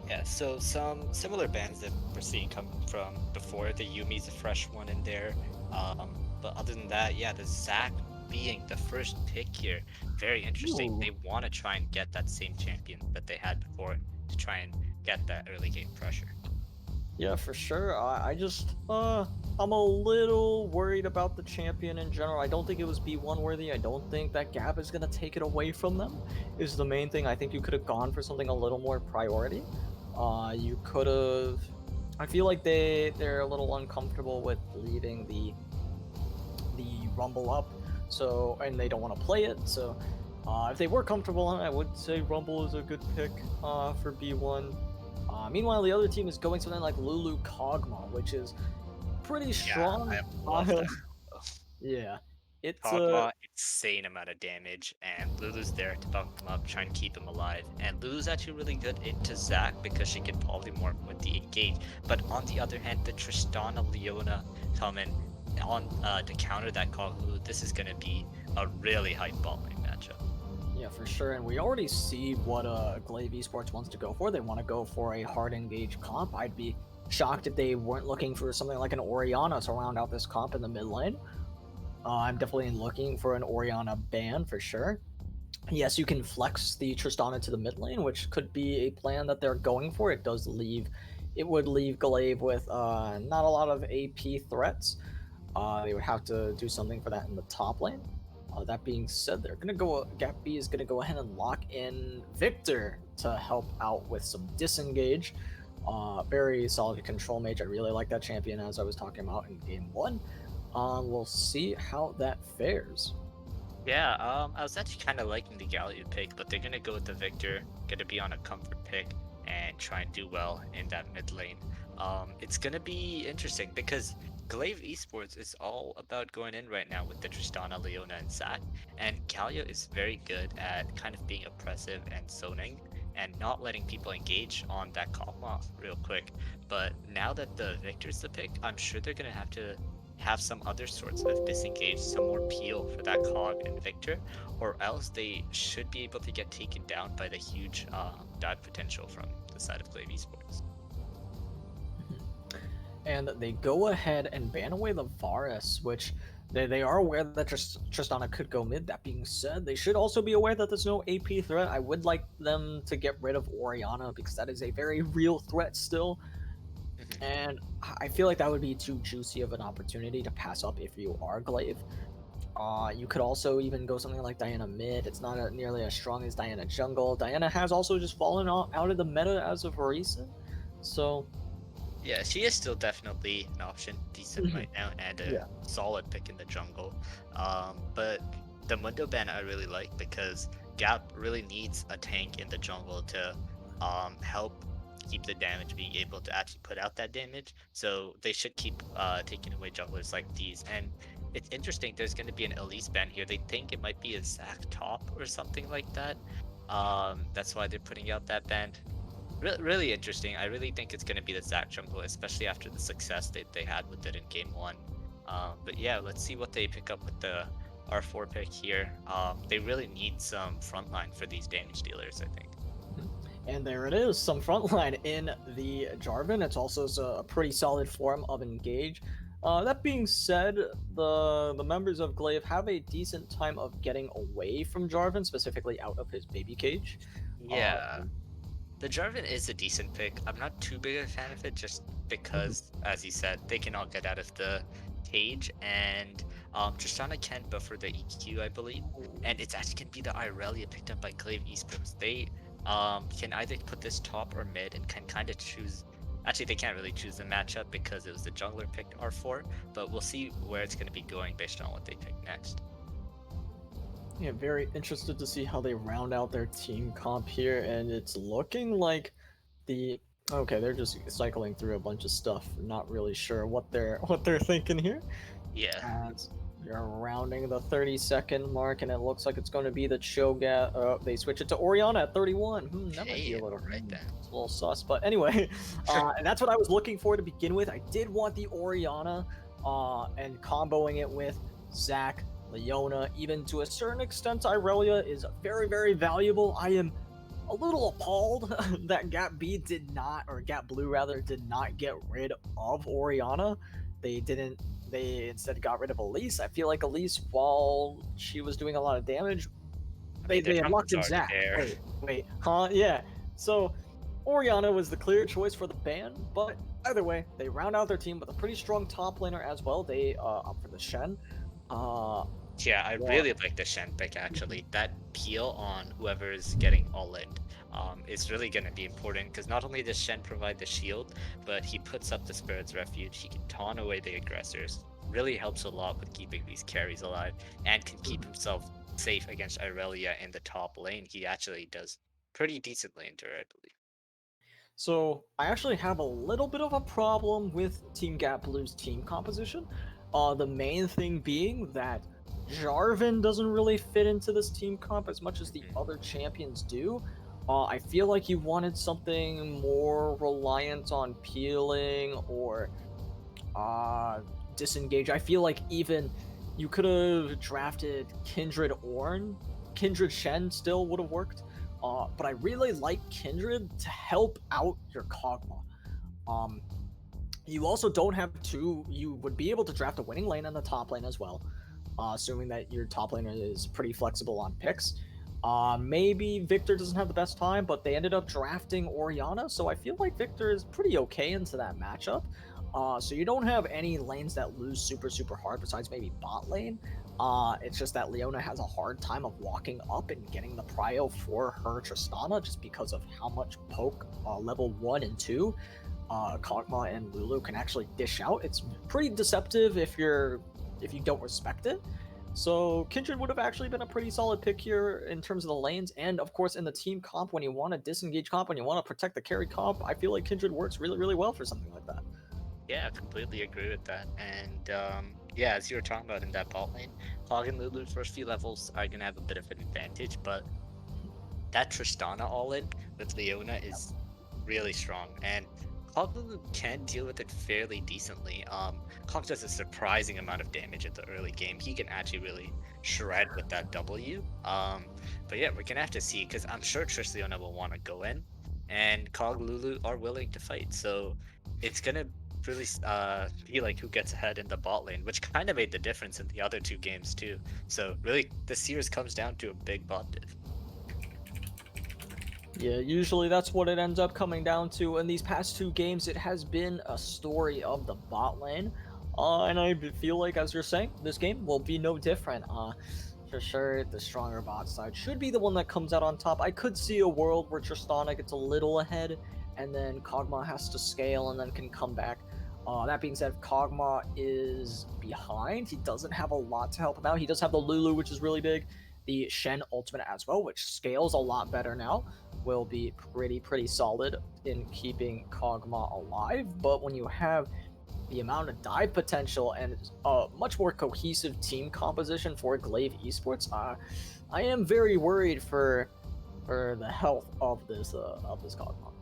Yeah, so some similar bans that we're seeing come from before. The Yumi's a fresh one in there. But other than that, yeah, the Zac being the first pick here, very interesting. Ooh. They want to try and get that same champion that they had before to try and get that early game pressure. Yeah, for sure. I just, I'm a little worried about the champion in general. I don't think it was B1 worthy. I don't think that Gap is going to take it away from them, is the main thing. I think you could have gone for something a little more priority. You could have... I feel like they're a little uncomfortable with leaving the Rumble up, so, and they don't want to play it, so if they were comfortable on it, I would say Rumble is a good pick for B1. Meanwhile, the other team is going something like Lulu Kog'Maw, which is pretty strong. Yeah, I love that. Yeah, it's Kog'Maw, insane amount of damage, and Lulu's there to bump him up, try and keep him alive. And Lulu's actually really good into Zac because she can polymorph with the engage. But on the other hand, the Tristana Leona coming on to counter that Kog'Maw, this is gonna be a really hype ball lane matchup. Yeah, for sure, and we already see what GLV Esports wants to go for. They want to go for a hard engage comp. I'd be shocked if they weren't looking for something like an Orianna to round out this comp in the mid lane. I'm definitely looking for an Orianna ban for sure. Yes, you can flex the Tristana to the mid lane, which could be a plan that they're going for. It would leave GLV with not a lot of AP threats. They would have to do something for that in the top lane. That being said, GAPB is gonna go ahead and lock in Victor to help out with some disengage. Very solid control mage. I really like that champion, as I was talking about in game 1. We'll see how that fares. Yeah, I was actually kind of liking the Galio pick, but they're gonna go with the Victor, gonna be on a comfort pick and try and do well in that mid lane. It's gonna be interesting because GLV Esports is all about going in right now with the Tristana, Leona, and Zac, and Galio is very good at kind of being oppressive and zoning and not letting people engage on that Kog'Maw real quick. But now that the Victor's the pick, I'm sure they're gonna have to have some other sorts of disengage, some more peel for that Kog and Victor, or else they should be able to get taken down by the huge dive potential from the side of GLV Esports. And they go ahead and ban away the Varus, which they are aware that Tristana could go mid. That being said, they should also be aware that there's no AP threat. I would like them to get rid of Orianna because that is a very real threat still. And I feel like that would be too juicy of an opportunity to pass up if you are GLV. You could also even go something like Diana mid. It's not nearly as strong as Diana jungle. Diana has also just fallen out of the meta as of recent. So Yeah, she is still definitely an option, decent right now, and a Yeah. solid pick in the jungle. But the Mundo ban I really like because Gap really needs a tank in the jungle to help keep the damage, being able to actually put out that damage. So they should keep taking away junglers like these. And it's interesting, there's going to be an Elise ban here. They think it might be a Zac top or something like that. That's why they're putting out that ban. Really interesting. I really think it's going to be the Zac jungle, especially after the success they had with it in game 1. But yeah, let's see what they pick up with the R4 pick here. They really need some frontline for these damage dealers, I think. And there it is, some frontline in the Jarvan. It's also a pretty solid form of engage. That being said, the members of GLV have a decent time of getting away from Jarvan, specifically out of his baby cage. Yeah. The Jarvan is a decent pick. I'm not too big a fan of it just because, as you said, they cannot get out of the cage, and Tristana can buffer the EQ, I believe. And it's actually going to be the Irelia picked up by GLV Esports. They can either put this top or mid and can kind of choose. Actually, they can't really choose the matchup because it was the jungler picked R4, but we'll see where it's going to be going based on what they pick next. Yeah, very interested to see how they round out their team comp here, and it's looking like they're just cycling through a bunch of stuff. Not really sure what they're thinking here. Yeah. As you're rounding the 30-second mark, and it looks like it's going to be the Cho'Gath. They switch it to Orianna at 31. That might be a little right then. It's a little sus, but anyway, and that's what I was looking for to begin with. I did want the Orianna, and comboing it with Zac, Leona, even to a certain extent, Irelia is very, very valuable. I am a little appalled that GAPB did not, or Gap Blue rather, did not get rid of Orianna. They instead got rid of Elise. I feel like Elise, while she was doing a lot of damage, they had locked in Zac. Wait, huh? Yeah. So Orianna was the clear choice for the ban, but either way, they round out their team with a pretty strong top laner as well. They up for the Shen. Yeah, I really like the Shen pick actually. That peel on whoever is getting all in is really going to be important because not only does Shen provide the shield, but he puts up the Spirit's Refuge. He can taunt away the aggressors. Really helps a lot with keeping these carries alive and can keep himself safe against Irelia in the top lane. He actually does pretty decent lane turret, I believe. So I actually have a little bit of a problem with Team Gap Blue's team composition. The main thing being that Jarvan doesn't really fit into this team comp as much as the other champions do. I feel like you wanted something more reliant on peeling or disengage. I feel like even you could have drafted Kindred Ornn. Kindred Shen still would have worked. But I really like Kindred to help out your Kog'Maw. You also don't have to. You would be able to draft a winning lane in the top lane as well, assuming that your top laner is pretty flexible on picks. Maybe Victor doesn't have the best time, but they ended up drafting Orianna, so I feel like Victor is pretty okay into that matchup. So you don't have any lanes that lose super, super hard besides maybe bot lane. It's just that Leona has a hard time of walking up and getting the prio for her Tristana just because of how much poke level 1 and 2 Kog'Maw and Lulu can actually dish out. It's pretty deceptive if you don't respect it. So Kindred would have actually been a pretty solid pick here in terms of the lanes, and of course in the team comp when you want to disengage comp, when you want to protect the carry comp, I feel like Kindred works really, really well for something like that. Yeah, I completely agree with that. And yeah, as you were talking about in that bot lane, Hog and Lulu first few levels are gonna have a bit of an advantage, but that Tristana all in with Leona is really strong, and Hog Lulu can deal with it fairly decently. Hog does a surprising amount of damage at the early game. He can actually really shred with that W. But yeah, we're gonna have to see because I'm sure Trish Leona will want to go in, and Cog Lulu are willing to fight. So it's gonna really be like who gets ahead in the bot lane, which kind of made the difference in the other two games too. So really, the series comes down to a big bot diff. Yeah, usually that's what it ends up coming down to. In these past two games, it has been a story of the bot lane. And I feel like, as you're saying, this game will be no different. For sure, the stronger bot side should be the one that comes out on top. I could see a world where Tristana gets a little ahead, and then Kog'Maw has to scale and then can come back. That being said, if Kog'Maw is behind, he doesn't have a lot to help him out. He does have the Lulu, which is really big. The Shen ultimate as well, which scales a lot better now, will be pretty solid in keeping Kog'Maw alive. But when you have the amount of dive potential and a much more cohesive team composition for GLV Esports, I am very worried for the health of this Kog'Maw.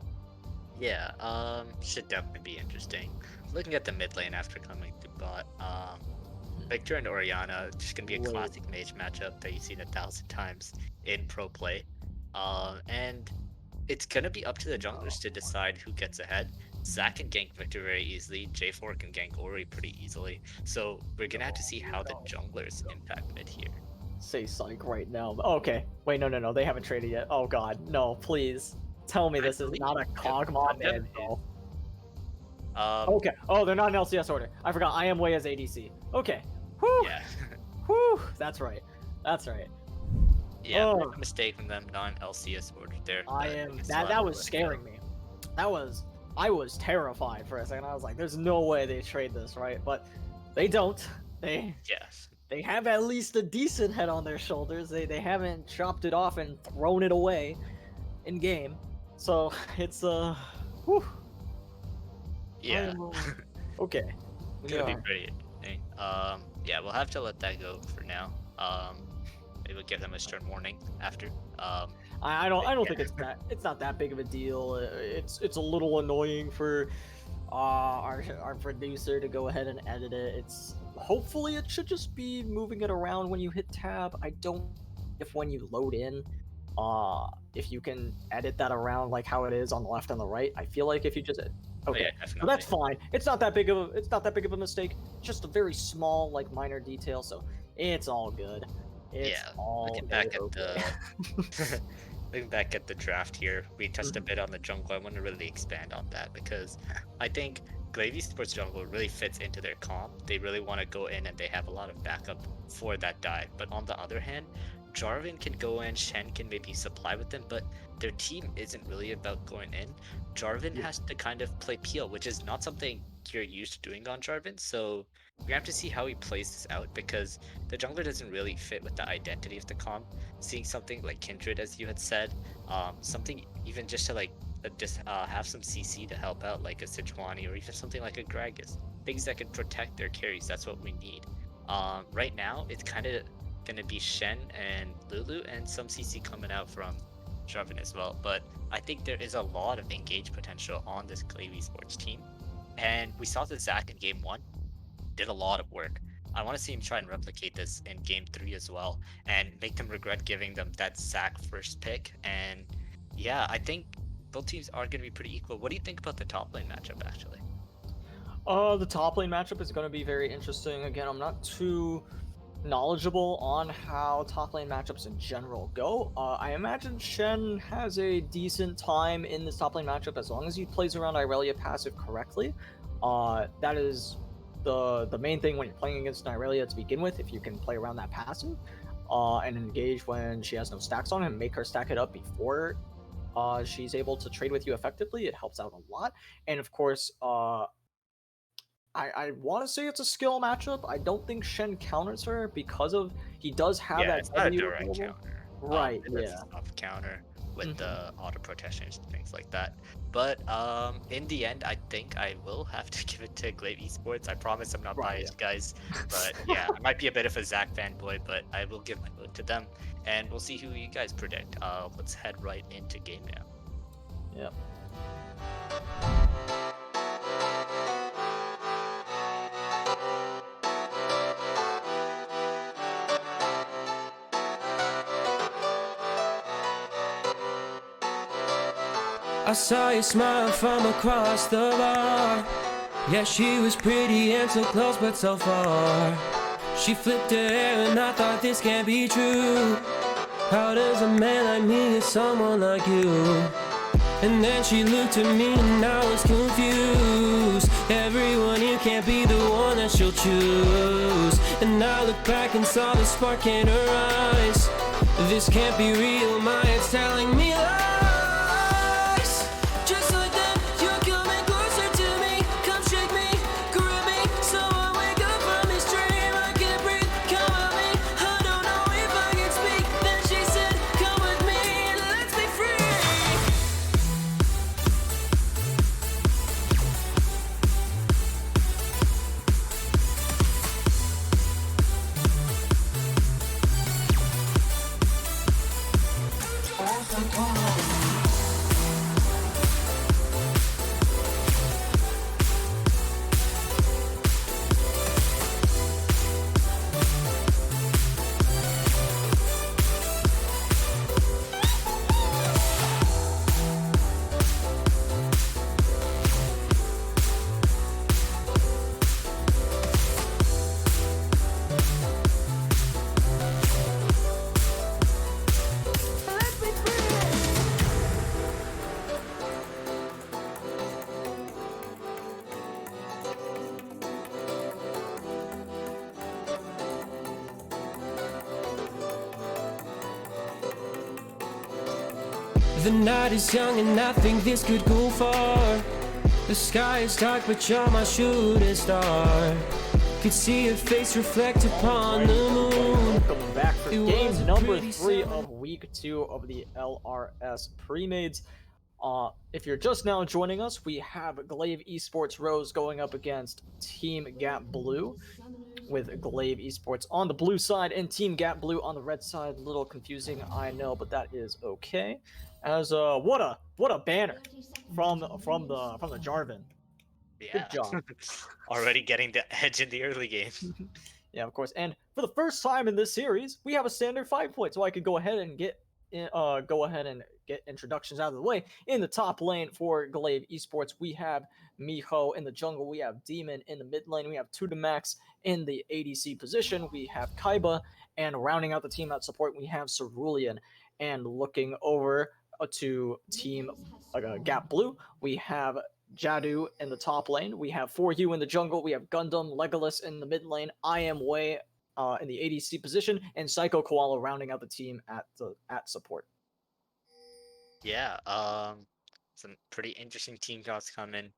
Yeah, should definitely be interesting. Looking at the mid lane after coming to bot, Victor and Orianna, just gonna be a classic mage matchup that you've seen 1,000 times in pro play. And it's gonna be up to the junglers to decide who gets ahead. Zac can gank Victor very easily, J4 can gank Ori pretty easily, so we're gonna have to see how the junglers impact mid here. Say psych right now. Okay, wait, no, they haven't traded yet. Oh god, no, please. Tell me this is not a Kog'Maw mid, bro. Okay. Oh, they're not in LCS order. I forgot. I am way as ADC. Okay. Whew. Yeah. Whew. That's right. Yeah, Oh. a mistake from them, not an LCS order there. I am. That was scaring me. I was terrified for a second. I was like, "There's no way they trade this, right?" But they don't. Yes. They have at least a decent head on their shoulders. They haven't chopped it off and thrown it away in game. So it's whew. Yeah. Okay. Gonna be pretty interesting. Yeah, we'll have to let that go for now. Maybe we'll give them a stern warning after. I don't think it's not that big of a deal. It's a little annoying for our producer to go ahead and edit it. It's hopefully it should just be moving it around when you hit tab. I don't if when you load in, if you can edit that around like how it is on the left and the right. I feel like if you just okay, Yeah, so that's fine. It's not that big of a mistake. Just a very small like minor detail. So it's all good. It's all looking back at the looking back at the draft here, we touched a bit on the jungle. I want to really expand on that because I think GLV Esports jungle really fits into their comp. They really want to go in and they have a lot of backup for that dive. But on the other hand, Jarvan can go in, Shen can maybe supply with them, but their team isn't really about going in. Jarvan has to kind of play peel, which is not something you're used to doing on Jarvan, so we have to see how he plays this out because the jungler doesn't really fit with the identity of the comp. Seeing something like Kindred, as you had said, something even just to like have some CC to help out, like a Sejuani or even something like a Gragas, things that can protect their carries. That's what we need. Right now, it's kind of gonna be Shen and Lulu and some CC coming out from Jarvan as well. But I think there is a lot of engaged potential on this GLV Esports team, and we saw the Zac in game 1 did a lot of work. I want to see him try and replicate this in game 3 as well and make them regret giving them that Zac first pick. And yeah, I think both teams are going to be pretty equal. What do you think about the top lane matchup actually? The top lane matchup is going to be very interesting. Again, I'm not too knowledgeable on how top lane matchups in general go. I imagine Shen has a decent time in this top lane matchup as long as he plays around Irelia passive correctly. That is the main thing when you're playing against Irelia to begin with. If you can play around that passive and engage when she has no stacks on him, make her stack it up before she's able to trade with you effectively, it helps out a lot. And of course, I want to say it's a skill matchup. I don't think Shen counters her because of he does have that it's not a direct counter. Right, it's a soft counter with the auto protections and things like that. But in the end, I think I will have to give it to GLV Esports. I promise I'm not biased, guys. But yeah, I might be a bit of a Zac fanboy, but I will give my vote to them. And we'll see who you guys predict. Let's head right into game now. Yep. I saw you smile from across the bar. Yeah, she was pretty and so close but so far. She flipped her hair and I thought this can't be true. How does a man like me get someone like you? And then she looked at me and I was confused. Everyone here can't be the one that she'll choose. And I look back and saw the spark in her eyes. This can't be real, my head's telling me lies. Just like that, you're coming closer to me. Come shake me, grab me, so I wake up from this dream. I can't breathe, come at me. I don't know if I can speak. Then she said, come with me and let's be free. The night is young and I think this could go far. The sky is dark but you're my shooting star. Could see your face reflect upon the moon. Welcome back for games number 3 of week 2 of the LRS Premades. If you're just now joining us, we have GLV Esports Rose going up against Team Gap Blue, with GLV Esports on the blue side and Team Gap Blue on the red side. A little confusing, I know, but that is okay. As what a banner from the Jarvan. Yeah. Good job. Already getting the edge in the early game. Yeah, of course. And for the first time in this series, we have a standard 5 point, so I could go ahead and get introductions out of the way. In the top lane for GLV Esports, we have Miho. In the jungle, we have Demon. In the mid lane, we have Tudamax. In the ADC position, we have Kaiba. And rounding out the team at support, we have Cerulean. And looking over to Team Gap Blue, we have Jadu in the top lane. We have 4U in the jungle. We have Gundam, Legolas in the mid lane. I Am Wei in the ADC position, and Psycho Koala rounding out the team at support. Yeah, some pretty interesting team cards coming.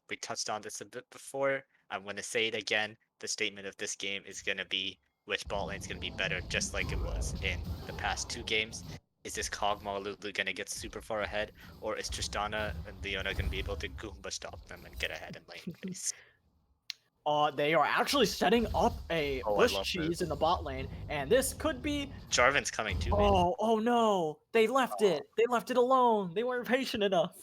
We touched on this a bit before. I'm gonna say it again. The statement of this game is gonna be which bot lane is gonna be better, just like it was in the past 2 games. Is this Kog'Maw Lulu gonna get super far ahead, or is Tristana and Leona gonna be able to Goomba stop them and get ahead in lane phase? They are actually setting up a bush cheese this. in the bot lane, and this could be. Jarvan's coming too. Oh no! They left it. They left it alone. They weren't patient enough.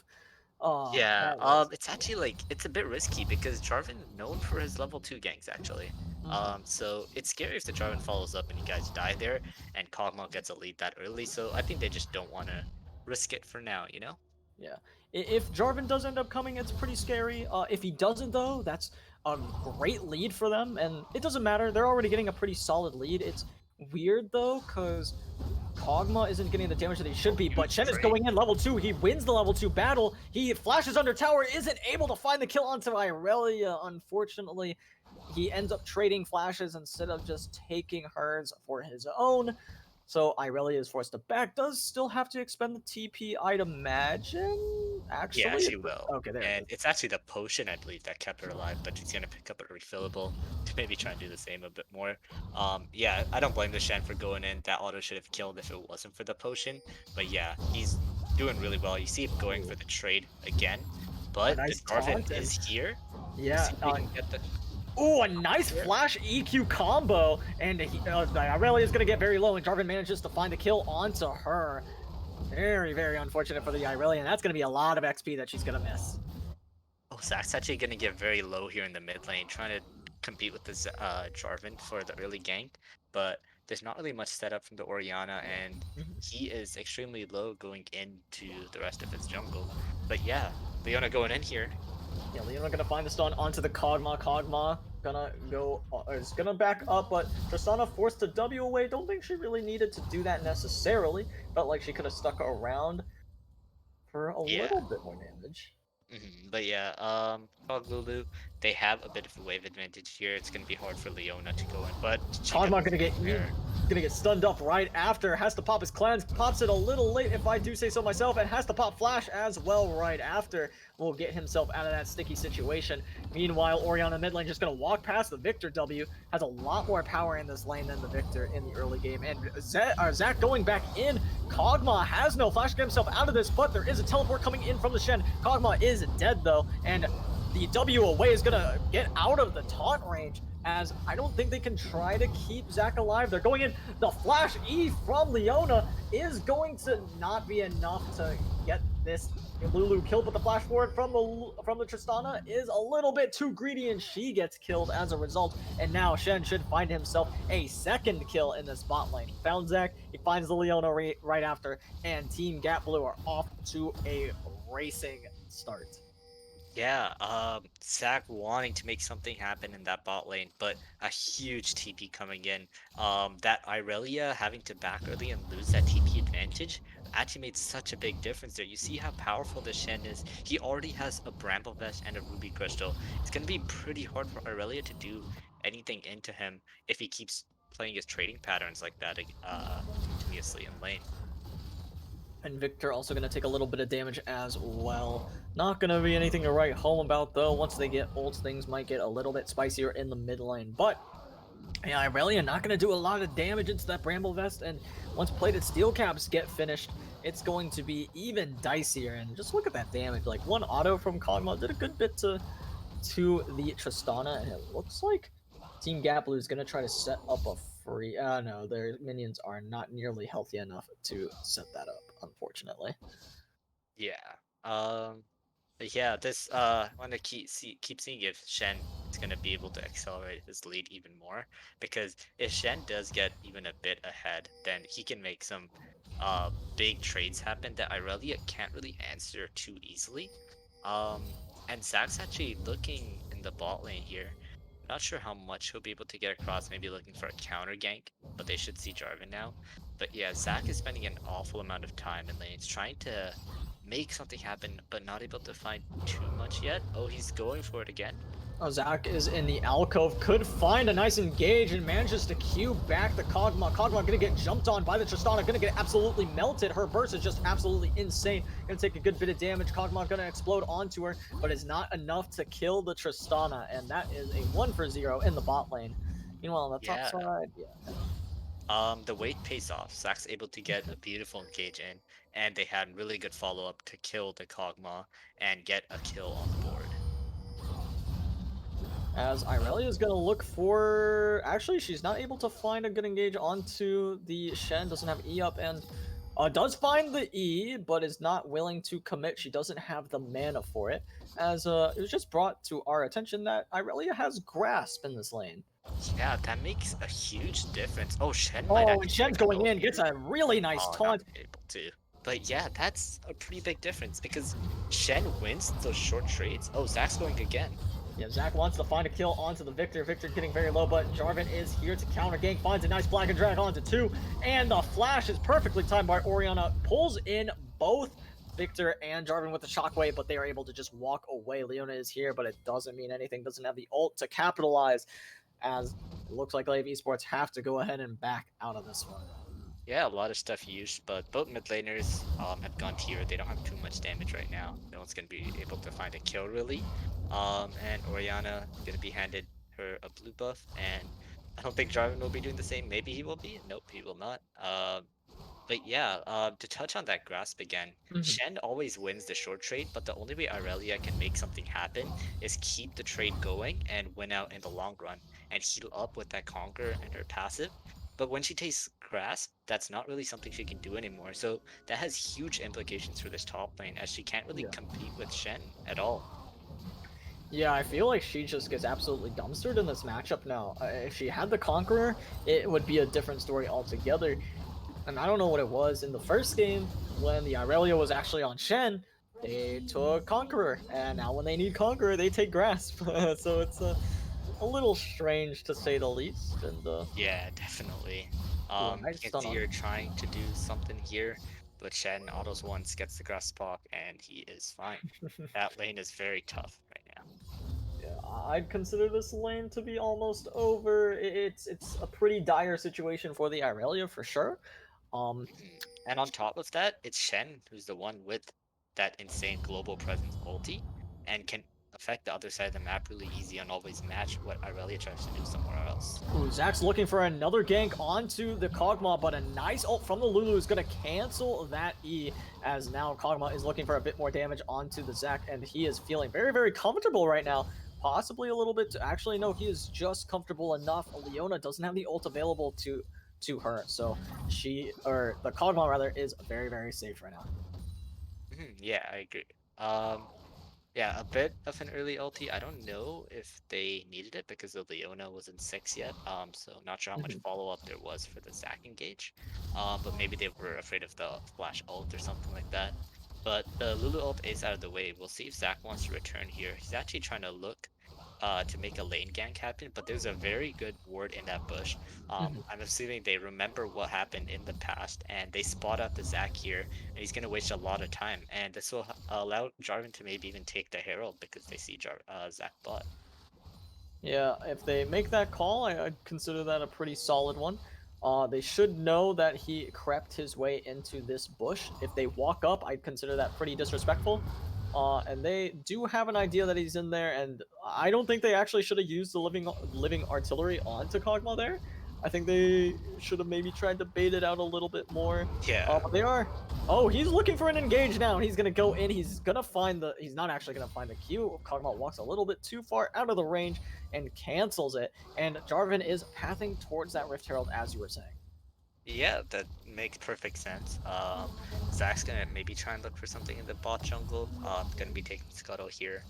Yeah, it's actually like it's a bit risky because Jarvan known for his level 2 ganks actually. So it's scary if the Jarvan follows up and you guys die there, and Kog'Maw gets a lead that early. So I think they just don't want to risk it for now, you know? Yeah. If Jarvan does end up coming, it's pretty scary. If he doesn't, though, that's a great lead for them, and it doesn't matter. They're already getting a pretty solid lead. It's weird, though, because Kog'Maw isn't getting the damage that he should be, but Shen is going in level 2. He wins the level 2 battle. He flashes under tower, isn't able to find the kill onto Irelia, unfortunately. He ends up trading flashes instead of just taking hers for his own. So Irelia is forced to back. Does still have to expend the TP, I'd imagine. Actually, yeah, she will. Okay, there. And it's actually the potion, I believe, that kept her alive. But she's gonna pick up a refillable to maybe try and do the same a bit more. Yeah, I don't blame the Shen for going in. That auto should have killed if it wasn't for the potion. But yeah, he's doing really well. You see him going for the trade again. But nice the Jarvan is here. Yeah. Get the... Ooh, a nice flash EQ combo, and Irelia is gonna get very low, and Jarvan manages to find a kill onto her. Very, very unfortunate for the Irelia, and that's gonna be a lot of XP that she's gonna miss. Oh, Zach's actually gonna get very low here in the mid lane, trying to compete with this Jarvan for the early gank, but there's not really much setup from the Orianna, and he is extremely low going into the rest of his jungle. But yeah, Leona going in here. Yeah, Leona gonna find the stun onto the Kog'Maw. Kog'Maw gonna go, is gonna back up, but Tristana forced to W away. Don't think she really needed to do that necessarily. Felt like she could have stuck around for a little bit more damage. But yeah, Cog Lulu, they have a bit of a wave advantage here. It's gonna be hard for Leona to go in, but Chica Kog'Maw doesn't care. gonna get stunned up right after. Has to pop his cleanse. Pops it a little late, if I do say so myself, and has to pop flash as well right after. Will get himself out of that sticky situation. Meanwhile, Orianna mid lane just gonna walk past the Victor W. Has a lot more power in this lane than the Victor in the early game. And Zach going back in. Kog'Maw has no flash to get himself out of this, but there is a teleport coming in from the Shen. Kog'Maw is dead though, and the W away is gonna get out of the taunt range, as I don't think they can try to keep Zach alive. They're going in. The flash E from Leona is going to not be enough to get this Lulu killed, but the flash forward from the Tristana is a little bit too greedy, and she gets killed as a result. And now Shen should find himself a second kill in this bot lane. He found Zach, he finds the Leona right after, and Team Gap Blue are off to a racing start. Yeah, Zach wanting to make something happen in that bot lane, but a huge TP coming in. That Irelia having to back early and lose that TP advantage actually made such a big difference there. You see how powerful the Shen is. He already has a Bramble Vest and a Ruby Crystal. It's gonna be pretty hard for Irelia to do anything into him if he keeps playing his trading patterns like that, continuously in lane. And Victor also going to take a little bit of damage as well. Not going to be anything to write home about, though. Once they get ults, things might get a little bit spicier in the mid lane. But, yeah, Irelia not going to do a lot of damage into that Bramble Vest. And once plated steel caps get finished, it's going to be even dicier. And just look at that damage. Like, one auto from Kog'Maw did a good bit to the Tristana. And it looks like Team Gap Blue is going to try to set up a free... no, their minions are not nearly healthy enough to set that up, unfortunately. Yeah. But yeah, this want to keep seeing if Shen is gonna be able to accelerate his lead even more, because if Shen does get even a bit ahead, then he can make some big trades happen that Irelia can't really answer too easily. And Zach's actually looking in the bot lane here. Not sure how much he'll be able to get across, maybe looking for a counter gank, but they should see Jarvan now. But yeah, Zach is spending an awful amount of time in lanes trying to make something happen, but not able to find too much yet. Oh, he's going for it again. Oh, Zach is in the alcove, could find a nice engage and manages to cue back the Kog'Maw. Kog'Maw gonna get jumped on by the Tristana, gonna get absolutely melted. Her burst is just absolutely insane. Gonna take a good bit of damage. Kog'Maw gonna explode onto her, but it's not enough to kill the Tristana, and that is a 1-for-0 in the bot lane. Meanwhile, on the top side, the weight pays off. Zach's able to get a beautiful engage in, and they had really good follow-up to kill the Kog'Maw and get a kill on the board. As Irelia is going to look for... Actually, she's not able to find a good engage onto the Shen. Doesn't have E up, and does find the E, but is not willing to commit. She doesn't have the mana for it. As it was just brought to our attention that Irelia has Grasp in this lane. Yeah, that makes a huge difference. Oh, Shen Oh, might and Shen's going in, gets a really nice taunt. Not able to. But yeah, that's a pretty big difference, because Shen wins those short trades. Oh, Zach's going again. Yeah, Zach wants to find a kill onto the Victor. Victor getting very low, but Jarvan is here to counter gank. Finds a nice Black and Drag onto 2. And the flash is perfectly timed by Orianna. Pulls in both Victor and Jarvan with the shockwave, but they are able to just walk away. Leona is here, but it doesn't mean anything. Doesn't have the ult to capitalize, as it looks like LAV Esports have to go ahead and back out of this one. Yeah, a lot of stuff used, but both mid laners have gone tier. They don't have too much damage right now. No one's going to be able to find a kill, really. And Orianna going to be handed her a blue buff, and I don't think Jarvan will be doing the same. Maybe he will be. Nope, he will not. But yeah, to touch on that grasp again, Shen always wins the short trade, but the only way Irelia can make something happen is keep the trade going and win out in the long run, and heal up with that Conquer and her passive. But when she takes Grasp, that's not really something she can do anymore. So that has huge implications for this top lane, as she can't really compete with Shen at all. Yeah, I feel like she just gets absolutely dumpstered in this matchup now. If she had the Conqueror, it would be a different story altogether. And I don't know what it was in the first game when the Irelia was actually on Shen. They took Conqueror, and now when they need Conqueror, they take Grasp. So it's a little strange to say the least. And yeah, definitely. nice you can see you're trying to do something here, but Shen autos once, gets the grass spark, and he is fine. That lane is very tough right now. Yeah, I'd consider this lane to be almost over. It's a pretty dire situation for the Irelia for sure. And on top of that, it's Shen who's the one with that insane global presence ulti and can affect the other side of the map really easy and always match what Irelia tries to do somewhere else. Ooh, Zach's looking for another gank onto the Kog'Maw, but a nice ult from the Lulu is going to cancel that E, as now Kog'Maw is looking for a bit more damage onto the Zach, and he is feeling very, very comfortable right now. Possibly a little bit to, actually, no, he is just comfortable enough. Leona doesn't have the ult available to her, so the Kog'Maw rather, is very, very safe right now. Yeah, I agree. Yeah, a bit of an early ulti. I don't know if they needed it because the Leona wasn't 6 yet. So not sure how much follow-up there was for the Zac engage. But maybe they were afraid of the flash ult or something like that. But the Lulu ult is out of the way. We'll see if Zac wants to return here. He's actually trying to look to make a lane gank happen, but there's a very good ward in that bush. I'm assuming they remember what happened in the past, and they spot out the Zac here, and he's going to waste a lot of time. And this will allow Jarvan to maybe even take the Herald because they see Zac bot. Yeah, if they make that call, I'd consider that a pretty solid one. They should know that he crept his way into this bush. If they walk up, I'd consider that pretty disrespectful. And they do have an idea that he's in there, and I don't think they actually should have used the living artillery onto Kog'Maw there. I think they should have maybe tried to bait it out a little bit more. Yeah. But they are. Oh, he's looking for an engage now. He's gonna go in. He's gonna find the. He's not actually gonna find the Q. Kog'Maw walks a little bit too far out of the range and cancels it. And Jarvan is pathing towards that Rift Herald, as you were saying. Yeah, that makes perfect sense. Zac's gonna maybe try and look for something in the bot jungle. Gonna be taking Scuttle here.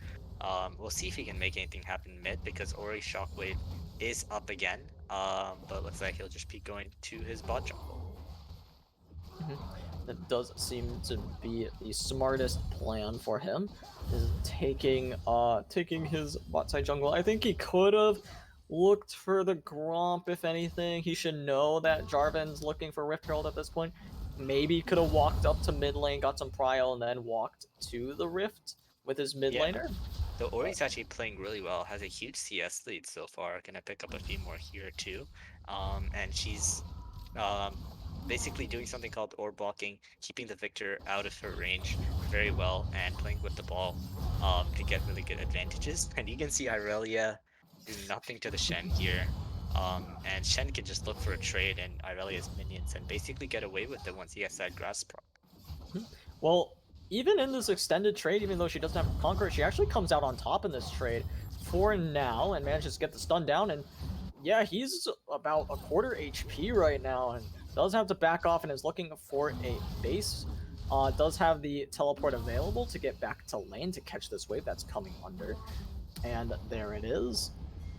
We'll see if he can make anything happen mid because Ori Shockwave is up again. But looks like he'll just be going to his bot jungle. That does seem to be the smartest plan for him. Is taking his bot side jungle. I think he could have looked for the Gromp, if anything. He should know that Jarvan's looking for Rift Herald at this point. Maybe could have walked up to mid lane, got some prio, and then walked to the Rift with his mid laner. The Ori's actually playing really well, has a huge CS lead so far, gonna pick up a few more here too. And she's basically doing something called orb blocking, keeping the Victor out of her range very well, and playing with the ball to get really good advantages. And you can see Irelia do nothing to the Shen here. And Shen can just look for a trade and Irelia's minions and basically get away with it once he has that grass proc. Well, even in this extended trade, even though she doesn't have Conqueror, she actually comes out on top in this trade for now and manages to get the stun down. And yeah, he's about a quarter HP right now and does have to back off and is looking for a base. Does have the teleport available to get back to lane to catch this wave that's coming under. And there it is.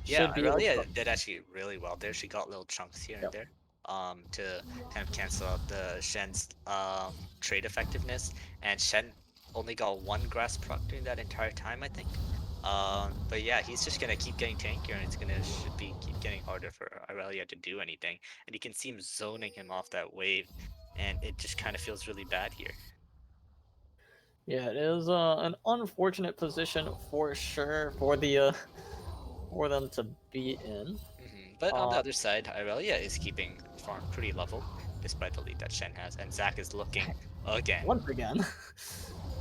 Yeah, Irelia did actually really well there. She got little chunks here and there to kind of cancel out the Shen's trade effectiveness. And Shen only got one grass proc during that entire time, I think. But yeah, he's just gonna keep getting tankier, and it's should keep getting harder for Irelia to do anything. And you can see him zoning him off that wave, and it just kind of feels really bad here. Yeah, it is an unfortunate position for sure for the for them to be in. But on the other side, Irelia is keeping farm pretty level despite the lead that Shen has, and Zac is looking again. Once again.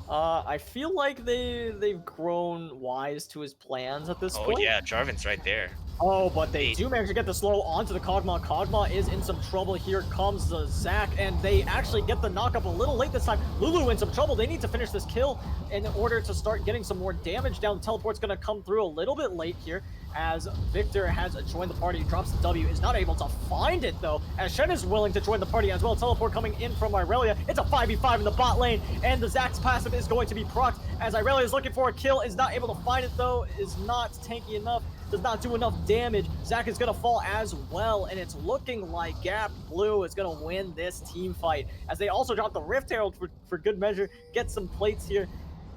I feel like they've grown wise to his plans at this point. Oh yeah, Jarvan's right there. Oh, but they do manage to get the slow onto the Kog'Maw. Kog'Maw is in some trouble. Here comes the Zac, and they actually get the knock up a little late this time. Lulu in some trouble. They need to finish this kill in order to start getting some more damage down. The teleport's going to come through a little bit late here as Victor has joined the party. Drops the W, is not able to find it though, as Shen is willing to join the party as well. Teleport coming in from Irelia. It's a 5v5 in the bot lane, and the Zac's passive is going to be procced as Irelia is looking for a kill, is not able to find it though, is not tanky enough, does not do enough damage. Zac is going to fall as well, and it's looking like Gap Blue is going to win this team fight, as they also drop the Rift Herald for good measure, get some plates here,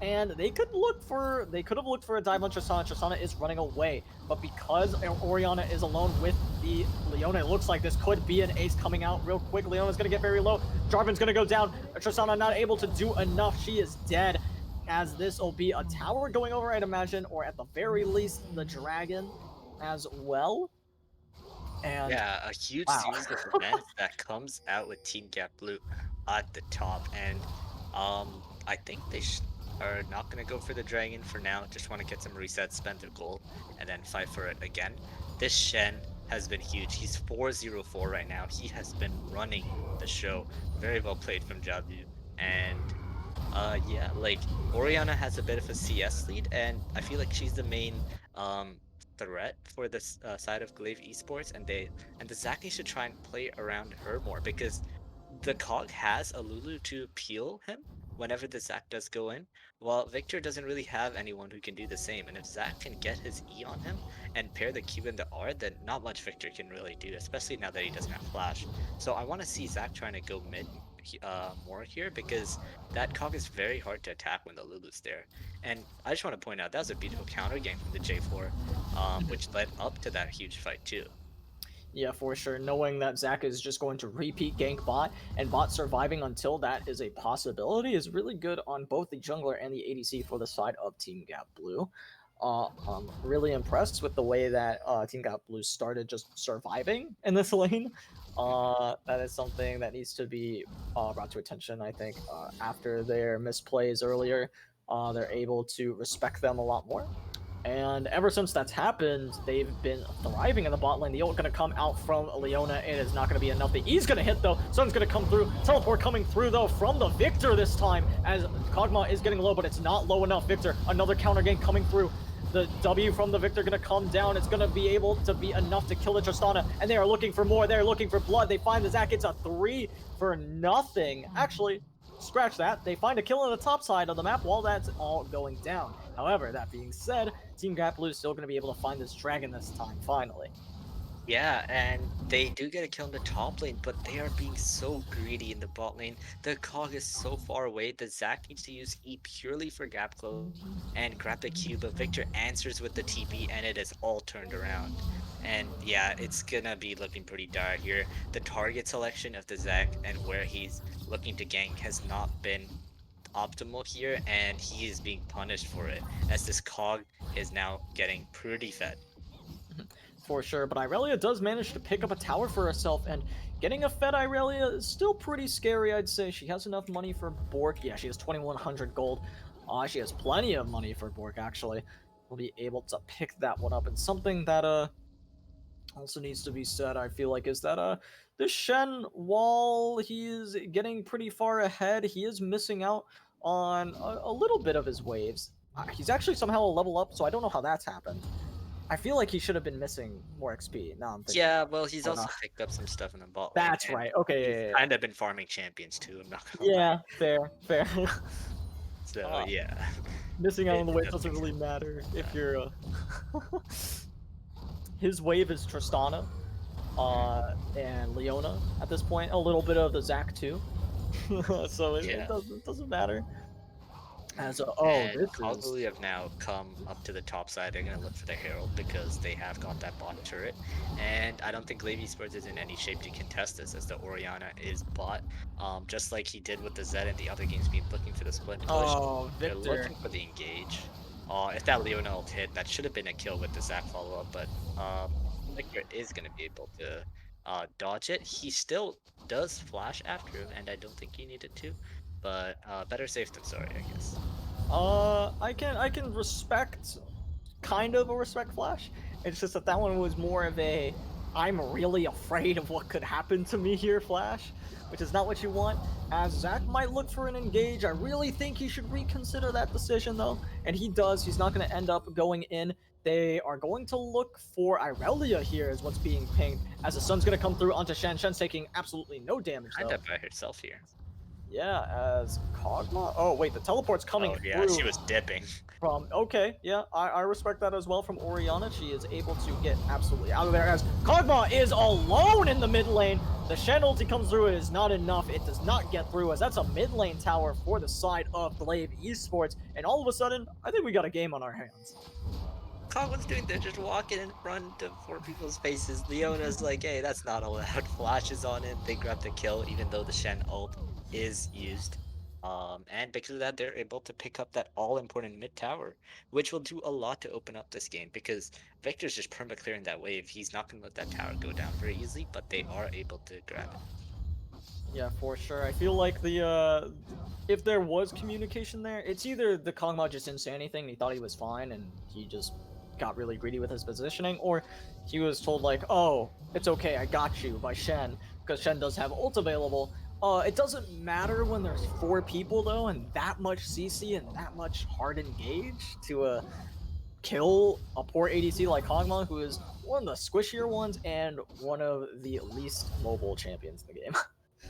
and they could have looked for a dive on Tristana. Tristana is running away, but because Orianna is alone with the Leona. It looks like this could be an ace coming out real quick. Leona's going to get very low. Jarvan's going to go down. Tristana not able to do enough. She is dead, as this will be a tower going over, I'd imagine, or at the very least, the dragon as well. And yeah, a huge series of events that comes out with Team Gap Blue at the top, and I think they are not gonna go for the dragon for now. Just want to get some resets, spend their gold, and then fight for it again. This Shen has been huge. He's 4-0-4 right now. He has been running the show. Very well played from Jabu, and yeah, like Oriana has a bit of a CS lead, and I feel like she's the main threat for this side of GLV Esports, and the Zac needs to try and play around her more, because the COG has a Lulu to peel him whenever the Zac does go in, while Victor doesn't really have anyone who can do the same. And if Zac can get his E on him and pair the Q and the R, then not much Victor can really do, especially now that he doesn't have Flash. So I want to see Zac trying to go mid more here, because that COG is very hard to attack when the Lulu's there. And I just want to point out, that was a beautiful counter game from the J4, which led up to that huge fight too. Yeah, for sure. Knowing that Zac is just going to repeat gank bot, and bot surviving until that is a possibility, is really good on both the jungler and the ADC for the side of Team Gap Blue. I'm really impressed with the way that Team Gap Blue started just surviving in this lane. That is something that needs to be brought to attention, I think. After their misplays earlier, they're able to respect them a lot more. And ever since that's happened, they've been thriving in the bot lane. The ult going to come out from Leona. It is not going to be enough. The E's going to hit, though. Sun's going to come through. Teleport coming through, though, from the Victor this time, as Kog'Maw is getting low, but it's not low enough. Victor, another counter gank coming through. The W from the Victor going to come down. It's going to be able to be enough to kill the Tristana, and they are looking for more. They're looking for blood. They find the Zac. It's a 3 for nothing. Actually, scratch that. They find a kill on the top side of the map while that's all going down. However, that being said, Team Gap Blue is still going to be able to find this dragon this time, finally. Yeah, and they do get a kill in the top lane, but they are being so greedy in the bot lane. The COG is so far away. The Zac needs to use E purely for gap close and grab the Q, but Victor answers with the TP, and it is all turned around. And yeah, it's gonna be looking pretty dire here. The target selection of the Zac and where he's looking to gank has not been optimal here, and he is being punished for it, as this COG is now getting pretty fed. For sure, but Irelia does manage to pick up a tower for herself, and getting a fed Irelia is still pretty scary, I'd say. She has enough money for Bork. Yeah, she has 2,100 gold. She has plenty of money for Bork, actually. We'll be able to pick that one up, and something that also needs to be said, I feel like, is that this Shen, while he is getting pretty far ahead, he is missing out on a little bit of his waves. He's actually somehow a level up, so I don't know how that's happened. I feel like he should have been missing more XP. Now I'm thinking. Yeah, well, he's also picked up some stuff in the bot lane. That's right. Okay. He's kind of been farming champions too. I'm not gonna Yeah, lie. fair. So yeah, missing out on the wave doesn't really matter if you're. His wave is Tristana, and Leona at this point. A little bit of the Zac too. So it doesn't matter. This Probably have now come up to the top side. They're gonna look for the Herald because they have got that bot turret, and I don't think GLV Esports is in any shape to contest this, as the Oriana is bot, just like he did with the Zed and the other games, being looking for the split push. Oh, They're Victor. looking for the engage. If that Leona ult hit, that should have been a kill with the Zac follow up, but Victor is gonna be able to dodge it. He still does flash after him, and I don't think he needed to. But better safe than sorry, I guess. I can respect, kind of a respect flash. It's just that one was more of a, I'm really afraid of what could happen to me here flash, which is not what you want. As Zac might look for an engage, I really think he should reconsider that decision though, and he does. He's not going to end up going in. They are going to look for Irelia here is what's being pinged, as the sun's going to come through onto Shen. Shen's taking absolutely no damage though. Kind of by herself here. Yeah, as Kog'Maw. Oh wait, the teleport's coming through. She was dipping. Okay, yeah, I respect that as well from Oriana. She is able to get absolutely out of there, as Kog'Maw is alone in the mid lane. The Shen ulti comes through. It is not enough. It does not get through, as that's a mid lane tower for the side of GLV Esports. And all of a sudden, I think we got a game on our hands. Colin's doing, they're just walking in front of 4 people's faces. Leona's like, hey, that's not allowed. Flashes on him. They grab the kill, even though the Shen ult is used. And because of that, they're able to pick up that all-important mid tower, which will do a lot to open up this game because Victor's just perma clearing that wave. He's not going to let that tower go down very easily, but they are able to grab it. Yeah, for sure. I feel like if there was communication there, it's either the Kog'Maw just didn't say anything, and he thought he was fine, and he just got really greedy with his positioning, or he was told like, oh, it's okay, I got you, by Shen, because Shen does have ult available. It doesn't matter when there's 4 people though, and that much CC and that much hard engage to kill a poor ADC like Kog'Maw, who is one of the squishier ones and one of the least mobile champions in the game.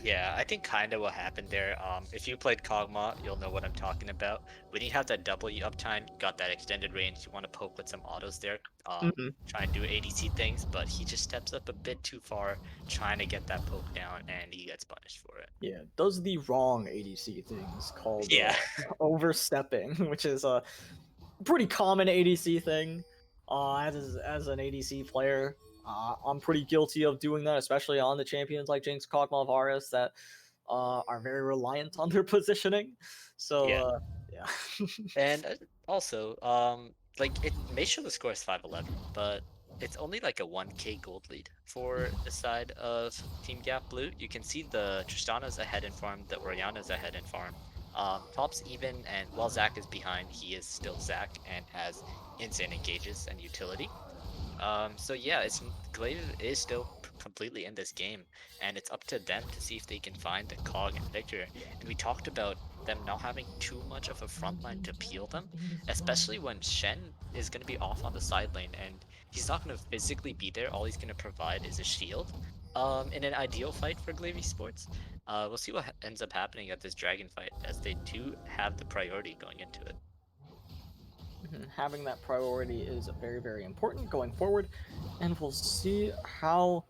Yeah, I think kind of what happened there. If you played Kog'Maw, you'll know what I'm talking about. When you have that W uptime, you got that extended range, you want to poke with some autos there, try and do ADC things, but he just steps up a bit too far, trying to get that poke down, and he gets punished for it. Yeah, does the wrong ADC things called Yeah. overstepping, which is a pretty common ADC thing. As an ADC player, I'm pretty guilty of doing that, especially on the champions like Jinx, Kog'Maw, Varus that are very reliant on their positioning. So yeah. And also, like it may show the score as 5-11, but it's only like a 1k gold lead for the side of Team Gap Blue. You can see the Tristana's ahead in farm, the Orianna's ahead in farm. Top's even, and while Zac is behind, he is still Zac and has insane engages and utility. So yeah, GLV is still completely in this game, and it's up to them to see if they can find the Cog and Victor. And we talked about them not having too much of a front line to peel them, especially when Shen is going to be off on the side lane, and he's not going to physically be there. All he's going to provide is a shield. In an ideal fight for GLV Esports, we'll see what ends up happening at this dragon fight, as they do have the priority going into it. Having that priority is very, very important going forward, and we'll see how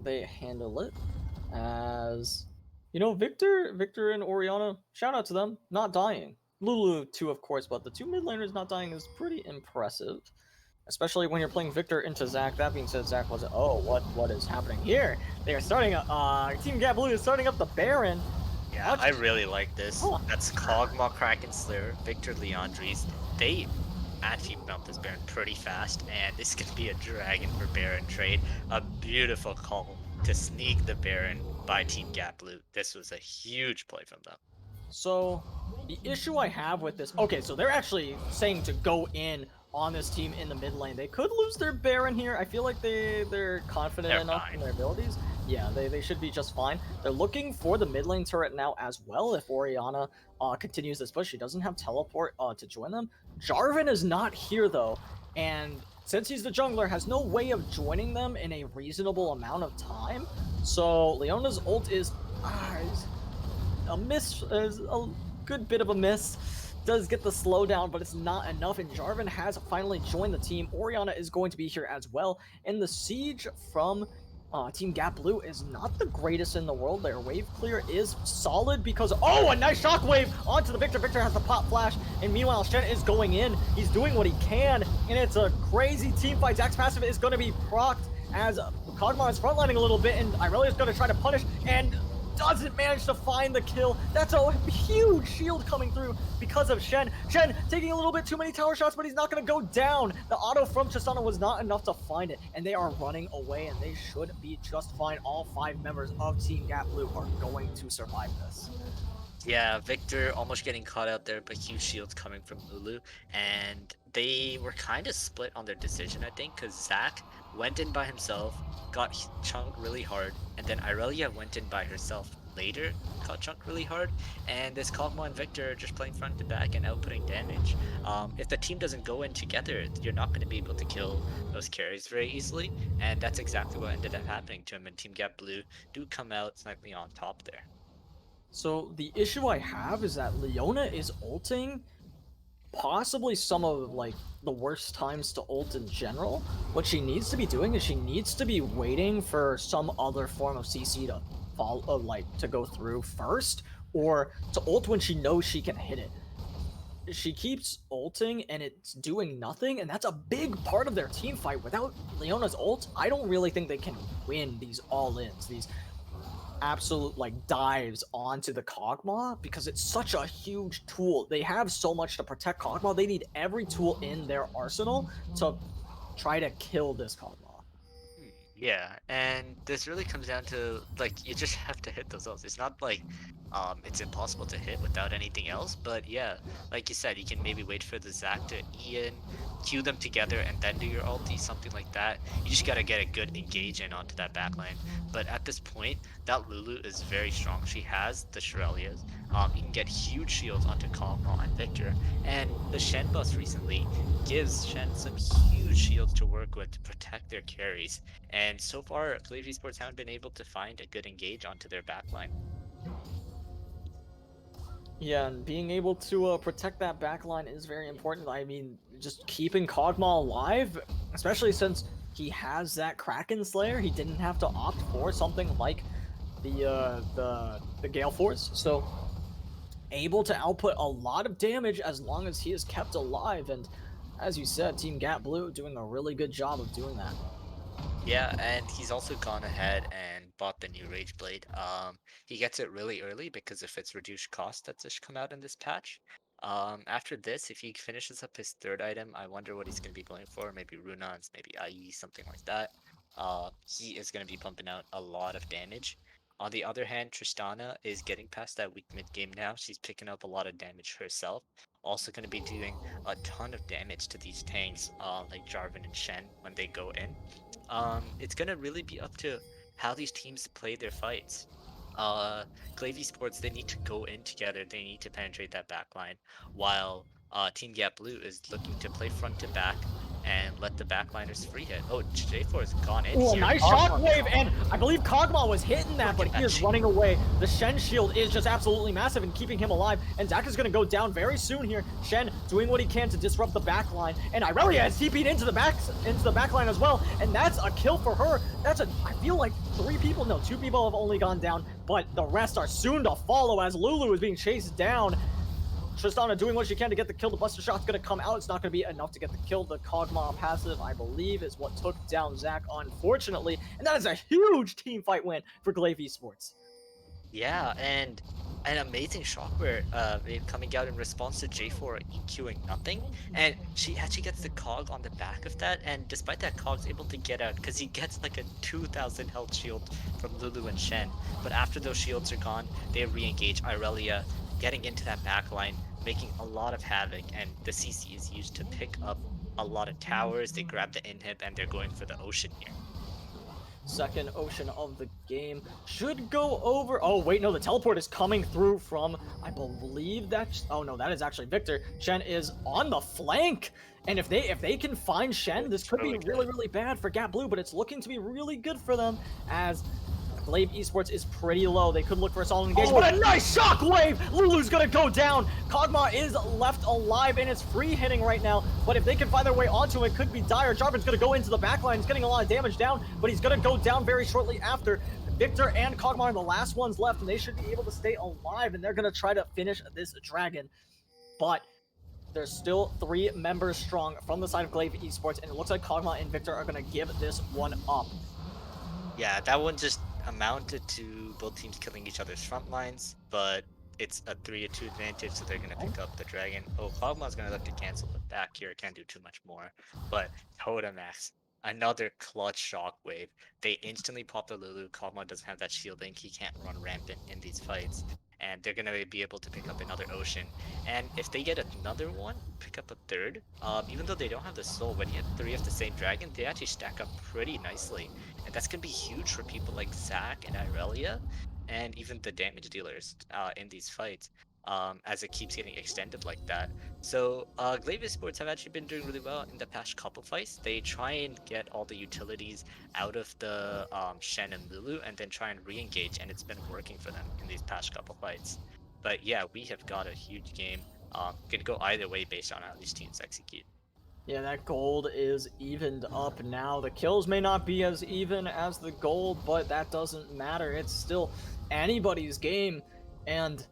they handle it. As you know, Victor and Orianna, shout out to them, not dying. Lulu too, of course, but the 2 mid laners not dying is pretty impressive, especially when you're playing Victor into Zac. That being said, Zac wasn't. Oh, what is happening here? They are starting. Team Gap Blue is starting up the Baron. Yeah, I really like this. That's Kog'Maw, Kraken Slayer, Victor Leandries. They actually mount this Baron pretty fast, and this could be a dragon for Baron trade. A beautiful call to sneak the Baron by Team Gap Blue. This was a huge play from them. So, the issue I have with this... Okay, so they're actually saying to go in on this team in the mid lane. They could lose their Baron here. I feel like they're confident enough in their abilities. Yeah, they should be just fine. They're looking for the mid lane turret now as well if Orianna continues this push. She doesn't have teleport to join them. Jarvan is not here though, and since he's the jungler, has no way of joining them in a reasonable amount of time. So Leona's ult is a miss, is a good bit of a miss. Does get the slowdown, but it's not enough, and Jarvan has finally joined the team. Orianna is going to be here as well, and the siege from Team Gap Blue is not the greatest in the world. Their wave clear is solid because, oh, a nice shockwave onto the Victor. Victor has the pop flash, and meanwhile, Shen is going in. He's doing what he can, and it's a crazy team fight. Zac's passive is going to be procced as Kog'Maw is frontlining a little bit, and Irelia is going to try to punish, and doesn't manage to find the kill. That's a huge shield coming through because of Shen. Shen taking a little bit too many tower shots, but he's not going to go down. The auto from Tristana was not enough to find it, and they are running away, and they should be just fine. All 5 members of Team Gap Blue are going to survive this. Yeah, Victor almost getting caught out there, but huge shields coming from Lulu, and they were kind of split on their decision, I think, because Zac went in by himself, got chunked really hard, and then Irelia went in by herself later, got chunked really hard, and this Kog'Maw and Victor are just playing front to back and outputting damage. If the team doesn't go in together, you're not going to be able to kill those carries very easily, and that's exactly what ended up happening to him, and Team Gap Blue do come out slightly on top there. So the issue I have is that Leona is ulting possibly some of like the worst times to ult in general. What she needs to be doing is she needs to be waiting for some other form of CC to follow, like to go through first, or to ult when she knows she can hit it. she keeps ulting and it's doing nothing, and that's a big part of their team fight. Without Leona's ult, I don't really think they can win these all-ins, these absolute like dives onto the Kog'Maw, because it's such a huge tool. They have so much to protect Kog'Maw. They need every tool in their arsenal to try to kill this Kog'Maw. Yeah, and this really comes down to like you just have to hit those ults. It's not like it's impossible to hit without anything else, but yeah, like you said, you can maybe wait for the Zac to E in, queue them together, and then do your ulti, something like that. You just gotta get a good engage in onto that backline. But at this point, that Lulu is very strong. She has the Shurelias. You can get huge shields onto Kog'Maw and Victor, and the Shen buff recently gives Shen some huge shields to work with to protect their carries. And so far, Play Esports haven't been able to find a good engage onto their backline. Yeah, and being able to protect that backline is very important. I mean, just keeping Kog'Maw alive, especially since he has that Kraken Slayer, he didn't have to opt for something like the Gale Force. So able to output a lot of damage as long as he is kept alive. And as you said, Team Gap Blue doing a really good job of doing that. Yeah, and he's also gone ahead and bought the new Rage Blade. He gets it really early because of its reduced cost that's just come out in this patch. After this, if he finishes up his third item, I wonder what he's going to be going for. Maybe Runans, maybe IE, something like that. He is going to be pumping out a lot of damage. On the other hand, Tristana is getting past that weak mid game now. She's picking up a lot of damage herself. Also going to be doing a ton of damage to these tanks, like Jarvan and Shen when they go in. It's gonna really be up to how these teams play their fights. GLV Esports, they need to go in together. They need to penetrate that backline, while Team Gap Blue is looking to play front to back and let the backliners free hit. Oh, J4 has gone in Oh, here. nice shockwave, and I believe Kog'Maw was hitting that, but he is running away. The Shen shield is just absolutely massive and keeping him alive, and Zac is going to go down very soon here. Shen doing what he can to disrupt the backline, and Irelia has TP'd into the backline as well, and that's a kill for her. I feel like two people have only gone down, but the rest are soon to follow as Lulu is being chased down. Tristana doing what she can to get the kill. The Buster Shot's going to come out. It's not going to be enough to get the kill. The Kog'Maw passive, I believe, is what took down Zac, unfortunately. And that is a huge team fight win for GLV Esports. Yeah, and an amazing shockwave coming out in response to J4 EQing nothing. And she actually gets the Cog on the back of that, and despite that, Cog's able to get out because he gets like a 2,000 health shield from Lulu and Shen. But after those shields are gone, they re-engage Irelia, getting into that backline, making a lot of havoc, and the CC is used to pick up a lot of towers. They grab the inhib, and they're going for the Ocean here. Second Ocean of the game should go over. Oh, wait, no, the teleport is coming through from, I believe that's, oh no, that is actually Victor. Shen is on the flank. And if they can find Shen, this could be really, really bad for Gap Blue, but it's looking to be really good for them as Glaive Esports is pretty low. They could look for a solid engagement, but a nice shockwave! Lulu's gonna go down. Kog'Maw is left alive and it's free hitting right now, but if they can find their way onto it, it could be dire. Jarvan's gonna go into the backline. He's getting a lot of damage down, but he's gonna go down very shortly after. Victor and Kog'Maw are the last ones left, and they should be able to stay alive, and they're gonna try to finish this dragon. But there's still 3 members strong from the side of Glaive Esports, and it looks like Kog'Maw and Victor are gonna give this one up. Yeah, that one just amounted to both teams killing each other's front lines, but it's a 3-2 advantage, so they're gonna pick up the dragon. Oh, Kog'Maw's gonna look to cancel the back here. Can't do too much more. But Totemax, another clutch shockwave. They instantly pop the Lulu. Kog'Maw doesn't have that shielding. He can't run rampant in these fights. And they're gonna be able to pick up another Ocean. And if they get another one, pick up a third. Even though they don't have the soul, when you have 3 of the same dragon, they actually stack up pretty nicely. And that's gonna be huge for people like Zac and Irelia, and even the damage dealers in these fights, as it keeps getting extended like that. So Glaive Esports have actually been doing really well in the past couple fights. They try and get all the utilities out of the Shen and Lulu, and then try and re-engage, and it's been working for them in these past couple fights. But yeah, we have got a huge game. Could go either way based on how these teams execute. Yeah, that gold is evened up now. The kills may not be as even as the gold, but that doesn't matter. It's still anybody's game. And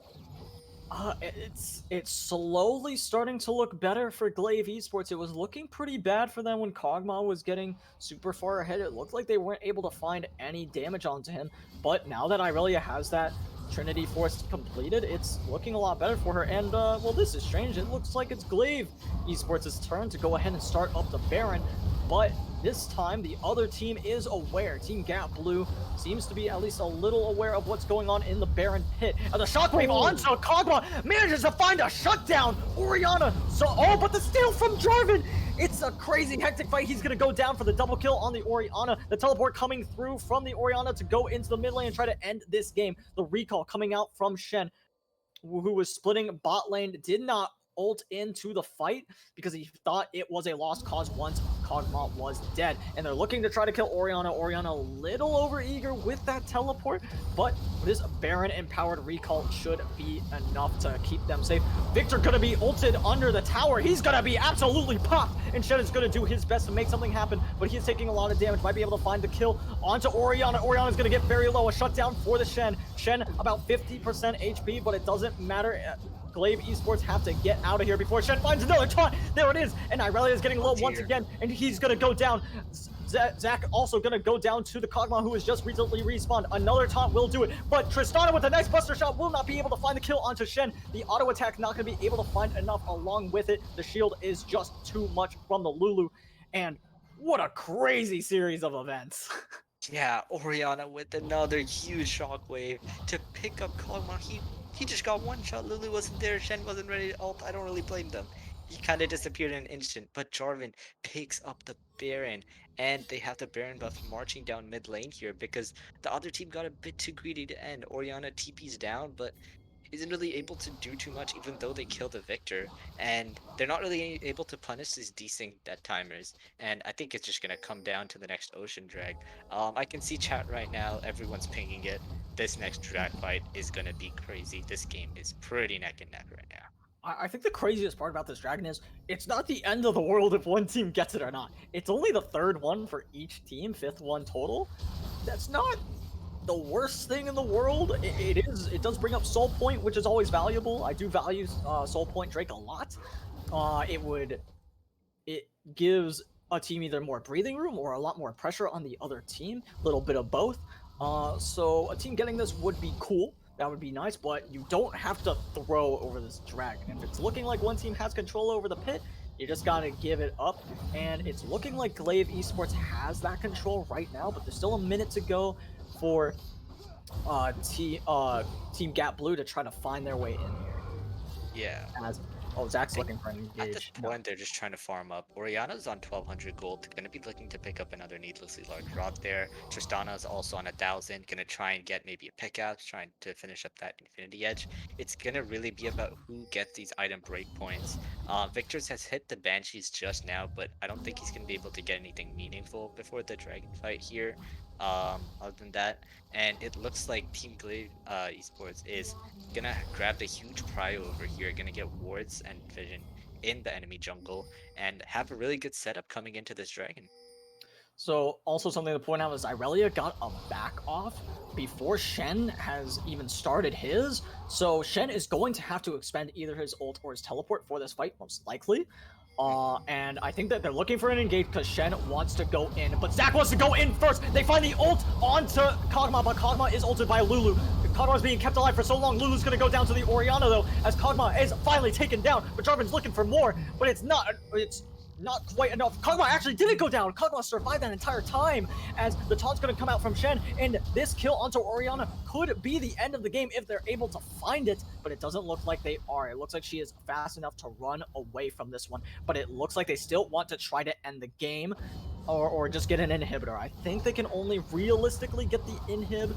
It's slowly starting to look better for GLV Esports. It was looking pretty bad for them when Kog'Maw was getting super far ahead. It looked like they weren't able to find any damage onto him. But now that Irelia has that Trinity Force completed, it's looking a lot better for her. And, well, this is strange. It looks like it's GLV Esports' turn to go ahead and start up the Baron. But this time, the other team is aware. Team Gap Blue seems to be at least a little aware of what's going on in the Baron pit. And the Shockwave onto Kog'Maw manages to find a shutdown. Orianna, but the steal from Jarvan. It's a crazy hectic fight. He's going to go down for the double kill on the Orianna. The teleport coming through from the Orianna to go into the mid lane and try to end this game. The recall coming out from Shen, who was splitting bot lane, did not ult into the fight because he thought it was a lost cause once Kog'Maw was dead. And they're looking to try to kill Orianna. Orianna a little overeager with that teleport, but this Baron empowered recall should be enough to keep them safe. Victor gonna be ulted under the tower. He's gonna be absolutely popped, and Shen is gonna do his best to make something happen, but he's taking a lot of damage. Might be able to find the kill onto Orianna. Orianna's gonna get very low. A shutdown for the Shen. Shen about 50% HP, but it doesn't matter. GLV Esports have to get out of here before Shen finds another taunt. There it is. And Irelia is getting low once again, and he's going to go down. Zach also going to go down to the Kog'Maw, who has just recently respawned. Another taunt will do it, but Tristana with a nice buster shot will not be able to find the kill onto Shen. The auto attack not going to be able to find enough along with it. The shield is just too much from the Lulu. And what a crazy series of events. Yeah, Orianna with another huge shockwave to pick up Kog'Maw. He just got one shot. Lulu wasn't there. Shen wasn't ready to ult. I don't really blame them. He kind of disappeared in an instant. But Jarvan picks up the Baron. And they have the Baron buff marching down mid lane here because the other team got a bit too greedy to end. Orianna TP's down, but isn't really able to do too much even though they kill the Victor. And they're not really able to punish these desync dead timers. And I think it's just going to come down to the next Ocean Drag. I can see chat right now. Everyone's pinging it. This next drag fight is going to be crazy. This game is pretty neck and neck right now. I think the craziest part about this dragon is it's not the end of the world if one team gets it or not. It's only the third one for each team, fifth one total. That's not the worst thing in the world. It does bring up Soul Point, which is always valuable. I do value Soul Point Drake a lot. It gives a team either more breathing room or a lot more pressure on the other team. A little bit of both. So a team getting this would be cool. That would be nice, but you don't have to throw over this dragon. If it's looking like one team has control over the pit, you just gotta give it up. And it's looking like GLV Esports has that control right now, but there's still a minute to go for Team Gap Blue to try to find their way in here. Yeah. Zach's looking for an engage. At this point, they're just trying to farm up. Orianna's on 1200 gold, gonna be looking to pick up another needlessly large rod there. Tristana's also on 1000, gonna try and get maybe a pickaxe, trying to finish up that Infinity Edge. It's gonna really be about who gets these item breakpoints. Victor's has hit the Banshees just now, but I don't think he's gonna be able to get anything meaningful before the dragon fight here. Other than that, and it looks like Team GLV Esports is gonna grab the huge prio over here, gonna get wards and vision in the enemy jungle, and have a really good setup coming into this dragon. So also something to point out is Irelia got a back off before Shen has even started his. So Shen is going to have to expend either his ult or his teleport for this fight, most likely. And I think that they're looking for an engage because Shen wants to go in, but Zach wants to go in first. They find the ult onto Kog'Maw, but Kog'Maw is ulted by Lulu. Kog'Maw is being kept alive for so long. Lulu's gonna go down to the Orianna though, as Kog'Maw is finally taken down. But Jarvan's looking for more, but it's not quite enough. Kog'Maw actually didn't go down. Kog'Maw survived that entire time, as the taunt's gonna come out from Shen, and this kill onto Orianna could be the end of the game if they're able to find it, but it doesn't look like they are. It looks like she is fast enough to run away from this one, but it looks like they still want to try to end the game, or just get an inhibitor. I think they can only realistically get the inhib,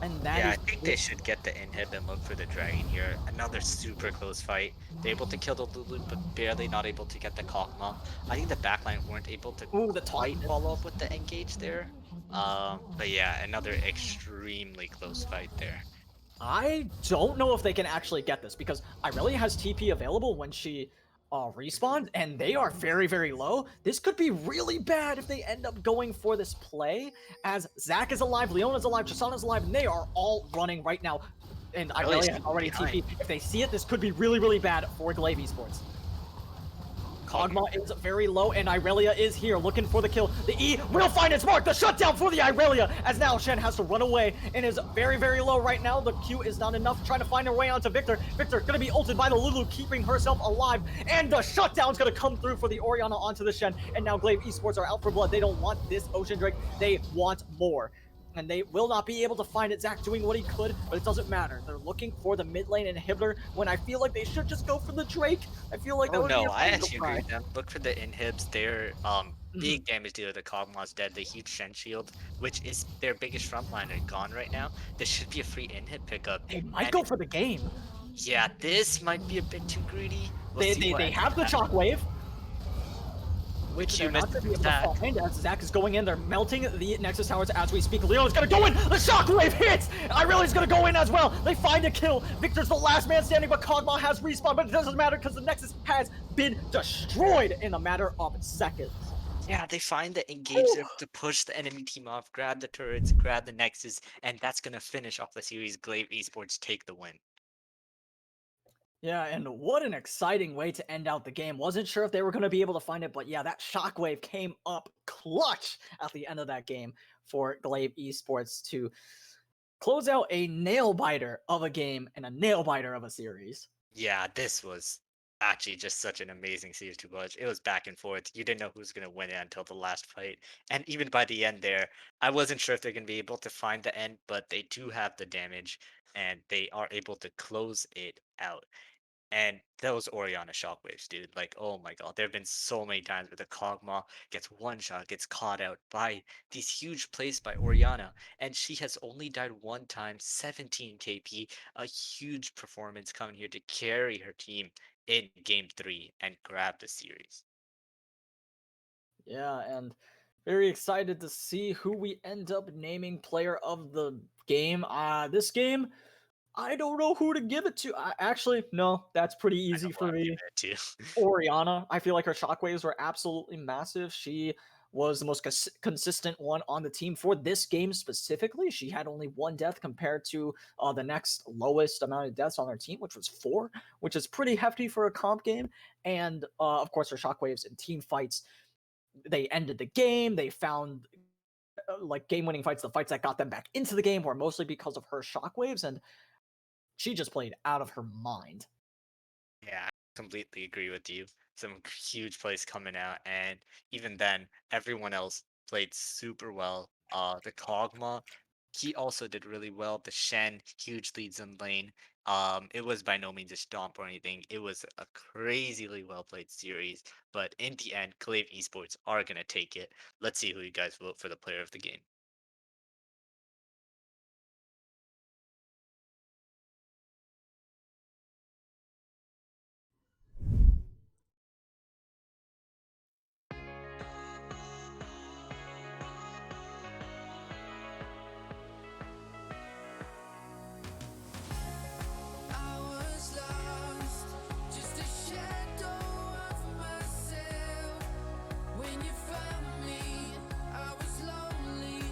and that is... I think they should get the inhib and look for the dragon here. Another super close fight. They're able to kill the Lulu, but barely not able to get the Kog'Maw. I think the backline weren't able to quite follow up with the engage there. But yeah, another extremely close fight there. I don't know if they can actually get this, because Irelia has TP available when she respawn, and they are very, very low. This could be really bad if they end up going for this play, as Zach is alive, Leona's alive, Tristana's alive, and they are all running right now. And Irelia's Irelia has already behind. TP. If they see it, this could be really, really bad for GLV Esports. Kog'Maw is very low, and Irelia is here looking for the kill. The E will find its mark. The shutdown for the Irelia, as now Shen has to run away and is very, very low right now. The Q is not enough, trying to find her way onto Victor. Victor gonna be ulted by the Lulu, keeping herself alive, and the shutdown's gonna come through for the Orianna onto the Shen. And now GLV Esports are out for blood. They don't want this Ocean Drake. They want more. And they will not be able to find it. Zach doing what he could, but it doesn't matter. They're looking for the mid lane inhibitor when I feel like they should just go for the Drake. I feel like that Oh would be no, a I fun actually try. agree with them. Look for the inhibs. They're big damage dealer. The Kog'Maw's dead. The huge Shen shield, which is their biggest frontliner, gone right now. This should be a free inhib pickup. They might And go for the game. yeah, this might be a bit too greedy. We'll They see what ends have up the happening. shockwave, Which they're you not missed going to be able that. to find as Zach is going in. They're melting the Nexus towers as we speak. Leo's going to go in. The shockwave hits. Irelia's going to go in as well. They find a kill. Victor's the last man standing, but Kog'Maw has respawned, but it doesn't matter because the Nexus has been destroyed in a matter of seconds. Yeah, they find the engage there to push the enemy team off, grab the turrets, grab the Nexus, and that's gonna finish off the series. GLV Esports take the win. Yeah, and what an exciting way to end out the game. Wasn't sure if they were going to be able to find it, but yeah, that shockwave came up clutch at the end of that game for GLV Esports to close out a nail biter of a game and a nail biter of a series. Yeah, this was actually just such an amazing series to watch. It was back and forth. You didn't know who was gonna win it until the last fight. And even by the end there, I wasn't sure if they're gonna be able to find the end, but they do have the damage and they are able to close it out. And those Orianna shockwaves, dude. Like, oh my god. There have been so many times where the Kog'Maw gets one shot, gets caught out by these huge plays by Orianna. And she has only died one time, 17 KP. A huge performance coming here to carry her team in game 3 and grab the series. Yeah, and very excited to see who we end up naming player of the game. This game, I don't know who to give it to. Actually, no, that's pretty I easy know for what I'm me. giving it to. Orianna, I feel like her shockwaves were absolutely massive. She was the most consistent one on the team for this game specifically. She had only one death compared to the next lowest amount of deaths on her team, which was 4, which is pretty hefty for a comp game. And of course, her shockwaves in team fights, they ended the game. They found like game-winning fights. The fights that got them back into the game were mostly because of her shockwaves, and she just played out of her mind. Yeah, I completely agree with you. Some huge plays coming out, and even then, everyone else played super well. The Kog'Maw, he also did really well. The Shen, huge leads in lane. It was by no means a stomp or anything. It was a crazily well played series, but in the end, GLV Esports are gonna take it. Let's see who you guys vote for the player of the game. I was lost, just a shadow of myself. When you found me, I was lonely.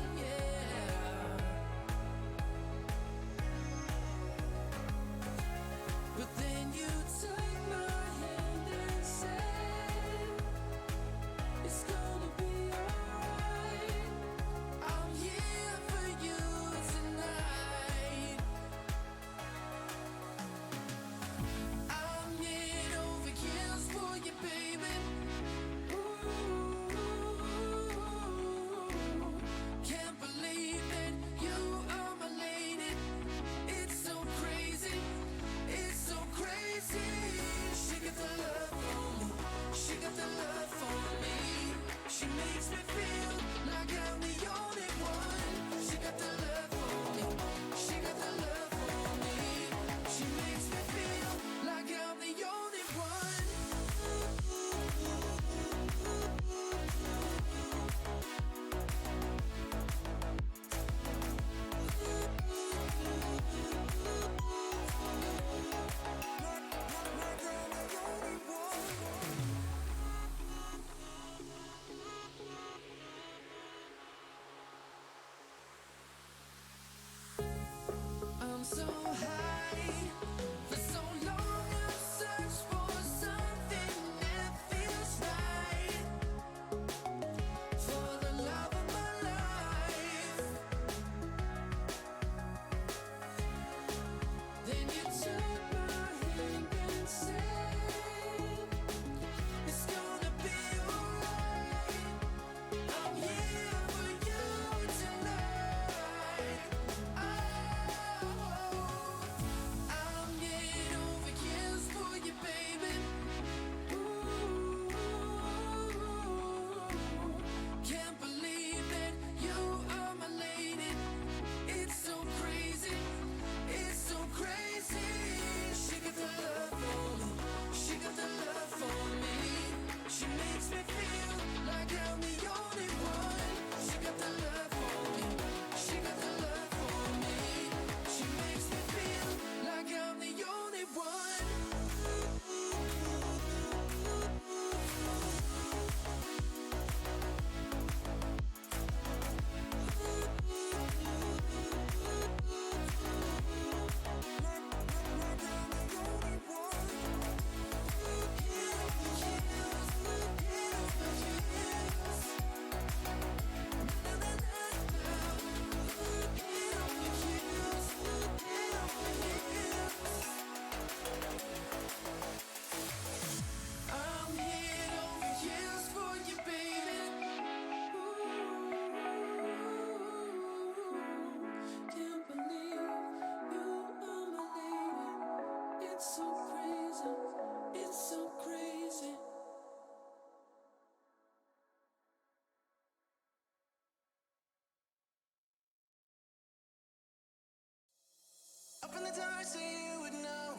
Up in the dark so you would know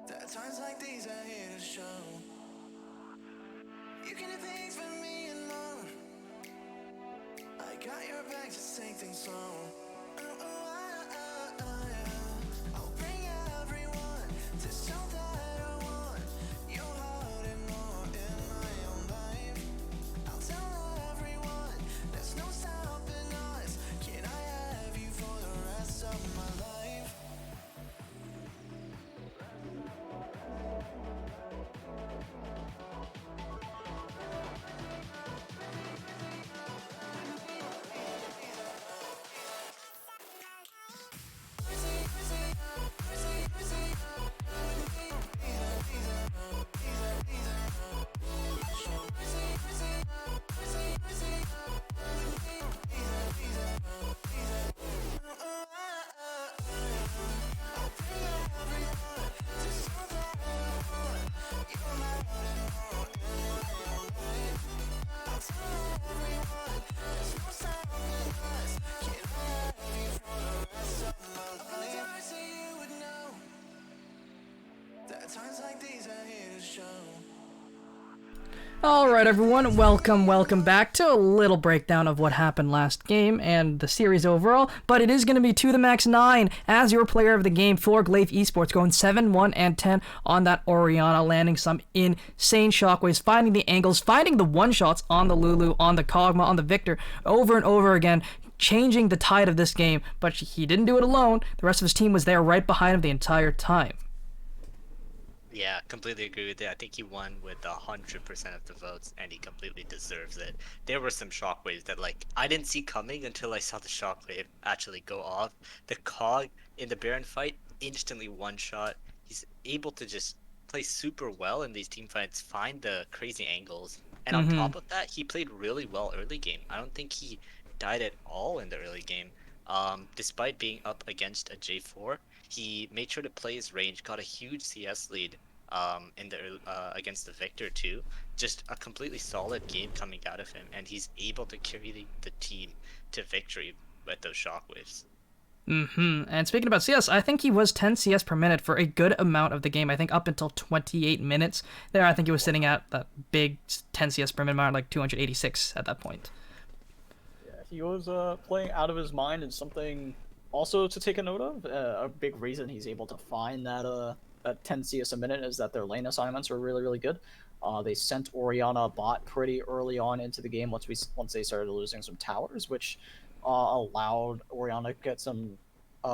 that times like these are here to show. You can do things for me and more. I got your back, just take things slow. Yeah. I'll bring everyone to show that I want your heart and more in my own life. I'll tell everyone there's no stopping us. Can I have you for the rest of my life? Times like these are here to show. Alright everyone, welcome back to a little breakdown of what happened last game and the series overall, but it is going to be to the max 9 as your player of the game for GLV Esports, going 7-1-10 on that Orianna, landing some insane shockwaves, finding the angles, finding the one-shots on the Lulu, on the Kog'Maw, on the Victor, over and over again, changing the tide of this game, but he didn't do it alone. The rest of his team was there right behind him the entire time. Yeah, completely agree with it. I think he won with 100% of the votes, and he completely deserves it. There were some shockwaves that, like, I didn't see coming until I saw the shockwave actually go off. The Cog in the Baron fight, instantly one-shot. He's able to just play super well in these team fights, find the crazy angles. And on top of that, he played really well early game. I don't think he died at all in the early game. Despite being up against a J4, he made sure to play his range, got a huge CS lead in the against the Victor too. Just a completely solid game coming out of him, and he's able to carry the team to victory with those shockwaves. And speaking about CS, I think he was 10 CS per minute for a good amount of the game. I think up until 28 minutes there, I think he was sitting at that big 10 CS per minute mark, like 286 at that point. Yeah, he was playing out of his mind, and something also to take a note of. A big reason he's able to find that 10 CS a minute is that their lane assignments are really, really good. They sent Orianna bot pretty early on into the game once they started losing some towers, which allowed Orianna to get some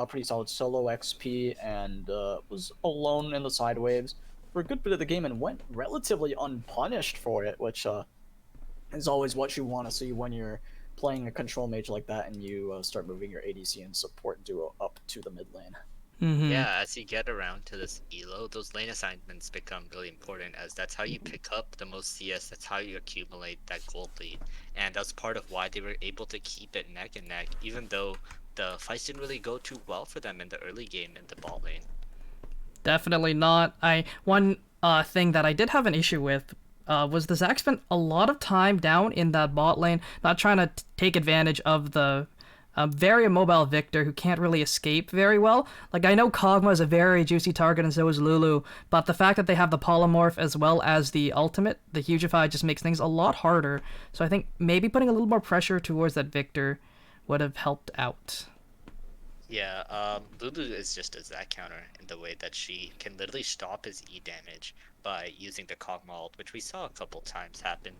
pretty solid solo XP, and was alone in the side waves for a good bit of the game and went relatively unpunished for it, which is always what you want to see when you're playing a control mage like that and you start moving your ADC and support duo up to the mid lane. Yeah, as you get around to this elo, those lane assignments become really important, as that's how you pick up the most CS, that's how you accumulate that gold lead. And that's part of why they were able to keep it neck and neck, even though the fights didn't really go too well for them in the early game in the bot lane. Definitely not. One thing that I did have an issue with was the Zac spent a lot of time down in that bot lane, not trying to take advantage of the very immobile Victor who can't really escape very well. Like, I know Kog'Maw is a very juicy target and so is Lulu, but the fact that they have the polymorph as well as the ultimate, the Hugify, just makes things a lot harder. So I think maybe putting a little more pressure towards that Victor would have helped out. Yeah, Lulu is just a Zac counter in the way that she can literally stop his E damage by using the Kog'Maw ult, which we saw a couple times happen.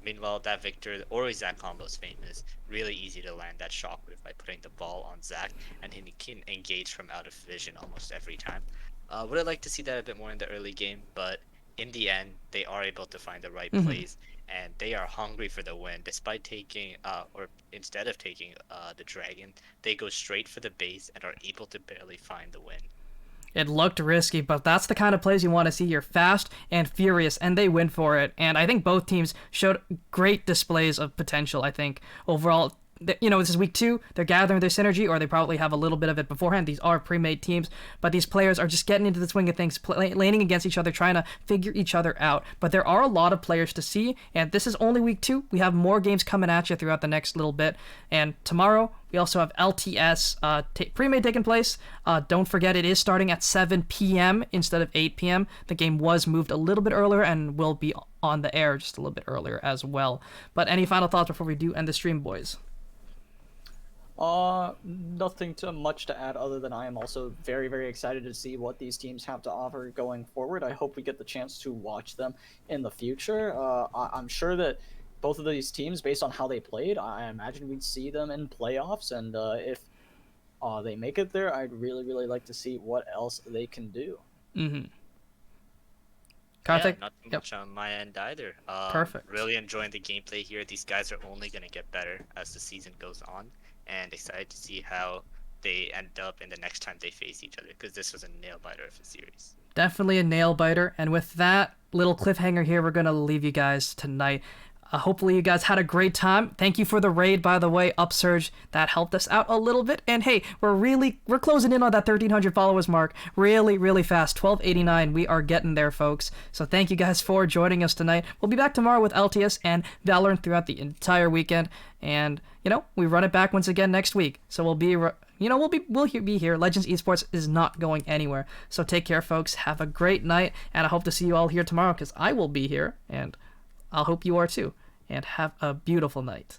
Meanwhile, that Victor or Zac combo is famous. Really easy to land that shockwave by putting the ball on Zac, and he can engage from out of vision almost every time. Would have liked to see that a bit more in the early game, but in the end, they are able to find the right plays, and they are hungry for the win. Despite taking, or instead of taking the dragon, they go straight for the base and are able to barely find the win. It looked risky, but that's the kind of plays you want to see. You're fast and furious, and they win for it. And I think both teams showed great displays of potential, I think. Overall, this is week 2. They're gathering their synergy, or they probably have a little bit of it beforehand. These are pre-made teams, but these players are just getting into the swing of things, laning against each other, trying to figure each other out. But there are a lot of players to see, and this is only week 2. We have more games coming at you throughout the next little bit. And tomorrow, we also have LTS pre-made taking place. Don't forget, it is starting at 7 p.m. instead of 8 p.m. The game was moved a little bit earlier and will be on the air just a little bit earlier as well. But any final thoughts before we do end the stream, boys? Nothing too much to add other than I am also very, very excited to see what these teams have to offer going forward. I hope we get the chance to watch them in the future. I'm sure that both of these teams, based on how they played, I imagine we'd see them in playoffs, and if they make it there, I'd really, really like to see what else they can do. Karthik? Yeah, not too much on my end either. Perfect. Really enjoying the gameplay here. These guys are only going to get better as the season goes on, and excited to see how they end up in the next time they face each other, because this was a nail-biter of a series. Definitely a nail-biter. And with that little cliffhanger here, we're going to leave you guys tonight. Hopefully you guys had a great time. Thank you for the raid, by the way, Upsurge. That helped us out a little bit. And hey, we're closing in on that 1,300 followers mark really, really fast. 1,289. We are getting there, folks. So thank you guys for joining us tonight. We'll be back tomorrow with LTS and Valorant throughout the entire weekend. And, we run it back once again next week. So we'll be here. Legends Esports is not going anywhere. So take care, folks. Have a great night. And I hope to see you all here tomorrow, because I will be here. And I'll hope you are too. And have a beautiful night.